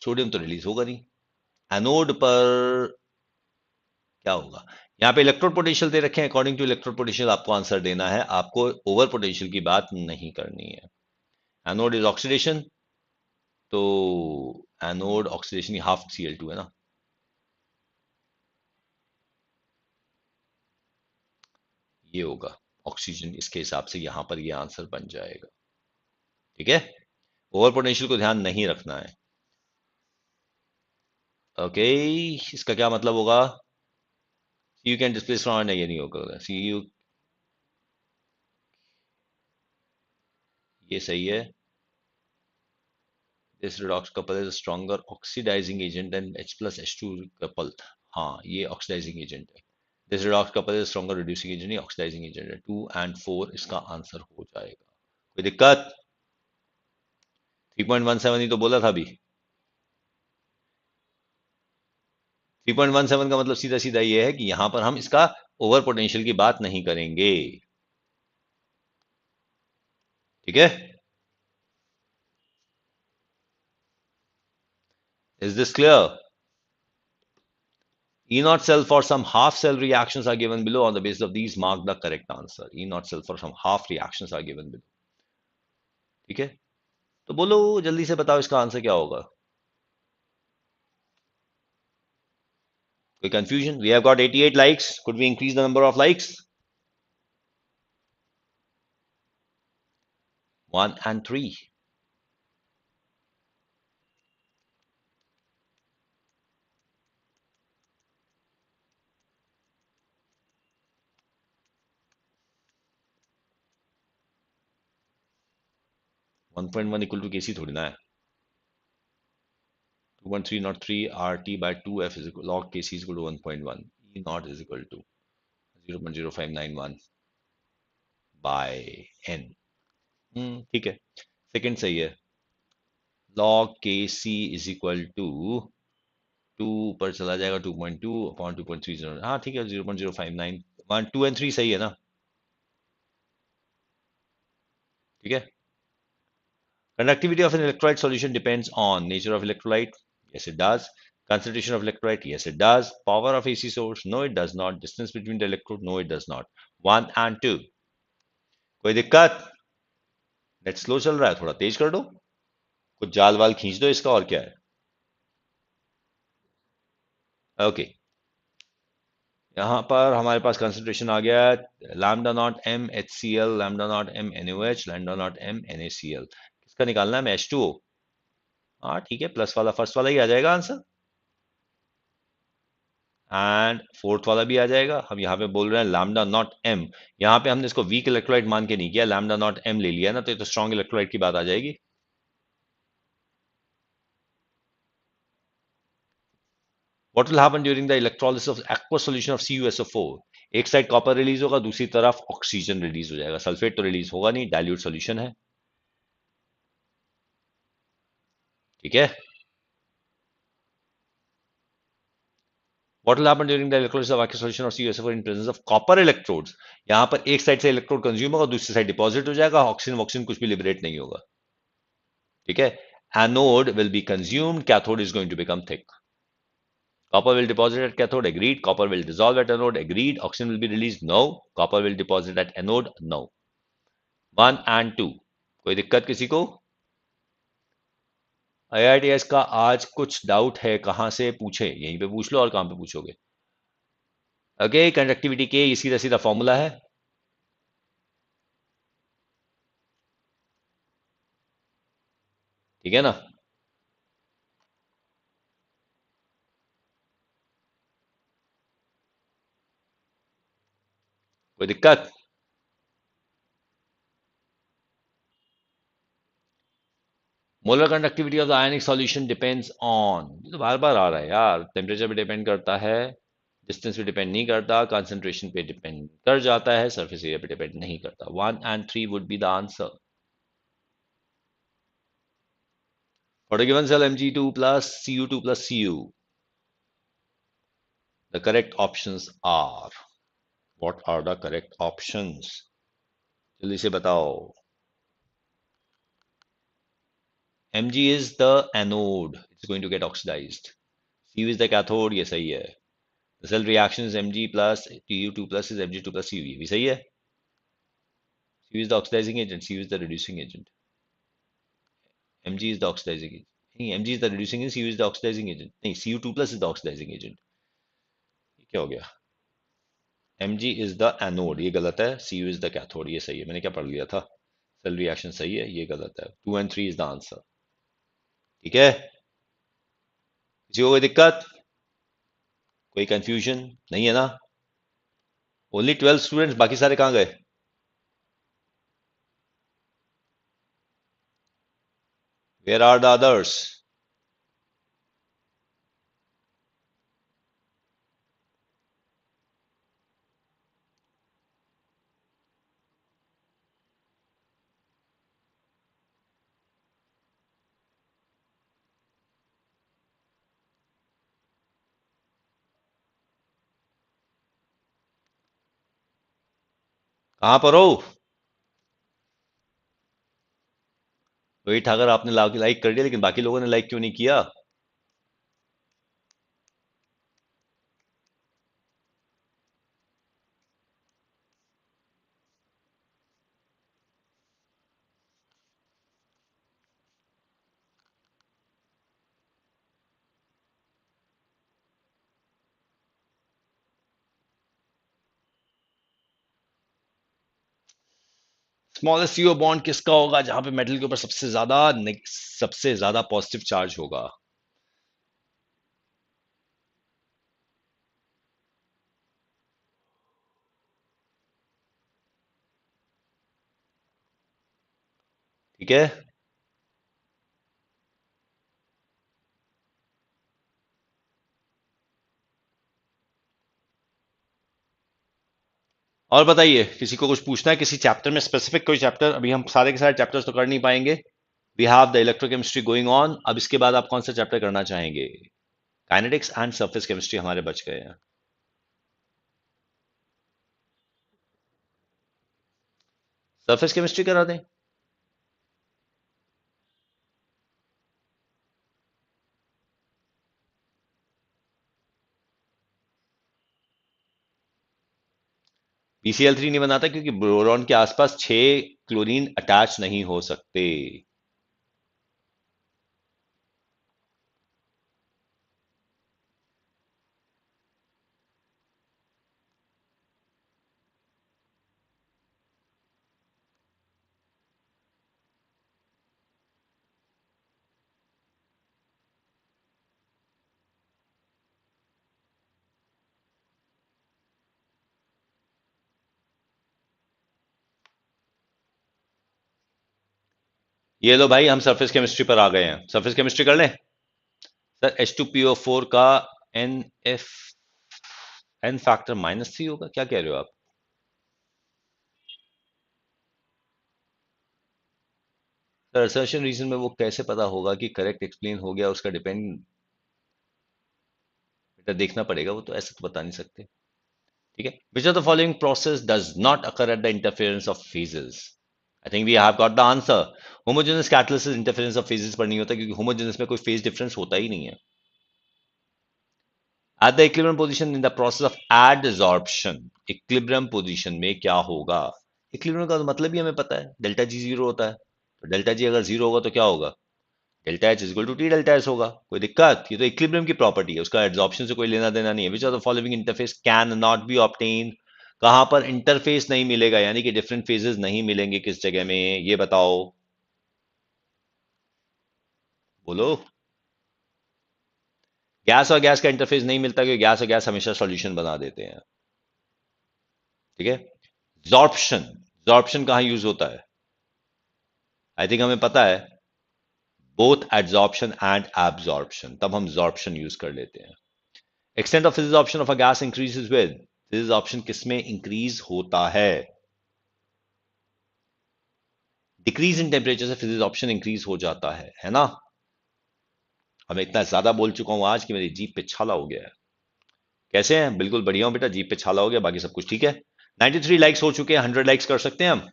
सोडियम तो रिलीज होगा नहीं। एनोड पर क्या होगा? यहाँ पे इलेक्ट्रोड पोटेंशियल दे रखे हैं, अकॉर्डिंग टू इलेक्ट्रोड पोटेंशियल आपको आंसर देना है, आपको ओवर पोटेंशियल की बात नहीं करनी है। एनोड इज ऑक्सीडेशन, तो एनोड ऑक्सीडेशन हाफ Cl2 है ना? ये होगा ऑक्सीजन, इसके हिसाब से यहां पर ये आंसर बन जाएगा। ठीक है, ओवर पोटेंशियल को ध्यान नहीं रखना है। ओके, इसका क्या मतलब होगा? सी यू कैन डिस्प्लेस फ्रॉम, नहीं ये नहीं होगा। सी यू, ये सही है। This redox couple is a stronger oxidizing agent than H plus H2 couple। हाँ, ये ऑक्सीडाइजिंग एजेंट है। This redox couple is stronger reducing agent, ये ऑक्सीडाइजिंग एजेंट है। 2 और 4 इसका आंसर हो जाएगा। कोई दिक्कत? 3.17 ही तो बोला था अभी। 3.17 का मतलब सीधा सीधा ये है कि यहां पर हम इसका ओवर पोटेंशियल की बात नहीं करेंगे। ठीक है, is this clear? E naught cell for some half cell reactions are given below. On the basis of these, mark the correct answer. E naught cell for some half reactions are given below. ठीक है, तो बोलो जल्दी से बताओ इसका answer क्या होगा? कोई confusion? We have got 88 likes. Could we increase the number of likes? 1 and 3. 1.1 equal to Kc थोड़ी ना है। 2.3 not 3 RT by 2F is equal log Kc is equal to 1.1। E naught is equal to 0.0591 by N। ठीक है, second सही है। log Kc is equal to 2 पर चला जाएगा 2.2 अपॉन 2.30। हाँ ठीक है, 0.059। 1 2 and 3 सही है ना? ठीक है। Conductivity of an electrolyte solution depends on nature of electrolyte. Yes, it does. Concentration of electrolyte. Yes, it does. Power of AC source. No, it does not. Distance between the electrode. No, it does not. 1 and 2। कोई दिक्कत? Net slow चल रहा है, थोड़ा तेज कर दो, कुछ जाल वाल खींच दो इसका, और क्या है। ओके, यहां पर हमारे पास कंसंट्रेशन आ गया lambda not M H C L, lambda not M N O H, lambda not M N A C L. किसका निकालना है? H2O। हाँ ठीक है, प्लस वाला फर्स्ट वाला ही आ जाएगा आंसर, एंड फोर्थ वाला भी आ जाएगा। हम यहाँ पे बोल रहे हैं लैम्डा नॉट एम, यहाँ पे हमने इसको वीक इलेक्ट्रोलाइट मान के नहीं किया, लैम्डा नॉट एम ले लिया ना, तो ये तो स्ट्रॉन्ग इलेक्ट्रोलाइट की बात आ जाएगी। What will happen during the electrolysis of aqueous solution of CuSO4? एक साइड कॉपर रिलीज होगा, दूसरी तरफ ऑक्सीजन रिलीज हो जाएगा। सल्फेट तो रिलीज होगा नहीं, डाइल्यूट सॉल्यूशन है। ठीक है, What will happen during the electrolysis of aqueous solution of CuSO4 in presence of copper electrodes? यहां पर एक साइड से इलेक्ट्रोड कंज्यूम होगा, दूसरी साइड डिपॉजिट हो जाएगा, ऑक्सीजन वॉक्सीजन कुछ भी लिबरेट नहीं होगा। ठीक है, Anode will be consumed, cathode is going to become thick. Copper will deposit at cathode, agreed. Copper will dissolve at anode, agreed. Oxygen will be released, no. Copper will deposit at anode, no. 1 and 2. कोई दिक्कत किसी को? IITS का आज कुछ doubt है, कहां से पूछे? यहीं पे पूछ लो, और कहां पे पूछोगे? ओके, कंडक्टिविटी के ये सीधा सीधा फॉर्मूला है। ठीक है ना? कोई दिक्कत? Molar conductivity of the ionic solution depends on, तो बार बार आ रहा है यार, टेम्परेचर पे डिपेंड करता है, डिस्टेंस पे डिपेंड नहीं करता, कंसंट्रेशन पे डिपेंड कर जाता है, सरफेस एरिया पे डिपेंड नहीं करता। 1 and 3 would be the answer. For a given cell Mg2 plus Cu2 plus Cu, the correct options are, what are the correct options? जल्दी से बताओ। Mg is the anode, it's going to get oxidized. Cu is the cathode, ये सही है। The cell reaction is Mg plus Cu2 plus is Mg2 plus Cu, ये भी सही है। Cu is the oxidizing agent, Cu is the reducing agent. Mg is the oxidizing agent. नहीं, Mg is the reducing agent, Cu is the oxidizing agent. नहीं, Cu2 plus is the oxidizing agent. ये क्या हो गया? Mg is the anode, ये गलत है। Cu is the cathode, ये सही है। मैंने क्या पढ़ लिया था? सेल रिएक्शन सही है, ये गलत है। 2 and 3 इज द आंसर। ठीक है, किसी को कोई दिक्कत, कोई कंफ्यूजन नहीं है ना? ओनली 12 स्टूडेंट्स, बाकी सारे कहां गए? Where are the others? कहां पर हो? रोहित ठाकर, आपने लाइक कर दिया, लेकिन बाकी लोगों ने लाइक क्यों नहीं किया? स्मॉलेस्ट सीओ बॉन्ड किसका होगा जहां पे मेटल के ऊपर सबसे ज्यादा पॉजिटिव चार्ज होगा? ठीक है, और बताइए, किसी को कुछ पूछना है किसी चैप्टर में स्पेसिफिक? कोई चैप्टर? अभी हम सारे के सारे चैप्टर्स तो कर नहीं पाएंगे। We have the electrochemistry going on. अब इसके बाद आप कौन सा चैप्टर करना चाहेंगे? काइनेटिक्स एंड सरफेस केमिस्ट्री हमारे बच गए हैं। सरफेस केमिस्ट्री करा दें? PCl3 नहीं बनाता क्योंकि बोरॉन के आसपास 6 क्लोरीन अटैच नहीं हो सकते। ये लो भाई, हम सरफेस केमिस्ट्री पर आ गए हैं। सरफेस केमिस्ट्री कर लें? सर H2PO4 का एन एफ एन फैक्टर -3 होगा, क्या कह रहे हो आप? सर असर्शन रीजन में वो कैसे पता होगा कि करेक्ट एक्सप्लेन हो गया? उसका डिपेंड, बेटा देखना पड़ेगा, वो तो ऐसे तो बता नहीं सकते। ठीक है, which of the following process does not occur at the interference of phases? I think we have got the answer. Homogeneous catalysis interference of phases पर नहीं होता क्योंकि होमोजेनस में कोई फेज डिफरेंस होता ही नहीं है। At the equilibrium position in the process of adsorption, equilibrium position में क्या होगा? इक्विलिब्रियम का तो मतलब ही हमें पता है, डेल्टा जी जीरो होता है। तो डेल्टा जी अगर जीरो होगा तो क्या होगा? Delta H equal to T delta S होगा। कोई दिक्कत? ये तो इक्विलिब्रियम की प्रॉपर्टी है, उसका एडसॉर्प्शन से कोई लेना देना नहीं है। Which are the following interface can not be obtain? कहां पर इंटरफेस नहीं मिलेगा, यानी कि डिफरेंट फेजेस नहीं मिलेंगे किस जगह में, ये बताओ, बोलो। गैस और गैस का इंटरफेस नहीं मिलता क्योंकि गैस और गैस हमेशा सॉल्यूशन बना देते हैं। ठीक है। जॉर्प्शन, जॉर्प्शन कहां यूज होता है? आई थिंक हमें पता है, बोथ एड्सॉर्प्शन एंड एब्जॉर्प्शन, तब हम जॉर्प्शन यूज कर लेते हैं। Extent of physics option of a gas increases with, physics option किसमें इंक्रीज होता है? डिक्रीज इन टेम्परेचर से फिजिक्स ऑप्शन इंक्रीज हो जाता है ना? अब मैं इतना ज्यादा बोल चुका हूं आज कि मेरी जीप पे छाला हो गया है। कैसे हैं? बिल्कुल बढ़िया हूं बेटा, जीप पे छाला हो गया, बाकी सब कुछ ठीक है। 93 लाइक्स हो चुके हैं, 100 लाइक्स कर सकते हैं हम।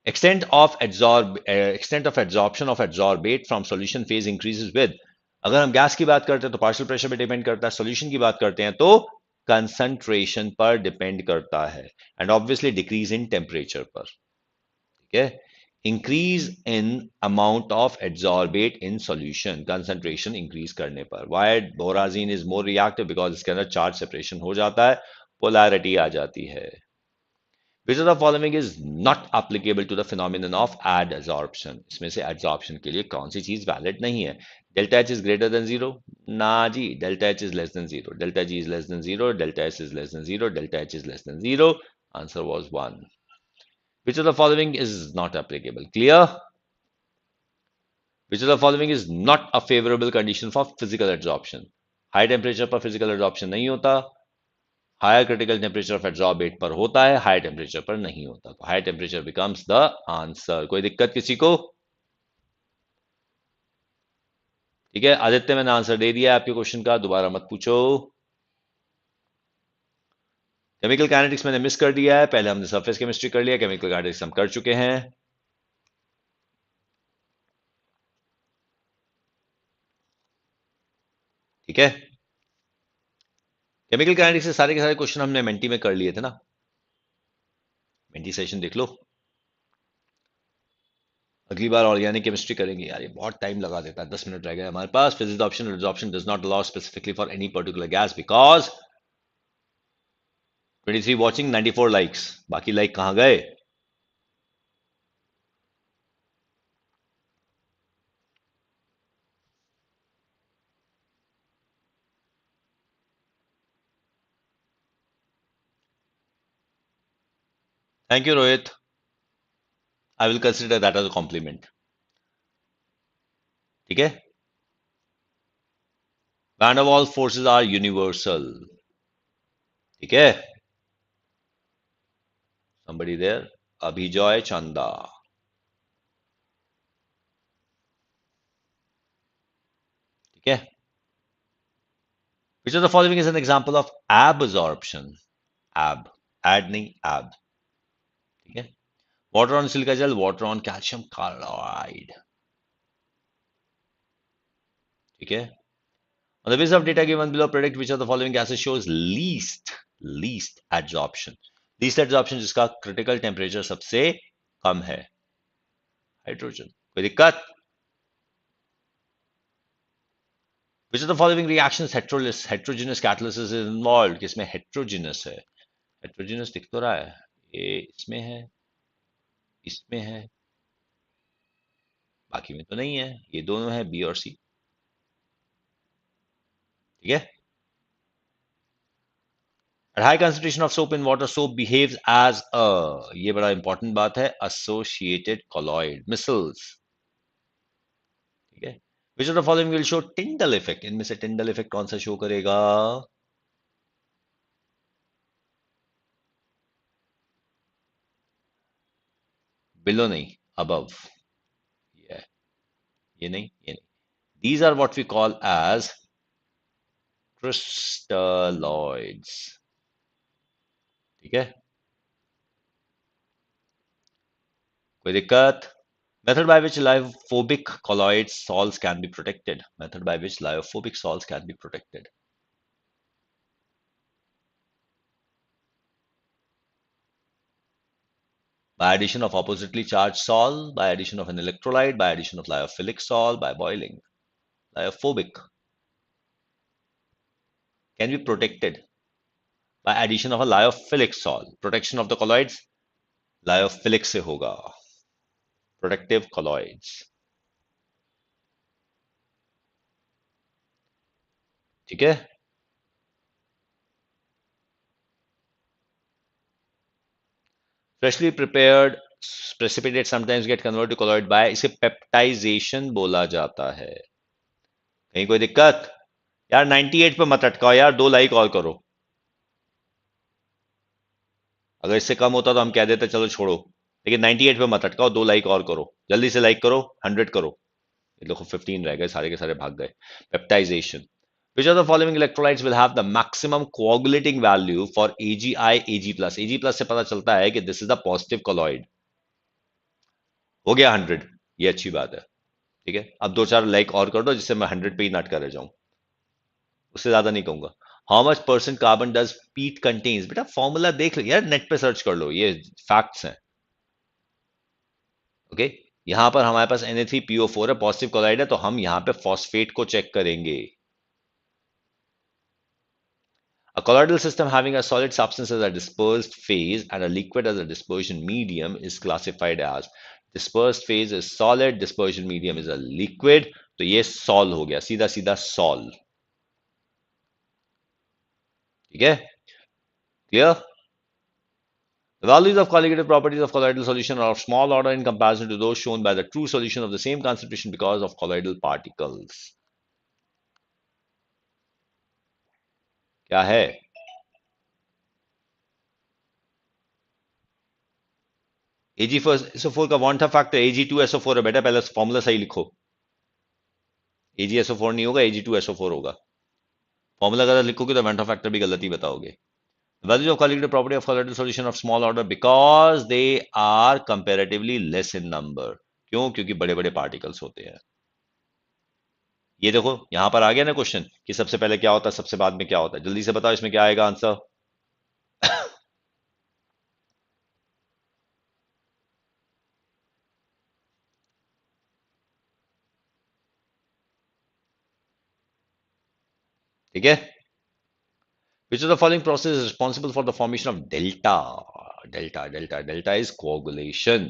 Extent of adsorption of adsorbate from solution phase increases with, अगर हम गैस की बात करते हैं तो पार्शियल प्रेशर पे डिपेंड करता है, सॉल्यूशन की बात करते हैं तो कंसंट्रेशन पर डिपेंड करता है, and obviously decrease in temperature पर। ठीक है। Increase in amount of adsorbate in solution, concentration increase करने पर। Why borazine is more reactive? Because इसके अंदर चार्ज सेपरेशन हो जाता है, पोलैरिटी आ जाती है। Which of the following is not applicable to the phenomenon of adsorption? इसमें से adsorption के लिए कौन सी चीज वैलिड नहीं है? Delta H is greater than zero? ना जी, delta H is less than zero, delta G is less than zero, delta S is less than zero, delta H is less than zero. Answer was one. Which of the following is not applicable? Clear? Which of the following is not a favorable condition for physical adsorption? High temperature पर physical adsorption नहीं होता, higher critical temperature of adsorbate पर होता है, high temperature पर नहीं होता। तो high temperature becomes the answer. कोई दिक्कत किसी को? ठीक है आदित्य, मैंने आंसर दे दिया आपके क्वेश्चन का, दोबारा मत पूछो। केमिकल काइनेटिक्स मैंने मिस कर दिया है, पहले हमने सरफेस केमिस्ट्री कर लिया, केमिकल काइनेटिक्स हम कर चुके हैं। ठीक है। केमिकल काइनेटिक्स से सारे के सारे क्वेश्चन हमने मेंटी में कर लिए थे ना, मेंटी सेशन देख लो। अगली बार ऑर्गेनिक केमिस्ट्री करेंगे यार, ये बहुत टाइम लगा देता है, 10 मिनट रह गए हमारे पास। Physics option option does not allow specifically for any particular gas because 23 watching 94 likes, बाकी लाइक कहां गए? Thank you Rohit, I will consider that as a compliment. ठीक है। One of all forces are universal. ठीक है। somebody there, Abhijoy Chanda. ठीक है। Which of the following is an example of absorption? एब, एड नहीं, एब। ठीक है। Water on silica jail, water on calcium chloride. ठीक है। On the basis of data given below, predict which of the following gases shows least adsorption. Least adsorption जिसका critical temperature सबसे कम है, हाइड्रोजन। कोई दिक्कत? Which of the following reactions heterogeneous catalysis is involved? किसमें heterogeneous है? heterogeneous दिख तो रहा है, ये इसमें है, इसमें है, बाकी में तो नहीं है, ये दोनों है, बी और सी। ठीक है। At high concentration of soap in water, soap behaves as a, ये बड़ा इंपॉर्टेंट बात है, associated colloid missiles। ठीक है। Which of the following will show Tyndall effect? इनमें से टिंडल इफेक्ट कौन सा शो करेगा? बिलो नहीं, अबव। ये नहीं, ये नहीं। These are what we call as crystalloids. ठीक है। कोई दिक्कत? Method by which lyophobic colloid salts can be protected. Method by which lyophobic salts can be protected. By addition of oppositely charged salt, by addition of an electrolyte, by addition of lyophilic salt, by boiling. Lyophobic can be protected by addition of a lyophilic salt. Protection of the colloids lyophilic से होगा. Protective colloids. ठीक है? Freshly prepared precipitate sometimes get converted to colloid by इसे peptization बोला जाता है. कहीं कोई दिक्कत? यार 98 पे मत अटकाओ यार, 2 लाइक और करो. अगर इससे कम होता तो हम कह देते चलो छोड़ो, लेकिन 98 पे मत अटकाओ, 2 लाइक और करो, जल्दी से लाइक करो, 100 करो. ये देखो 15 रह गए, सारे के सारे भाग गए. Peptization. Which of the following electrolytes will have the maximum coagulating value for AgI Ag plus? Ag plus से पता चलता है कि this is the positive colloid. हो गया 100, ये अच्छी बात है. ठीक है, अब 2-4 लाइक और कर दो जिससे मैं 100 पे ही नट कर जाऊं, उससे ज्यादा नहीं कहूंगा. How much percent carbon does पीट कंटेन्स? बेटा फॉर्मूला देख लो यार, नेट पे सर्च कर लो, ये फैक्ट्स हैं. ओके, यहां पर हमारे पास Na3PO4 है, पॉजिटिव क्लोराइड है, तो हम यहां पे फॉस्फेट को चेक करेंगे. A colloidal system having a solid substance as a dispersed phase and a liquid as a dispersion medium is classified as. Dispersed phase is solid, dispersion medium is a liquid, तो ये sol हो गया, सीधा सीधा sol. ठीक है, clear? The values of colligative properties of colloidal solution are of small order in comparison to those shown by the true solution of the same concentration because of colloidal particles. क्या है? Ag4SO4 का वांटा factor Ag2SO4 है बेटा, पहले formula सही लिखो. AgSO4 नहीं होगा, Ag2SO4 होगा. फॉर्मूला गलत लिखोगे तो वांटा फैक्टर भी गलत ही बताओगे. Values of colligative property of colloidal solution of small order because they are comparatively less in number. क्यों? क्योंकि बड़े बड़े पार्टिकल्स होते हैं. ये देखो यहां पर आ गया ना क्वेश्चन कि सबसे पहले क्या होता है, सबसे बाद में क्या होता है. जल्दी से बताओ इसमें क्या आएगा आंसर. ठीक है. Which of the following process is responsible for the formation of delta? Delta is coagulation.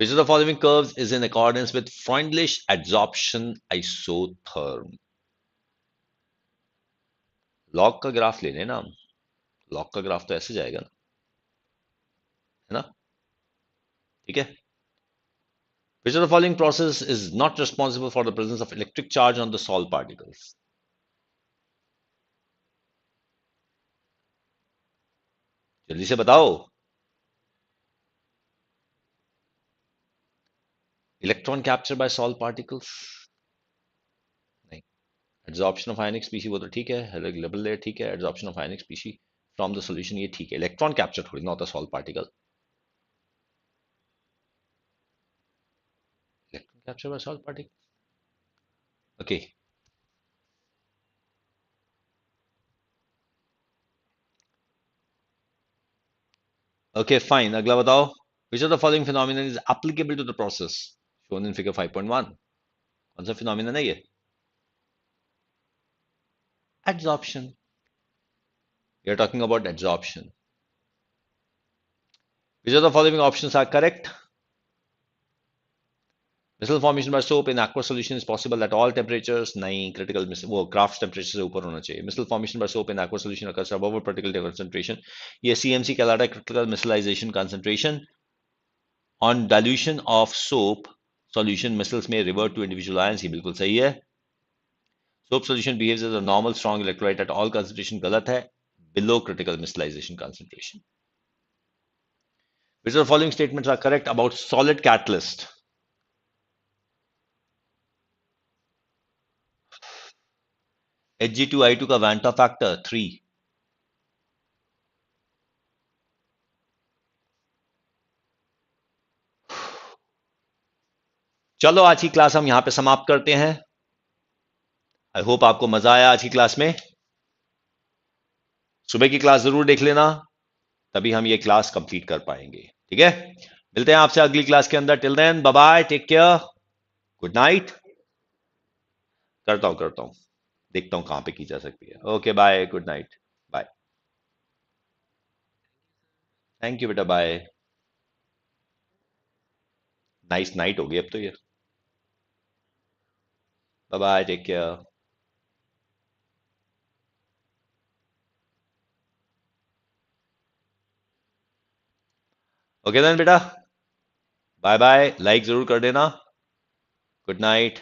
Which of the following curves is in accordance with Freundlich adsorption isotherm? Log का ग्राफ लेने ना हम. लॉग का graph तो ऐसे जाएगा ना, है ना? ठीक है. Which of the following process is not responsible for the presence of electric charge on the salt particles? जल्दी से बताओ. Electron capture by salt particles? नहीं. एड्सॉर्प्शन ऑफ आयनिक स्पीशी वो तो ठीक है, लेवल लेयर ठीक है, adsorption of ionic species from the solution ये ठीक है. इलेक्ट्रॉन कैप्चर थोड़ी ना होता salt particle. Electron capture by salt particle. Okay. Okay fine, अगला बताओ. Which of the following phenomenon is applicable to the process shown in figure 5.1? कौन सा phenomenon है ये? Adsorption. We are talking about adsorption. Which of the following options are correct? Missile formation by soap in aqueous solution is possible at all temperatures. नहीं, critical वो craft temperature से ऊपर होना चाहिए. Missile formation by soap in aqueous solution occurs above a particular concentration. ये CMC कहलाता है critical missile concentration. On dilution of soap solution, missiles may revert to individual ions. ये बिल्कुल सही है. Soap solution behaves as a normal strong electrolyte at all concentration गलत है. below critical crystallization concentration. Which of the following statements are correct about solid catalyst? Hg2I2 का Vanta factor 3. चलो आज की क्लास हम यहां पे समाप्त करते हैं। आई होप आपको मजा आया आज की क्लास में। सुबह की क्लास जरूर देख लेना, तभी हम ये क्लास कंप्लीट कर पाएंगे। ठीक है, मिलते हैं आपसे अगली क्लास के अंदर। Till then bye bye, take care, good night. करता हूं, देखता हूं कहां पे की जा सकती है। Okay bye, good night, bye. Thank you बेटा, बाय। नाइस नाइट होगी अब तो ये। Bye bye, take care. Okay then बेटा, बाय बाय, लाइक जरूर कर देना। Good night.